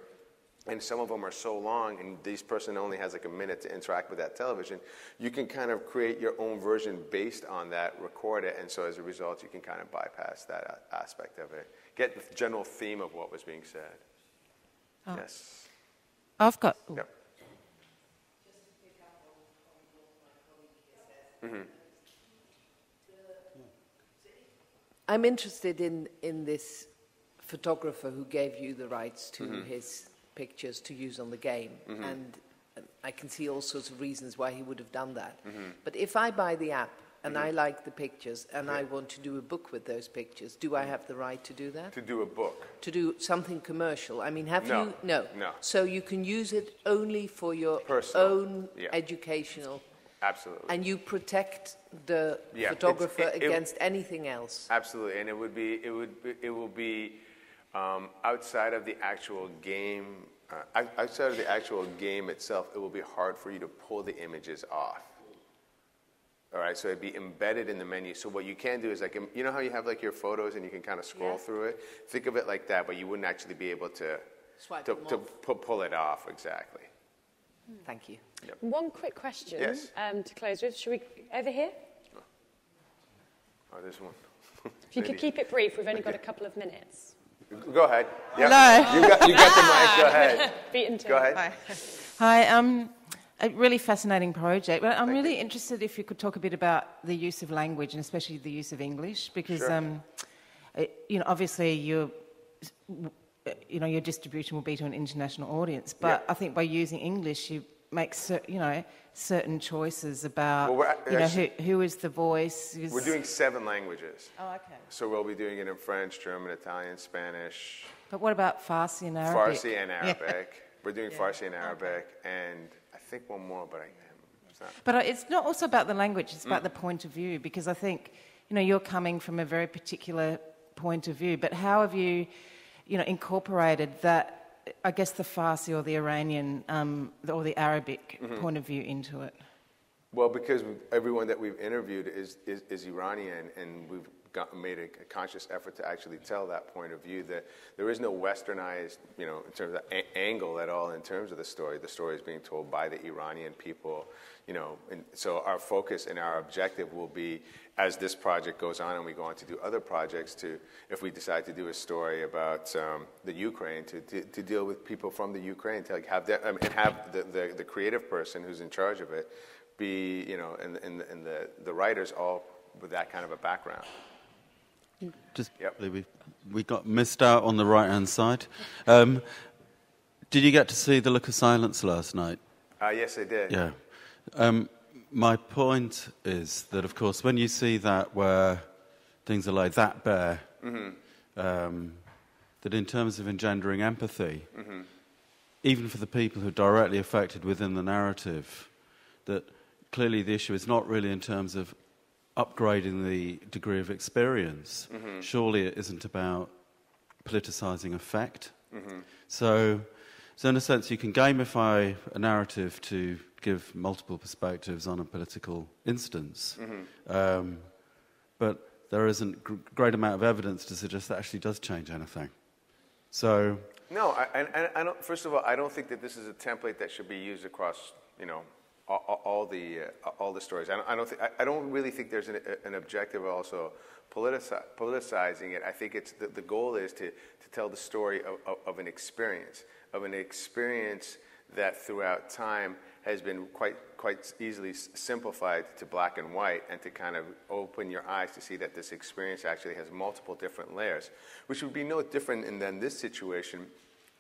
and some of them are so long, and this person only has like a minute to interact with that television, you can kind of create your own version based on that, record it, and so as a result, you can kind of bypass that aspect of it. Get the general theme of what was being said. Oh. Yes. I've got... Yep. Mm-hmm. I'm interested in this photographer who gave you the rights to his pictures to use on the game, and I can see all sorts of reasons why he would have done that. But if I buy the app and I like the pictures and I want to do a book with those pictures, do I have the right to do that? To do a book? To do something commercial? I mean, have No. you? No. No. So you can use it only for your Personal. own Yeah. educational... Absolutely. And you protect the Yeah, photographer against anything else. Absolutely, and it will be outside of the actual game. Outside of the actual game itself, it will be hard for you to pull the images off. All right, so it'd be embedded in the menu. So what you can do is like, you know how you have like your photos and you can kind of scroll through it. Think of it like that, but you wouldn't actually be able to pull it off exactly. Thank you. Yep. One quick question Yes. to close with. Should we over here? Oh, there's one. If you could keep it brief, we've only got a couple of minutes. Go ahead. Yep. Hello. You got the mic. Go ahead. Beaten to Go it. ahead. Hi. A really fascinating project. But I'm really interested if you could talk a bit about the use of language and especially the use of English, because obviously your distribution will be to an international audience. But I think by using English, you make certain choices about who is the voice. We're doing 7 languages. Oh, okay. So we'll be doing it in French, German, Italian, Spanish. But what about Farsi and Arabic? Farsi and Arabic. We're doing Farsi and Arabic, and I think one more, but it's not. But it's not also about the language, it's about the point of view, because I think, you're coming from a very particular point of view, but how have you incorporated that, I guess, the Farsi or the Iranian or the Arabic point of view into it? Well, because everyone that we've interviewed is Iranian, and we've made a conscious effort to actually tell that point of view, that there is no westernized, in terms of angle at all in terms of the story. The story is being told by the Iranian people, and so our focus and our objective will be, as this project goes on and we go on to do other projects, if we decide to do a story about the Ukraine, to deal with people from the Ukraine, to have the creative person who's in charge of it be, and the writers all with that kind of a background. Just we got missed out on the right-hand side. Did you get to see The Look of Silence last night? Yes, I did. Yeah. My point is that, of course, when you see that where things are like that bare, that in terms of engendering empathy, even for the people who are directly affected within the narrative, that clearly the issue is not really in terms of upgrading the degree of experience. Surely it isn't about politicizing effect. So in a sense, you can gamify a narrative to give multiple perspectives on a political instance, but there isn't a great amount of evidence to suggest that actually does change anything. So no, I don't. First of all, I don't think that this is a template that should be used across, all the stories. I don't really think there's an objective also politicizing it. I think it's the goal is to tell the story of an experience that throughout time has been quite easily simplified to black and white, and to kind of open your eyes to see that this experience actually has multiple different layers, which would be no different than this situation.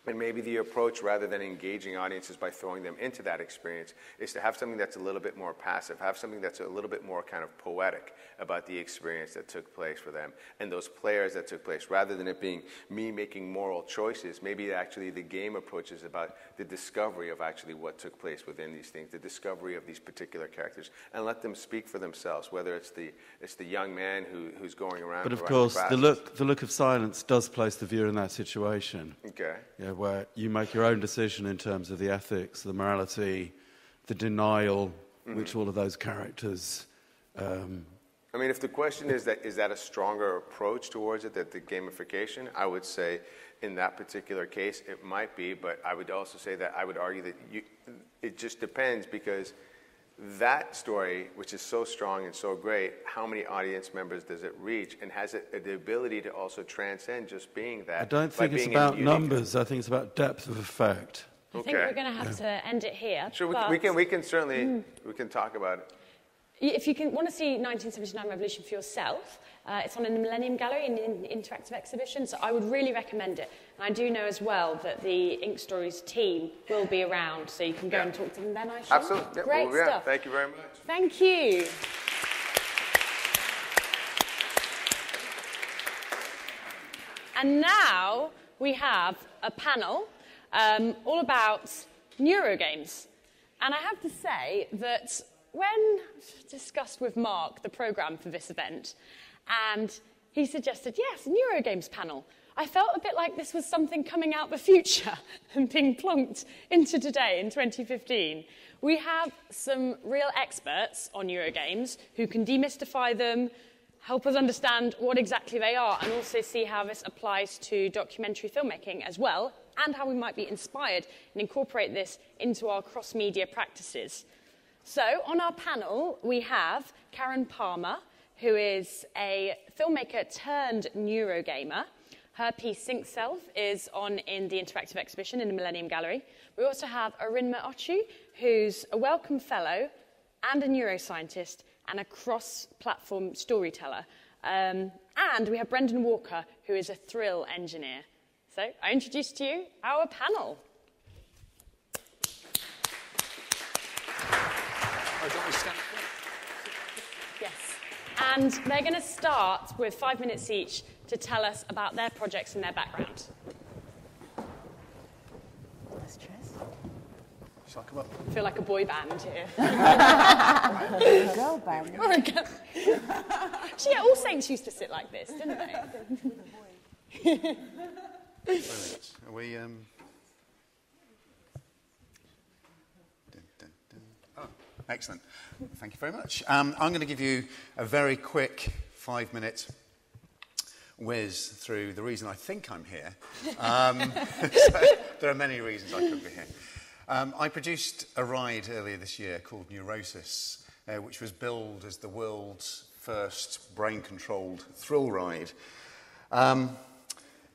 And maybe the approach, rather than engaging audiences by throwing them into that experience, is to have something that's a little bit more passive, have something that's a little bit more kind of poetic about the experience that took place for them and those players that took place, rather than it being me making moral choices. Maybe actually the game approach is about the discovery of actually what took place within these things, the discovery of these particular characters, and let them speak for themselves, whether it's the young man who's going around. But of course, the look of silence does place the viewer in that situation. Okay. Yeah, where you make your own decision in terms of the ethics, the morality, the denial, which all of those characters. I mean, if the question is that a stronger approach towards it, that the gamification, I would say in that particular case it might be, but I would also say that I would argue that it just depends, because that story, which is so strong and so great, how many audience members does it reach, and has it the ability to also transcend just being that? I don't think it's about numbers. I think it's about depth of effect. I think we're going to have to end it here. Sure, we can certainly we can talk about it. If you want to see 1979 Revolution for yourself, it's on in the Millennium Gallery in an interactive exhibition, so I would really recommend it. And I do know as well that the Ink Stories team will be around, so you can go and talk to them then, I shall. Absolutely. Yeah, Great stuff. Thank you very much. Thank you. And now we have a panel all about Neurogames. And I have to say that when I discussed with Mark the programme for this event, and he suggested, yes, a Neurogames panel, I felt a bit like this was something coming out the future and being plonked into today in 2015. We have some real experts on Eurogames who can demystify them, help us understand what exactly they are, and also see how this applies to documentary filmmaking as well, and how we might be inspired and incorporate this into our cross-media practices. So, on our panel, we have Karen Palmer, who is a filmmaker turned Neurogamer. Her piece, Sync Self, is on in the interactive exhibition in the Millennium Gallery. We also have Arinma Ochu, who's a Wellcome Fellow and a neuroscientist and a cross-platform storyteller. And we have Brendan Walker, who is a thrill engineer. So I introduce to you our panel. Yes. And they're going to start with 5 minutes each to tell us about their projects and their background. Shall I come up? I feel like a boy band here. Girl band. Actually, yeah, All Saints used to sit like this, didn't they? Brilliant. Are we... Oh, excellent. Thank you very much. I'm going to give you a very quick 5-minute whiz through the reason I think I'm here. So there are many reasons I could be here. I produced a ride earlier this year called Neurosis, which was billed as the world's first brain-controlled thrill ride.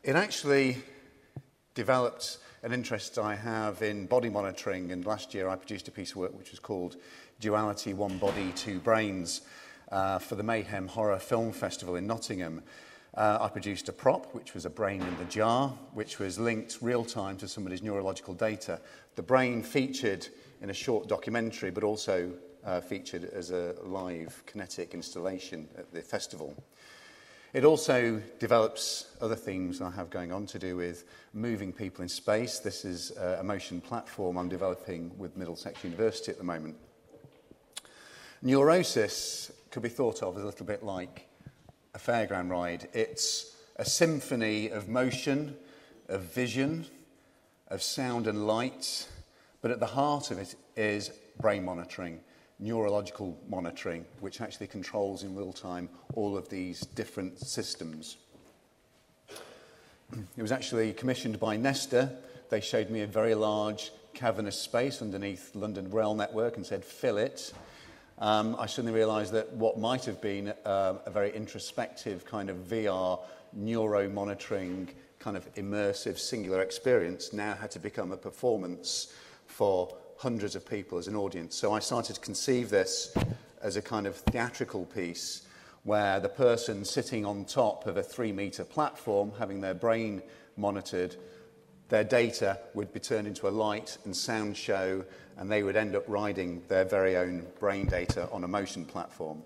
It actually developed an interest I have in body monitoring, and last year I produced a piece of work which was called Duality, One Body, Two Brains for the Mayhem Horror Film Festival in Nottingham. I produced a prop, which was a brain in the jar, which was linked real-time to somebody's neurological data. The brain featured in a short documentary, but also featured as a live kinetic installation at the festival. It also develops other themes I have going on to do with moving people in space. This is a motion platform I'm developing with Middlesex University at the moment. Neurosis could be thought of as a little bit like a fairground ride. It's a symphony of motion, of vision, of sound and light, but at the heart of it is brain monitoring, neurological monitoring, which actually controls in real time all of these different systems. It was actually commissioned by Nesta. They showed me a very large cavernous space underneath London Rail Network and said, fill it. I suddenly realised that what might have been a very introspective kind of VR neuro-monitoring kind of immersive singular experience now had to become a performance for hundreds of people as an audience. So I started to conceive this as a kind of theatrical piece where the person sitting on top of a 3-metre platform having their brain monitored, their data would be turned into a light and sound show, and they would end up riding their very own brain data on a motion platform.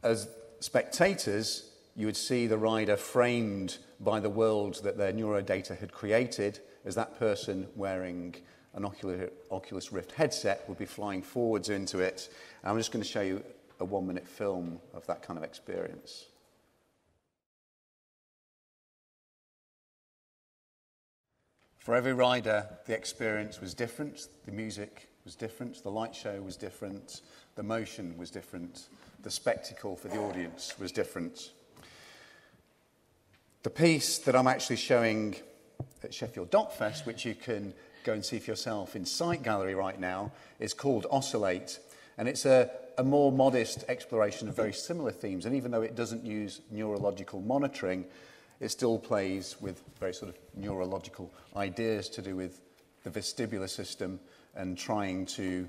As spectators, you would see the rider framed by the world that their neurodata had created, as that person wearing an Oculus Rift headset would be flying forwards into it. And I'm just going to show you a 1-minute film of that kind of experience. For every rider, the experience was different, the music was different, the light show was different, the motion was different, the spectacle for the audience was different. The piece that I'm actually showing at Sheffield DocFest, which you can go and see for yourself in Sight Gallery right now, is called Oscillate. And it's a more modest exploration of very similar themes. And even though it doesn't use neurological monitoring, it still plays with very sort of neurological ideas to do with the vestibular system and trying to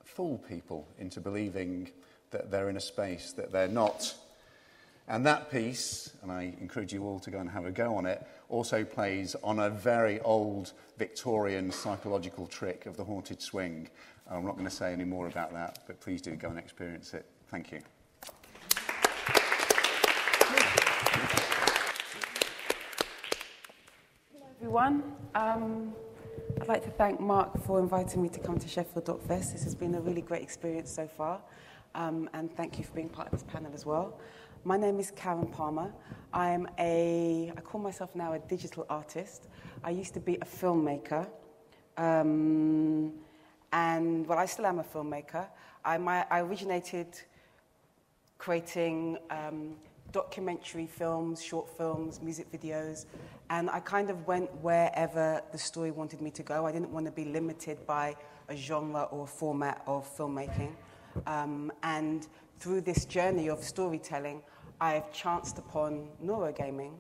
fool people into believing that they're in a space that they're not. And that piece, and I encourage you all to go and have a go on it, also plays on a very old Victorian psychological trick of the haunted swing. I'm not going to say any more about that, but please do go and experience it. Thank you. Hello, everyone. I'd like to thank Mark for inviting me to come to Sheffield DocFest. This has been a really great experience so far, and thank you for being part of this panel as well. My name is Karen Palmer. I call myself now a digital artist. I used to be a filmmaker, and well, I still am a filmmaker. I originated creating documentary films, short films, music videos, and I kind of went wherever the story wanted me to go. I didn't want to be limited by a genre or a format of filmmaking. And through this journey of storytelling, I've chanced upon neurogaming.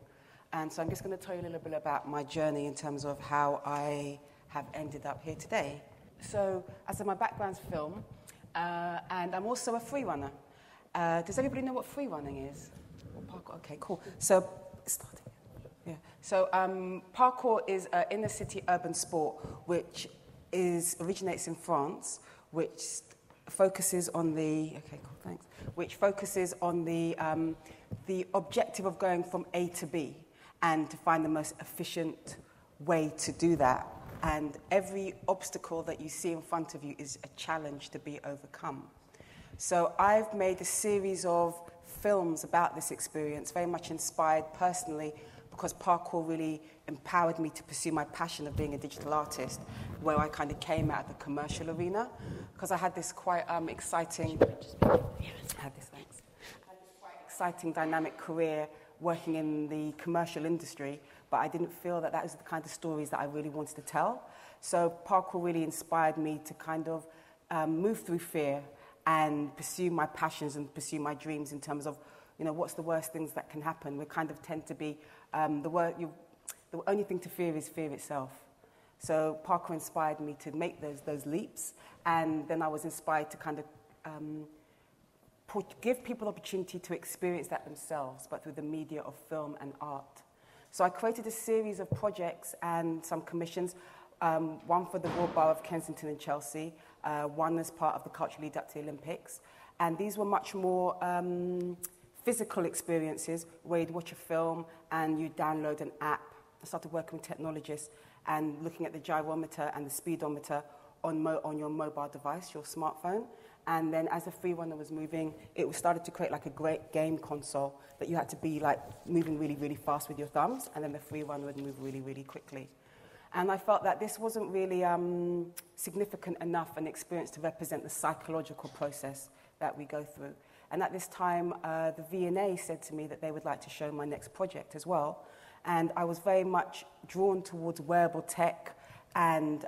And so I'm just going to tell you a little bit about my journey in terms of how I have ended up here today. So, as I said, my background's film, and I'm also a free runner. Does everybody know what free running is? Or parkour? Okay, cool. So, starting. Yeah. So, parkour is an inner city urban sport which originates in France, which focuses on the objective of going from A to B and to find the most efficient way to do that. And every obstacle that you see in front of you is a challenge to be overcome. So I've made a series of films about this experience, very much inspired personally because parkour really empowered me to pursue my passion of being a digital artist, where I kind of came out of the commercial arena, because I had this quite exciting dynamic career working in the commercial industry, but I didn't feel that that was the kind of stories that I really wanted to tell. So parkour really inspired me to kind of move through fear and pursue my passions and pursue my dreams in terms of, you know, what's the worst things that can happen. We kind of tend to be, the only thing to fear is fear itself. So parkour inspired me to make those leaps, and then I was inspired to kind of give people opportunity to experience that themselves, but through the media of film and art. So I created a series of projects and some commissions, one for the Royal Borough of Kensington and Chelsea, one as part of the Cultural Lead Up to the Olympics. And these were much more physical experiences where you'd watch a film and you'd download an app. I started working with technologists and looking at the gyrometer and the speedometer on your mobile device, your smartphone. And then as the free runner was moving, it started to create like a great game console that you had to be like moving really, really fast with your thumbs, and then the free runner would move really, really quickly. And I felt that this wasn't really significant enough an experience to represent the psychological process that we go through. And at this time, the V&A said to me that they would like to show my next project as well. And I was very much drawn towards wearable tech and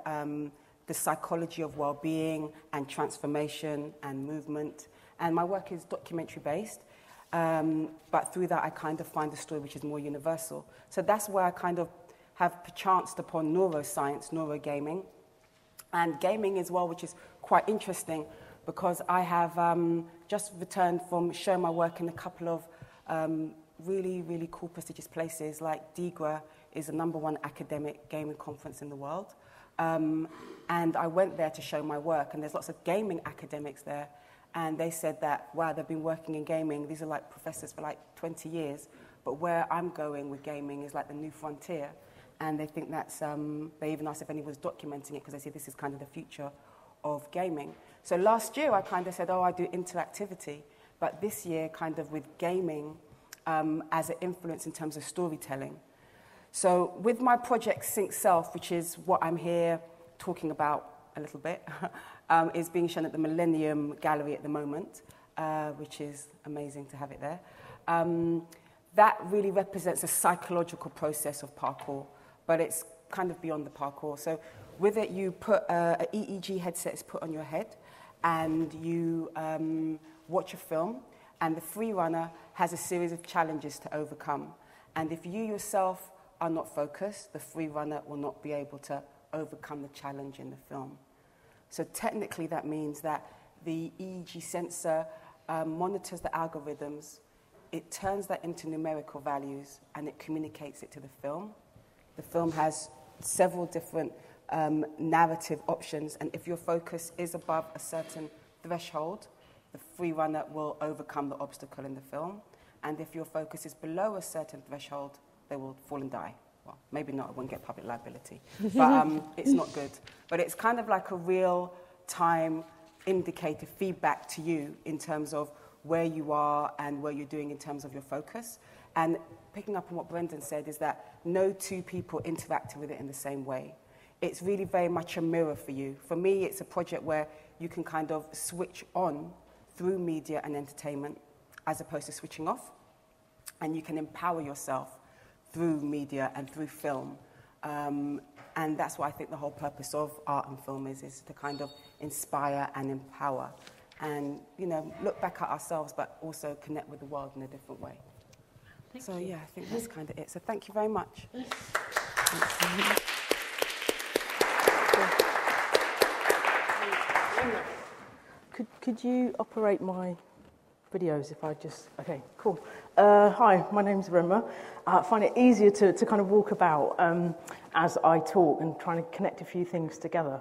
the psychology of well-being and transformation and movement. And my work is documentary-based, but through that I kind of find a story which is more universal. So that's where I kind of have chanced upon neuroscience, neurogaming, and gaming as well, which is quite interesting because I have just returned from showing my work in a couple of really, really cool, prestigious places, like DIGRA is the #1 academic gaming conference in the world. And I went there to show my work, and there's lots of gaming academics there, and they said that, wow, they've been working in gaming, these are like professors for like 20 years, but where I'm going with gaming is like the new frontier, and they think that's, they even asked if anyone was documenting it, because they say this is kind of the future of gaming. So last year I kind of said, oh, I do interactivity, but this year kind of with gaming as an influence in terms of storytelling. So with my project Sync Self, which is what I'm here talking about a little bit, is being shown at the Millennium Gallery at the moment, which is amazing to have it there. That really represents a psychological process of parkour, but it's kind of beyond the parkour. So with it, you put an EEG headset is put on your head, and you watch a film, and the free runner has a series of challenges to overcome. And if you yourself are not focused, the free runner will not be able to overcome the challenge in the film. So technically that means that the EEG sensor monitors the algorithms, it turns that into numerical values, and it communicates it to the film. The film has several different narrative options, and if your focus is above a certain threshold, the free runner will overcome the obstacle in the film. And if your focus is below a certain threshold, they will fall and die. Well, maybe not, I won't get public liability. But it's not good. But it's kind of like a real-time indicator, feedback to you in terms of where you are and where you're doing in terms of your focus. And picking up on what Brendan said is that no two people interacted with it in the same way. It's really very much a mirror for you. For me, it's a project where you can kind of switch on through media and entertainment as opposed to switching off. And you can empower yourself through media and through film. And that's what I think the whole purpose of art and film is to kind of inspire and empower and, you know, look back at ourselves, but also connect with the world in a different way. So, yeah, I think that's kind of it. So thank you very much. Could you operate my videos if I just... Okay, cool. Hi, my name's Rima. I find it easier to kind of walk about. as I talk and trying to connect a few things together.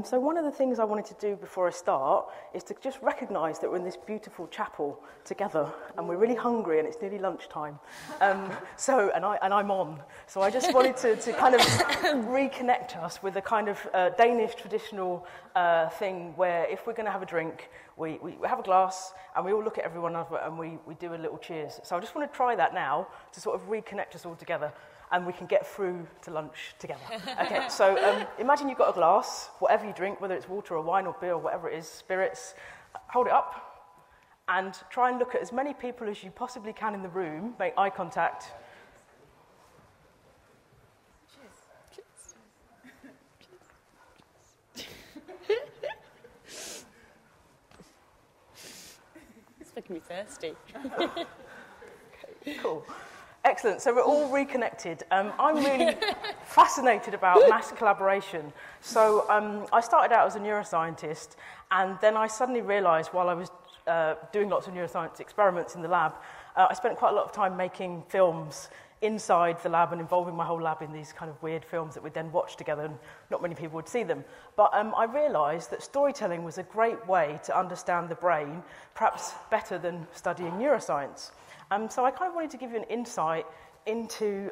So one of the things I wanted to do before I start is to just recognise that we're in this beautiful chapel together, and we're really hungry, and it's nearly lunchtime. And I'm on. So I just wanted to kind of reconnect us with a kind of Danish traditional thing where if we're going to have a drink, we have a glass and we all look at everyone and we do a little cheers. So I just want to try that now to sort of reconnect us all together, and we can get through to lunch together. Okay, so imagine you've got a glass, whatever you drink, whether it's water or wine or beer or whatever it is, spirits, hold it up and try and look at as many people as you possibly can in the room, make eye contact. It's making me thirsty. Okay, cool. Excellent. So we're all reconnected. I'm really fascinated about mass collaboration. So I started out as a neuroscientist, and then I suddenly realised while I was doing lots of neuroscience experiments in the lab, I spent quite a lot of time making films inside the lab and involving my whole lab in these kind of weird films that we'd then watch together, and not many people would see them. But I realised that storytelling was a great way to understand the brain, perhaps better than studying neuroscience. So I kind of wanted to give you an insight into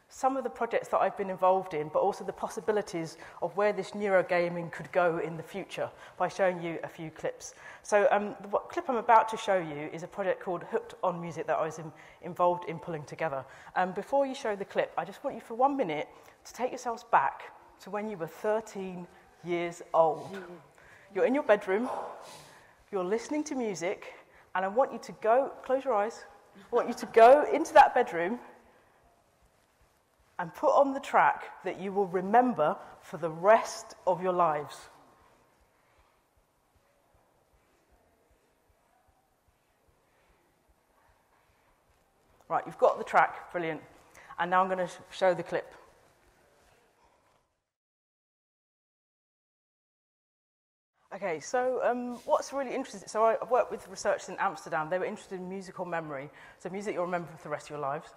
some of the projects that I've been involved in, but also the possibilities of where this neurogaming could go in the future by showing you a few clips. So the clip I'm about to show you is a project called Hooked on Music that I was involved in pulling together. Before you show the clip, I just want you for 1 minute to take yourselves back to when you were 13 years old. You're in your bedroom, you're listening to music, and I want you to go, close your eyes, I want you to go into that bedroom and put on the track that you will remember for the rest of your lives. Right, you've got the track, brilliant. And now I'm going to show the clip. Okay, so what's really interesting, so I've worked with researchers in Amsterdam. They were interested in musical memory, so music you'll remember for the rest of your lives.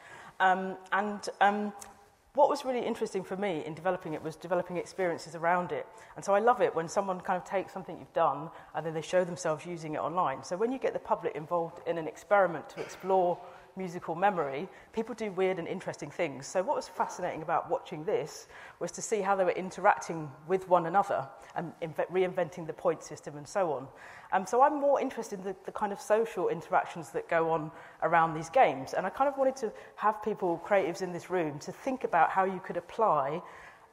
What was really interesting for me in developing it was developing experiences around it. And so I love it when someone kind of takes something you've done and then they show themselves using it online. So when you get the public involved in an experiment to explore musical memory, people do weird and interesting things. So what was fascinating about watching this was to see how they were interacting with one another and reinventing the point system and so on. So I'm more interested in the kind of social interactions that go on around these games. And I kind of wanted to have people, creatives in this room, to think about how you could apply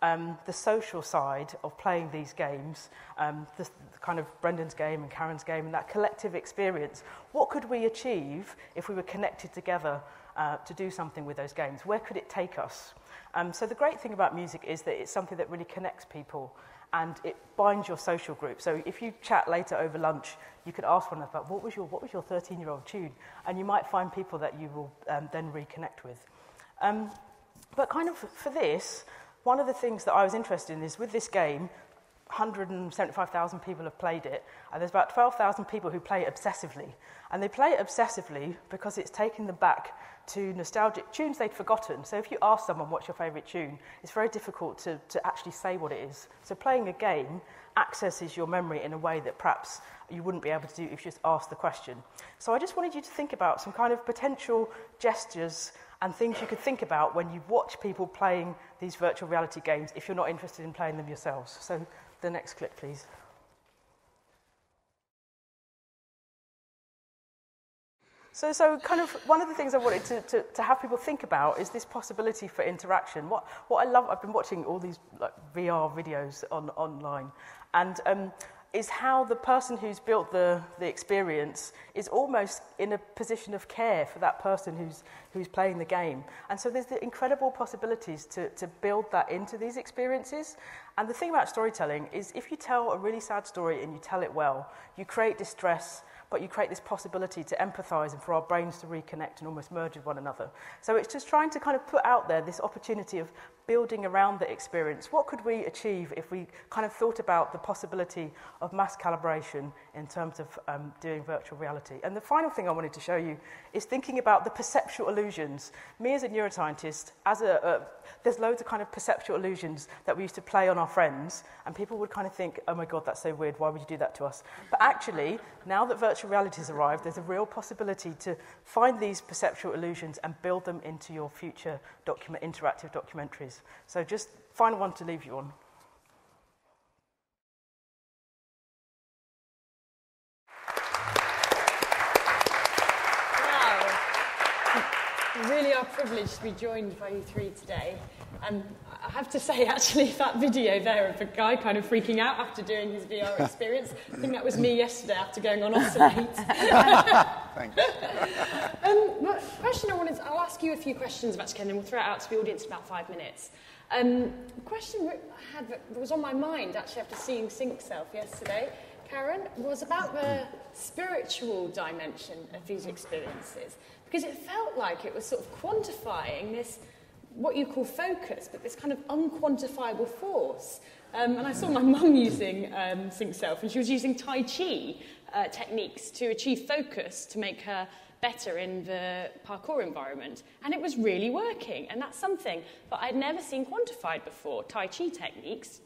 the social side of playing these games, the kind of Brendan's game and Karen's game, and that collective experience. What could we achieve if we were connected together to do something with those games? Where could it take us? So the great thing about music is that it's something that really connects people and it binds your social group. So if you chat later over lunch, you could ask one another, what was your 13-year-old tune? And you might find people that you will then reconnect with. But kind of for this, one of the things that I was interested in is with this game, 175,000 people have played it, and there's about 12,000 people who play it obsessively. And they play it obsessively because it's taking them back to nostalgic tunes they'd forgotten. So if you ask someone what's your favourite tune, it's very difficult to actually say what it is. So playing a game accesses your memory in a way that perhaps you wouldn't be able to do if you just asked the question. So I just wanted you to think about some kind of potential gestures and things you could think about when you watch people playing these virtual reality games if you're not interested in playing them yourselves. So the next clip, please. So kind of one of the things I wanted to have people think about is this possibility for interaction. What I love, I've been watching all these like VR videos online, and is how the person who's built the experience is almost in a position of care for that person who's playing the game. And so there's the incredible possibilities to build that into these experiences. And the thing about storytelling is if you tell a really sad story and you tell it well, you create distress, but you create this possibility to empathise and for our brains to reconnect and almost merge with one another. So it's just trying to kind of put out there this opportunity of building around the experience. What could we achieve if we kind of thought about the possibility of mass calibration in terms of doing virtual reality? And the final thing I wanted to show you is thinking about the perceptual illusions. Me as a neuroscientist, there's loads of kind of perceptual illusions that we used to play on our friends, and people would kind of think, oh my God, that's so weird, why would you do that to us? But actually, now that virtual reality has arrived, there's a real possibility to find these perceptual illusions and build them into your future interactive documentaries. So just final one to leave you on. We really are privileged to be joined by you three today. And I have to say, actually, that video there of a guy kind of freaking out after doing his VR experience, I think that was me yesterday after going on Oscillate. Thanks. The question I'll ask you a few questions about Ken, and we'll throw it out to the audience in about 5 minutes. The question I had that was on my mind, actually, after seeing Sync Self yesterday, Karen, was about the spiritual dimension of these experiences. Because it felt like it was sort of quantifying this, what you call focus, but this kind of unquantifiable force. And I saw my mum using Sync Self, and she was using Tai Chi techniques to achieve focus to make her better in the parkour environment. And it was really working. And that's something that I'd never seen quantified before, Tai Chi techniques,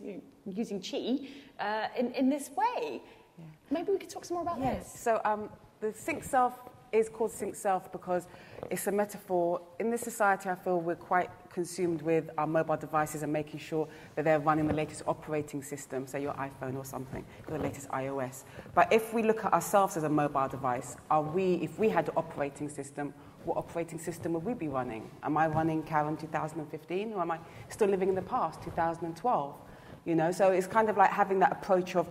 using Chi, in this way. Yeah. Maybe we could talk some more about this. So the Sync Self is called Sync Self because it's a metaphor. In this society, I feel we're quite consumed with our mobile devices and making sure that they're running the latest operating system, say your iPhone or something, or the latest iOS. But if we look at ourselves as a mobile device, if we had the operating system, what operating system would we be running? Am I running Karen 2015, or am I still living in the past, 2012? You know, so it's kind of like having that approach of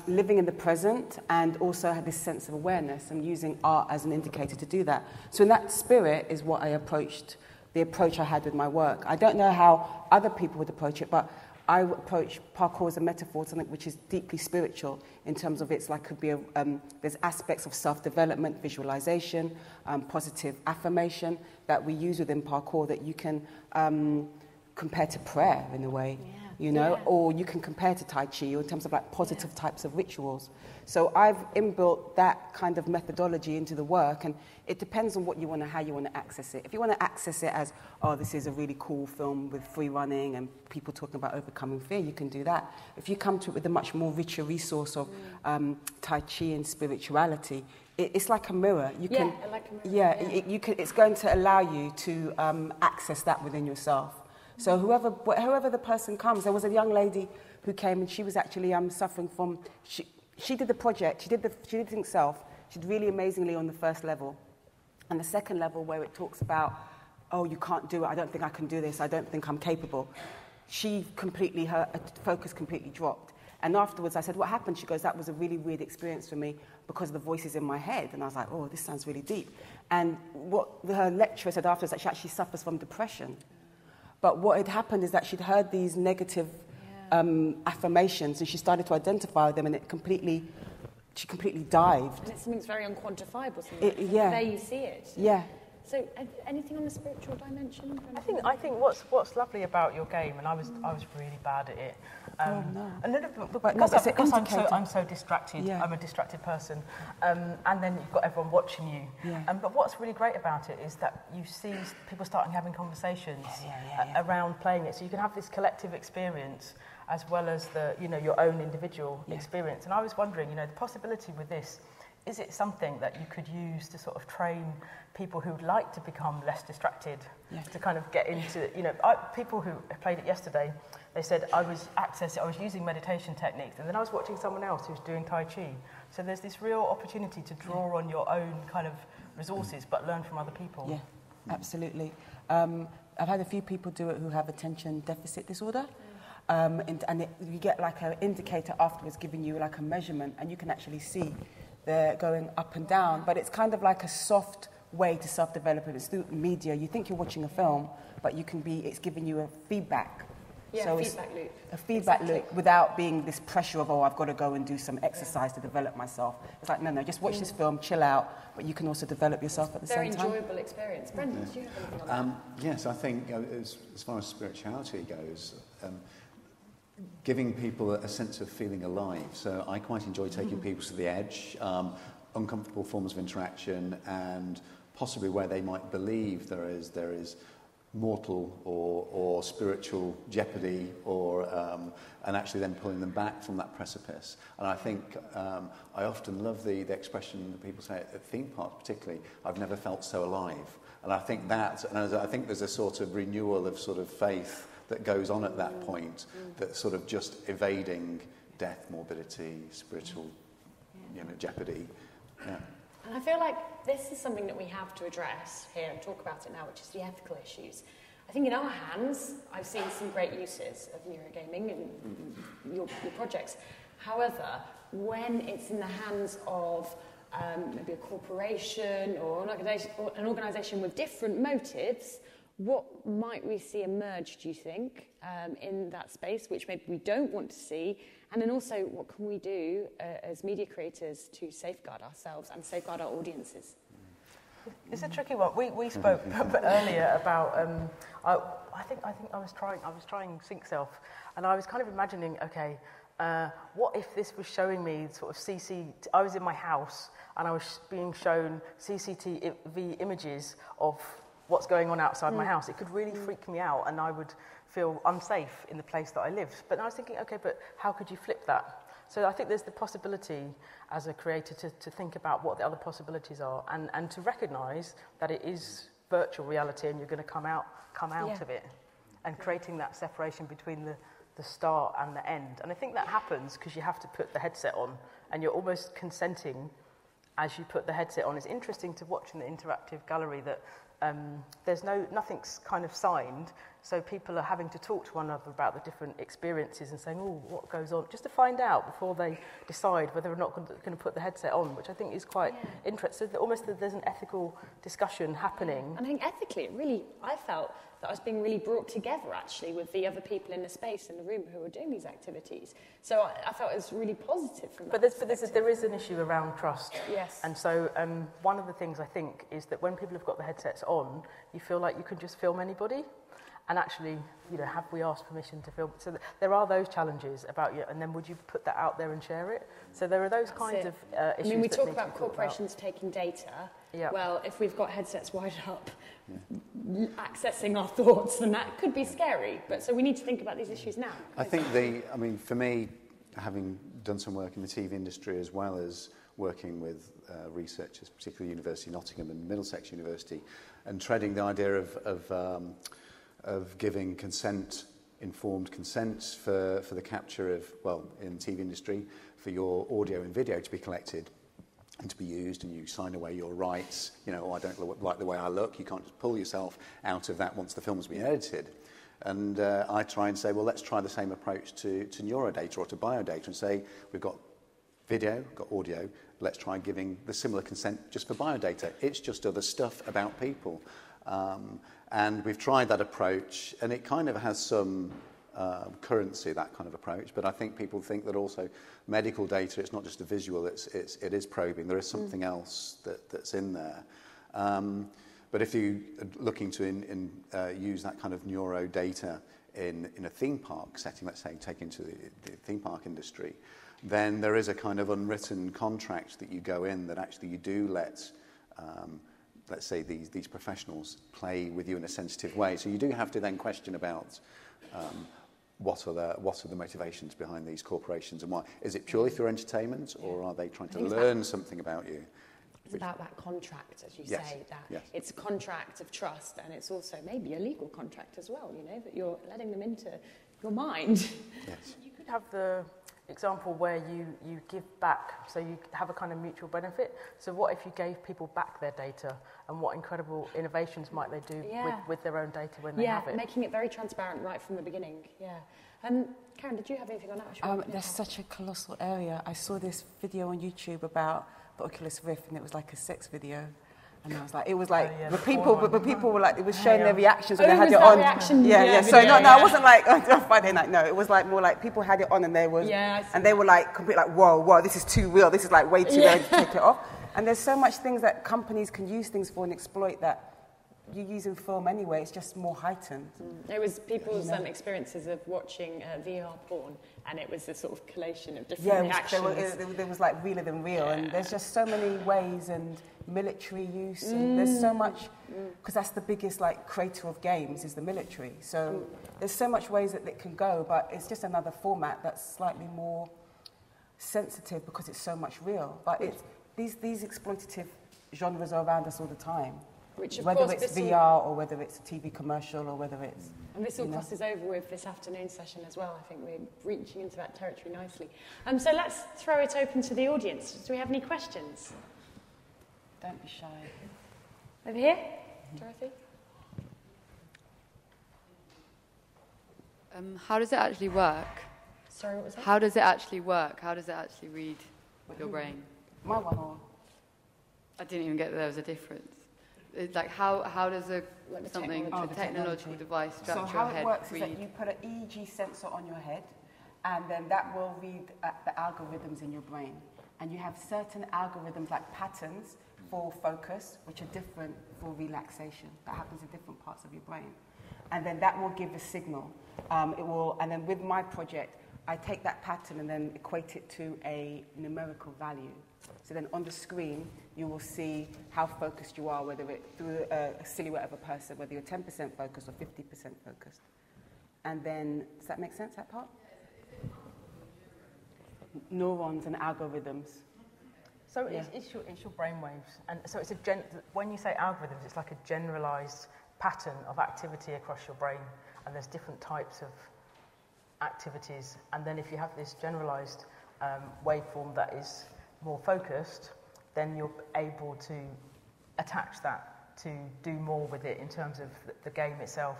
living in the present and also have this sense of awareness and using art as an indicator to do that. So in that spirit is what the approach I had with my work. I don't know how other people would approach it, but I approach parkour as a metaphor, something which is deeply spiritual in terms of it's like could be there's aspects of self-development, visualization, positive affirmation that we use within parkour that you can compare to prayer in a way. Yeah. You know, or you can compare to Tai Chi or in terms of like positive types of rituals. So I've inbuilt that kind of methodology into the work, and it depends on how you want to access it. If you want to access it as, oh, this is a really cool film with free running and people talking about overcoming fear, you can do that. If you come to it with a much more richer resource of Tai Chi and spirituality, it's like a mirror. You can, like a mirror. It's going to allow you to access that within yourself. So whoever the person comes, there was a young lady who came and she was actually suffering from, she did the project, she did Think Self, she did really amazingly on the first level. And the second level where it talks about, oh, you can't do it, I don't think I can do this, I don't think I'm capable. Her focus completely dropped. And afterwards I said, what happened? She goes, that was a really weird experience for me because of the voices in my head. And I was like, oh, this sounds really deep. And what her lecturer said afterwards, that she actually suffers from depression. But what had happened is that she'd heard these negative affirmations and she started to identify them, and she completely dived. And it's something that's very unquantifiable, there you see it. Yeah. So anything on the spiritual dimension? I think what's lovely about your game, and I was really bad at it. A little bit because I'm so distracted. Yeah. I'm a distracted person, and then you've got everyone watching you. Yeah. But what's really great about it is that you see people starting having conversations around playing it, so you can have this collective experience as well as your own individual experience. And I was wondering, the possibility with this. Is it something that you could use to sort of train people who'd like to become less distracted to kind of get into, people who played it yesterday, they said I was using meditation techniques, and then I was watching someone else who's doing Tai Chi. So there's this real opportunity to draw on your own kind of resources, but learn from other people. Yeah, absolutely. I've had a few people do it who have attention deficit disorder. You get like an indicator afterwards giving you like a measurement, and you can actually see they're going up and down, but it's kind of like a soft way to self-develop it. It's through media. You think you're watching a film, but it's giving you a feedback. Yeah, So feedback loop. A feedback loop without being this pressure of, oh, I've got to go and do some exercise to develop myself. It's like, no, just watch this film, chill out, but you can also develop yourself at the same time. Very enjoyable experience. Brendan, do you have anything on that? Yes, I think as far as spirituality goes, giving people a sense of feeling alive. So I quite enjoy taking people to the edge, uncomfortable forms of interaction, and possibly where they might believe there is mortal or spiritual jeopardy, and actually then pulling them back from that precipice. And I think I often love the expression that people say at theme parks particularly, I've never felt so alive. And I think I think there's a sort of renewal of sort of faith that goes on at that point, that's sort of just evading death, morbidity, spiritual jeopardy. Yeah. And I feel like this is something that we have to address here and talk about it now, which is the ethical issues. I think in our hands, I've seen some great uses of neurogaming in your projects. However, when it's in the hands of maybe a corporation or an organisation with different motives, what might we see emerge, do you think, in that space, which maybe we don't want to see? And then also, what can we do as media creators to safeguard ourselves and safeguard our audiences? It's a tricky one. We spoke earlier about. I think I was trying Sync Self, and I was kind of imagining, okay, what if this was showing me sort of I was in my house and I was being shown CCTV images of what's going on outside my house. It could really freak me out, and I would feel unsafe in the place that I lived. But I was thinking, okay, but how could you flip that? So I think there's the possibility as a creator to think about what the other possibilities are, and to recognise that it is virtual reality and you're going to come out of it, and creating that separation between the start and the end. And I think that happens because you have to put the headset on, and you're almost consenting as you put the headset on. It's interesting to watch in the interactive gallery that there's nothing's kind of signed, so people are having to talk to one another about the different experiences and saying, oh, what goes on, just to find out before they decide whether or not going to put the headset on, which I think is quite interesting. Almost there's an ethical discussion happening. And I think ethically, I felt that I was being really brought together actually with the other people in the space, in the room, who were doing these activities. So I felt it was really positive from that. But there is an issue around trust. Yes. And so one of the things I think is that when people have got the headsets on, you feel like you can just film anybody. And actually, have we asked permission to film? So there are those challenges about you, and then would you put that out there and share it? So there are those kinds of issues. I mean, we talk about corporations taking data. Yeah. Well, if we've got headsets wired up, accessing our thoughts, then that could be scary. But so we need to think about these issues now. I think for me, having done some work in the TV industry as well as working with researchers, particularly University of Nottingham and Middlesex University, and treading the idea of giving informed consent for the capture of, in the TV industry, for your audio and video to be collected and to be used, and you sign away your rights. I don't like the way I look. You can't just pull yourself out of that once the film's been edited. And I try and say, well, let's try the same approach to neurodata or to biodata and say, we've got video, we've got audio, let's try giving the similar consent just for biodata. It's just other stuff about people. And we've tried that approach, and it kind of has some currency, that kind of approach. But I think people think that also medical data, it's not just a visual, it is probing. There is something else that's in there. But if you are looking to use that kind of neuro data in a theme park setting, let's say, take into the theme park industry, then there is a kind of unwritten contract that you go in that actually you do let let's say these professionals play with you in a sensitive way. So you do have to then question about what are the motivations behind these corporations, and why? Is it purely for entertainment, or are they trying to learn something about you? It's about that contract, as you say, that it's a contract of trust, and it's also maybe a legal contract as well, that you're letting them into your mind. Yes. You could have the example where you give back, so you have a kind of mutual benefit. So what if you gave people back their data, and what incredible innovations might they do with their own data when they have it? Making it very transparent right from the beginning. Karen, did you have anything on that? That's such a colossal area. I saw this video on YouTube about the Oculus Rift, and it was like a sex video. And I was like, it was like, the people were like, it was showing their reactions when Oh, they had was it that on. reaction? Yeah. So video, no, it wasn't like on Friday night. No, it was like more like people had it on and they were, and they were like completely like, whoa, this is too real. This is like way too real to take it off. And there's so much things that companies can use things for and exploit that you use in film anyway. It's just more heightened. It was people's experiences of watching VR porn, and it was a sort of collation of different reactions. There was like realer than real, and there's just so many ways, and military use, and there's so much, because that's the biggest like creator of games is the military. So there's so much ways that it can go, but it's just another format that's slightly more sensitive because it's so much real. But it's these exploitative genres are around us all the time. Which, of whether course, it's VR or whether it's a TV commercial or whether it's... And this all crosses over with this afternoon session as well. I think we're reaching into that territory nicely. So let's throw it open to the audience. Do we have any questions? Don't be shy. Over here, Dorothy? How does it actually work? Sorry, what was that? How does it actually work? How does it actually read your brain? My one or... I didn't even get that there was a difference. It's like how does a technological device structure So how your head it works read? is that you put an EEG sensor on your head, and then that will read the algorithms in your brain. And you have certain algorithms like patterns for focus, which are different for relaxation. That happens in different parts of your brain. And then that will give a signal. And then with my project, I take that pattern and then equate it to a numerical value. So then on the screen, you will see how focused you are, whether it's through a silhouette of a person, whether you're 10% focused or 50% focused. And then, does that make sense, that part? Neurons and algorithms. So it's your brainwaves. And so it's when you say algorithms, it's like a generalized pattern of activity across your brain. And there's different types of activities. And then if you have this generalized waveform that is more focused, then you're able to attach that to do more with it in terms of the game itself.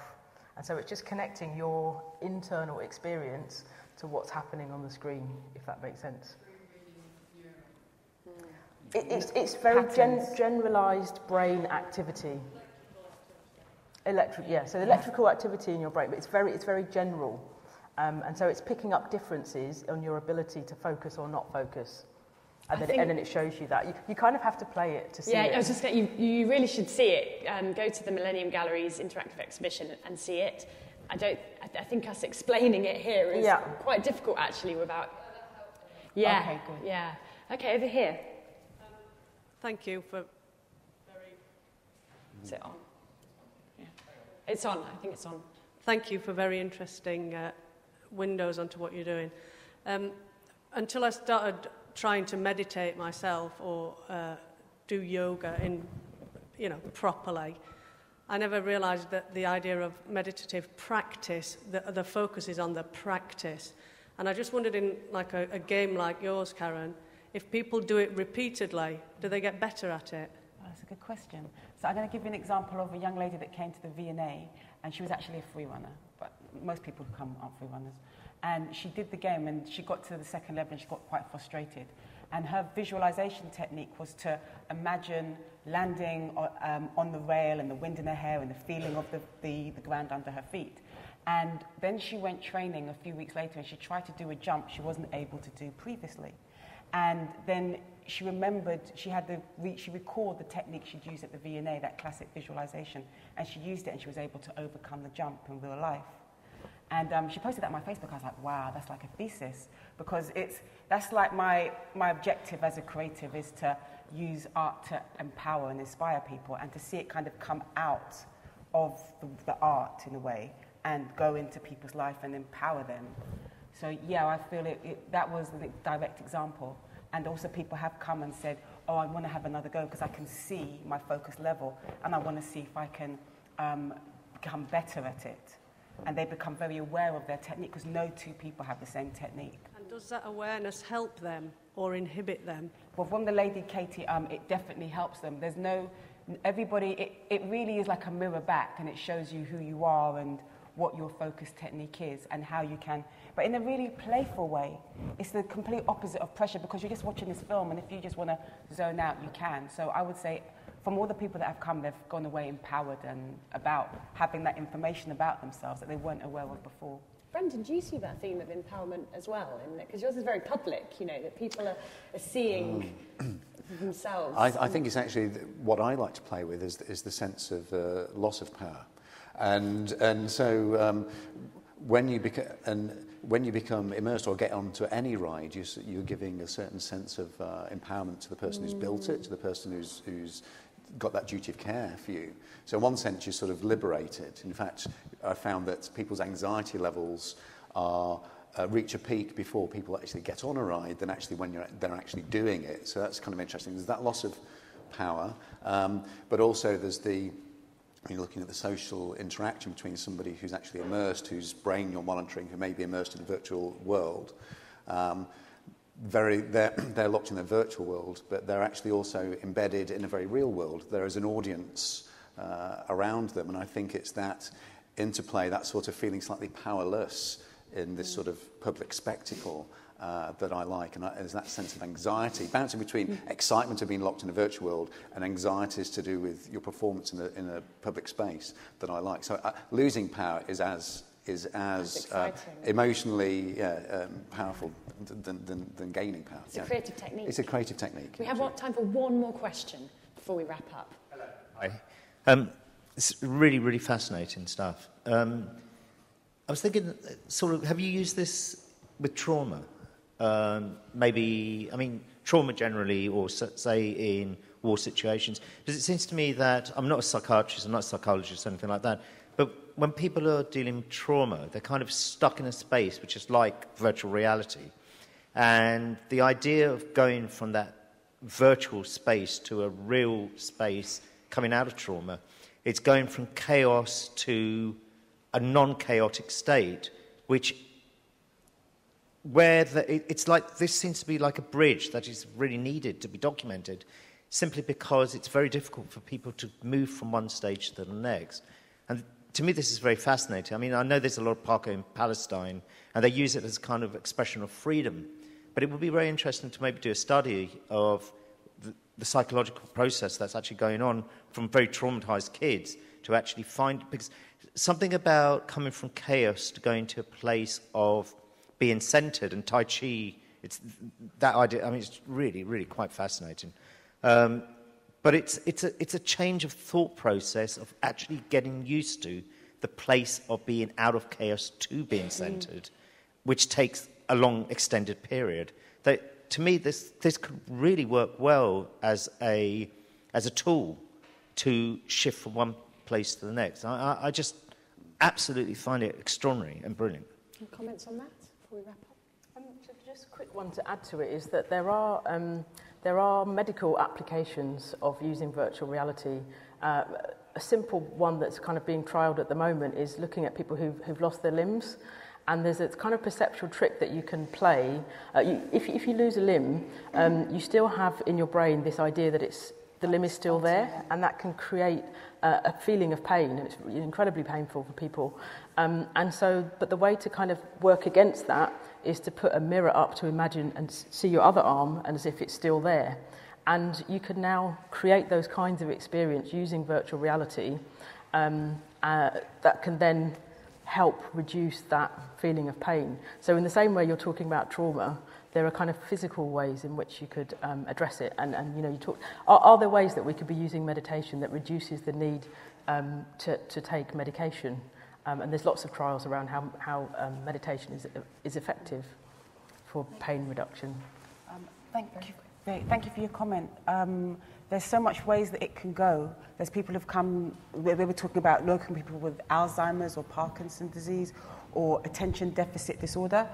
And so it's just connecting your internal experience to what's happening on the screen, if that makes sense. It's very generalized brain activity. So the electrical activity in your brain, but it's very general. And so it's picking up differences on your ability to focus or not focus. And then it shows you that. You kind of have to play it to see it. Yeah, I was just saying, you really should see it. Go to the Millennium Gallery's interactive exhibition and see it. I think us explaining it here is quite difficult, actually, without... Yeah, okay, good. Yeah. Okay, over here. Thank you for Is it on? Yeah. It's on, I think it's on. Thank you for very interesting windows onto what you're doing. Until I started trying to meditate myself or do yoga properly, I never realised that the idea of meditative practice, the focus is on the practice. And I just wondered in like a game like yours, Karen, if people do it repeatedly, do they get better at it? Well, that's a good question. So I'm going to give you an example of a young lady that came to the V&A, and she was actually a free runner, but most people who come aren't free runners. And she did the game, and she got to the second level, and she got quite frustrated. And her visualization technique was to imagine landing on the rail and the wind in her hair and the feeling of the ground under her feet. And then she went training a few weeks later, and she tried to do a jump she wasn't able to do previously. And then she remembered, she recalled the technique she'd used at the V&A, that classic visualization, and she used it, and she was able to overcome the jump in real life. And she posted that on my Facebook. I was like, wow, that's like a thesis, because that's like my objective as a creative is to use art to empower and inspire people, and to see it kind of come out of the art in a way and go into people's life and empower them. So yeah, I feel that was the direct example. And also people have come and said, oh, I want to have another go because I can see my focus level, and I want to see if I can become better at it. And they become very aware of their technique, because no two people have the same technique. And does that awareness help them or inhibit them? Well, from the lady Katie, it definitely helps them. There's everybody, it really is like a mirror back, and it shows you who you are and what your focus technique is and how you can, but in a really playful way. It's the complete opposite of pressure, because you're just watching this film, and if you just want to zone out, you can. So I would say, from all the people that have come, they've gone away empowered and about having that information about themselves that they weren't aware of before. Brendan, do you see that theme of empowerment as well? Because yours is very public, you know, that people are seeing themselves. I think it's actually what I like to play with is the sense of loss of power. And so when you become immersed or get onto any ride, you're giving a certain sense of empowerment to the person who's built it, to the person who's got that duty of care for you. So in one sense, you're sort of liberated. In fact, I found that people's anxiety levels are reach a peak before people actually get on a ride than actually when they're actually doing it. So that's kind of interesting. There's that loss of power, but also there's when you're looking at the social interaction between somebody who's actually immersed, whose brain you're monitoring, who may be immersed in the virtual world. They're locked in their virtual world, but they're actually also embedded in a very real world. There is an audience around them, and I think it's that interplay, that sort of feeling slightly powerless in this sort of public spectacle that I like, and there's that sense of anxiety, bouncing between excitement of being locked in a virtual world and anxieties to do with your performance in a public space that I like. So losing power is as emotionally powerful than gaining power. It's a creative technique. It's a creative technique. We have time for one more question before we wrap up. Hello. Hi. It's really, really fascinating stuff. I was thinking, have you used this with trauma? Maybe, trauma generally, or say in war situations. Because it seems to me that, I'm not a psychiatrist, I'm not a psychologist or anything like that, but when people are dealing with trauma, they're kind of stuck in a space which is like virtual reality. And the idea of going from that virtual space to a real space coming out of trauma, it's going from chaos to a non-chaotic state, it's like this seems to be like a bridge that is really needed to be documented, simply because it's very difficult for people to move from one stage to the next. And to me, this is very fascinating. I know there's a lot of parkour in Palestine, and they use it as a kind of expression of freedom. But it would be very interesting to maybe do a study of the psychological process that's actually going on from very traumatized kids to actually find, because something about coming from chaos to going to a place of being centered, and Tai Chi, it's that idea, it's really, really quite fascinating. But it's a change of thought process of actually getting used to the place of being out of chaos to being centered, which takes a long, extended period. To me, this could really work well as a tool to shift from one place to the next. I just absolutely find it extraordinary and brilliant. Any comments on that before we wrap up? Just a quick one to add to it is that there are medical applications of using virtual reality. A simple one that's kind of being trialled at the moment is looking at people who've lost their limbs. And there's a kind of perceptual trick that you can play. If you lose a limb, you still have in your brain this idea that the limb is still there, and that can create a feeling of pain, and it's incredibly painful for people. But the way to kind of work against that is to put a mirror up to imagine and see your other arm and as if it's still there. And you can now create those kinds of experience using virtual reality that can then help reduce that feeling of pain. So in the same way you're talking about trauma, there are kind of physical ways in which you could address it. And you talk. Are there ways that we could be using meditation that reduces the need to take medication? And there's lots of trials around how meditation is effective for pain reduction. Thank you for your comment. There's so much ways that it can go. There's people who've come, they were talking about local people with Alzheimer's or Parkinson's disease or attention deficit disorder.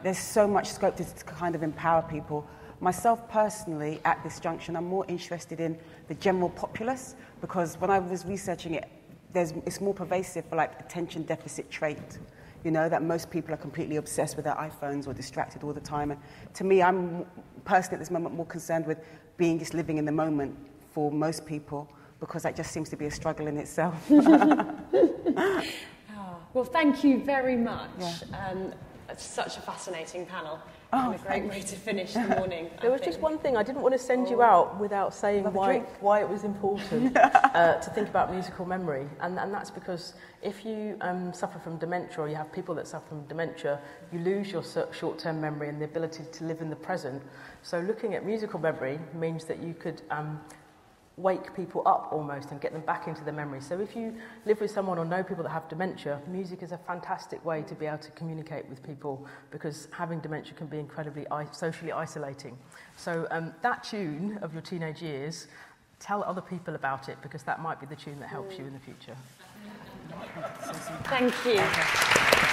There's so much scope to kind of empower people. Myself personally, at this junction, I'm more interested in the general populace, because when I was researching it, it's more pervasive for like attention deficit trait. That most people are completely obsessed with their iPhones or distracted all the time. And to me, I'm personally at this moment more concerned with being just living in the moment for most people, because that just seems to be a struggle in itself. Well, thank you very much. It's such a fascinating panel. And a great way to finish the morning. There was just one thing. I didn't want to send you out without saying why it was important to think about musical memory. And that's because if you suffer from dementia, or you have people that suffer from dementia, you lose your short-term memory and the ability to live in the present. So looking at musical memory means that you could wake people up almost and get them back into their memory. So if you live with someone or know people that have dementia, music is a fantastic way to be able to communicate with people, because having dementia can be incredibly socially isolating. So that tune of your teenage years, tell other people about it, because that might be the tune that helps you in the future. Thank you.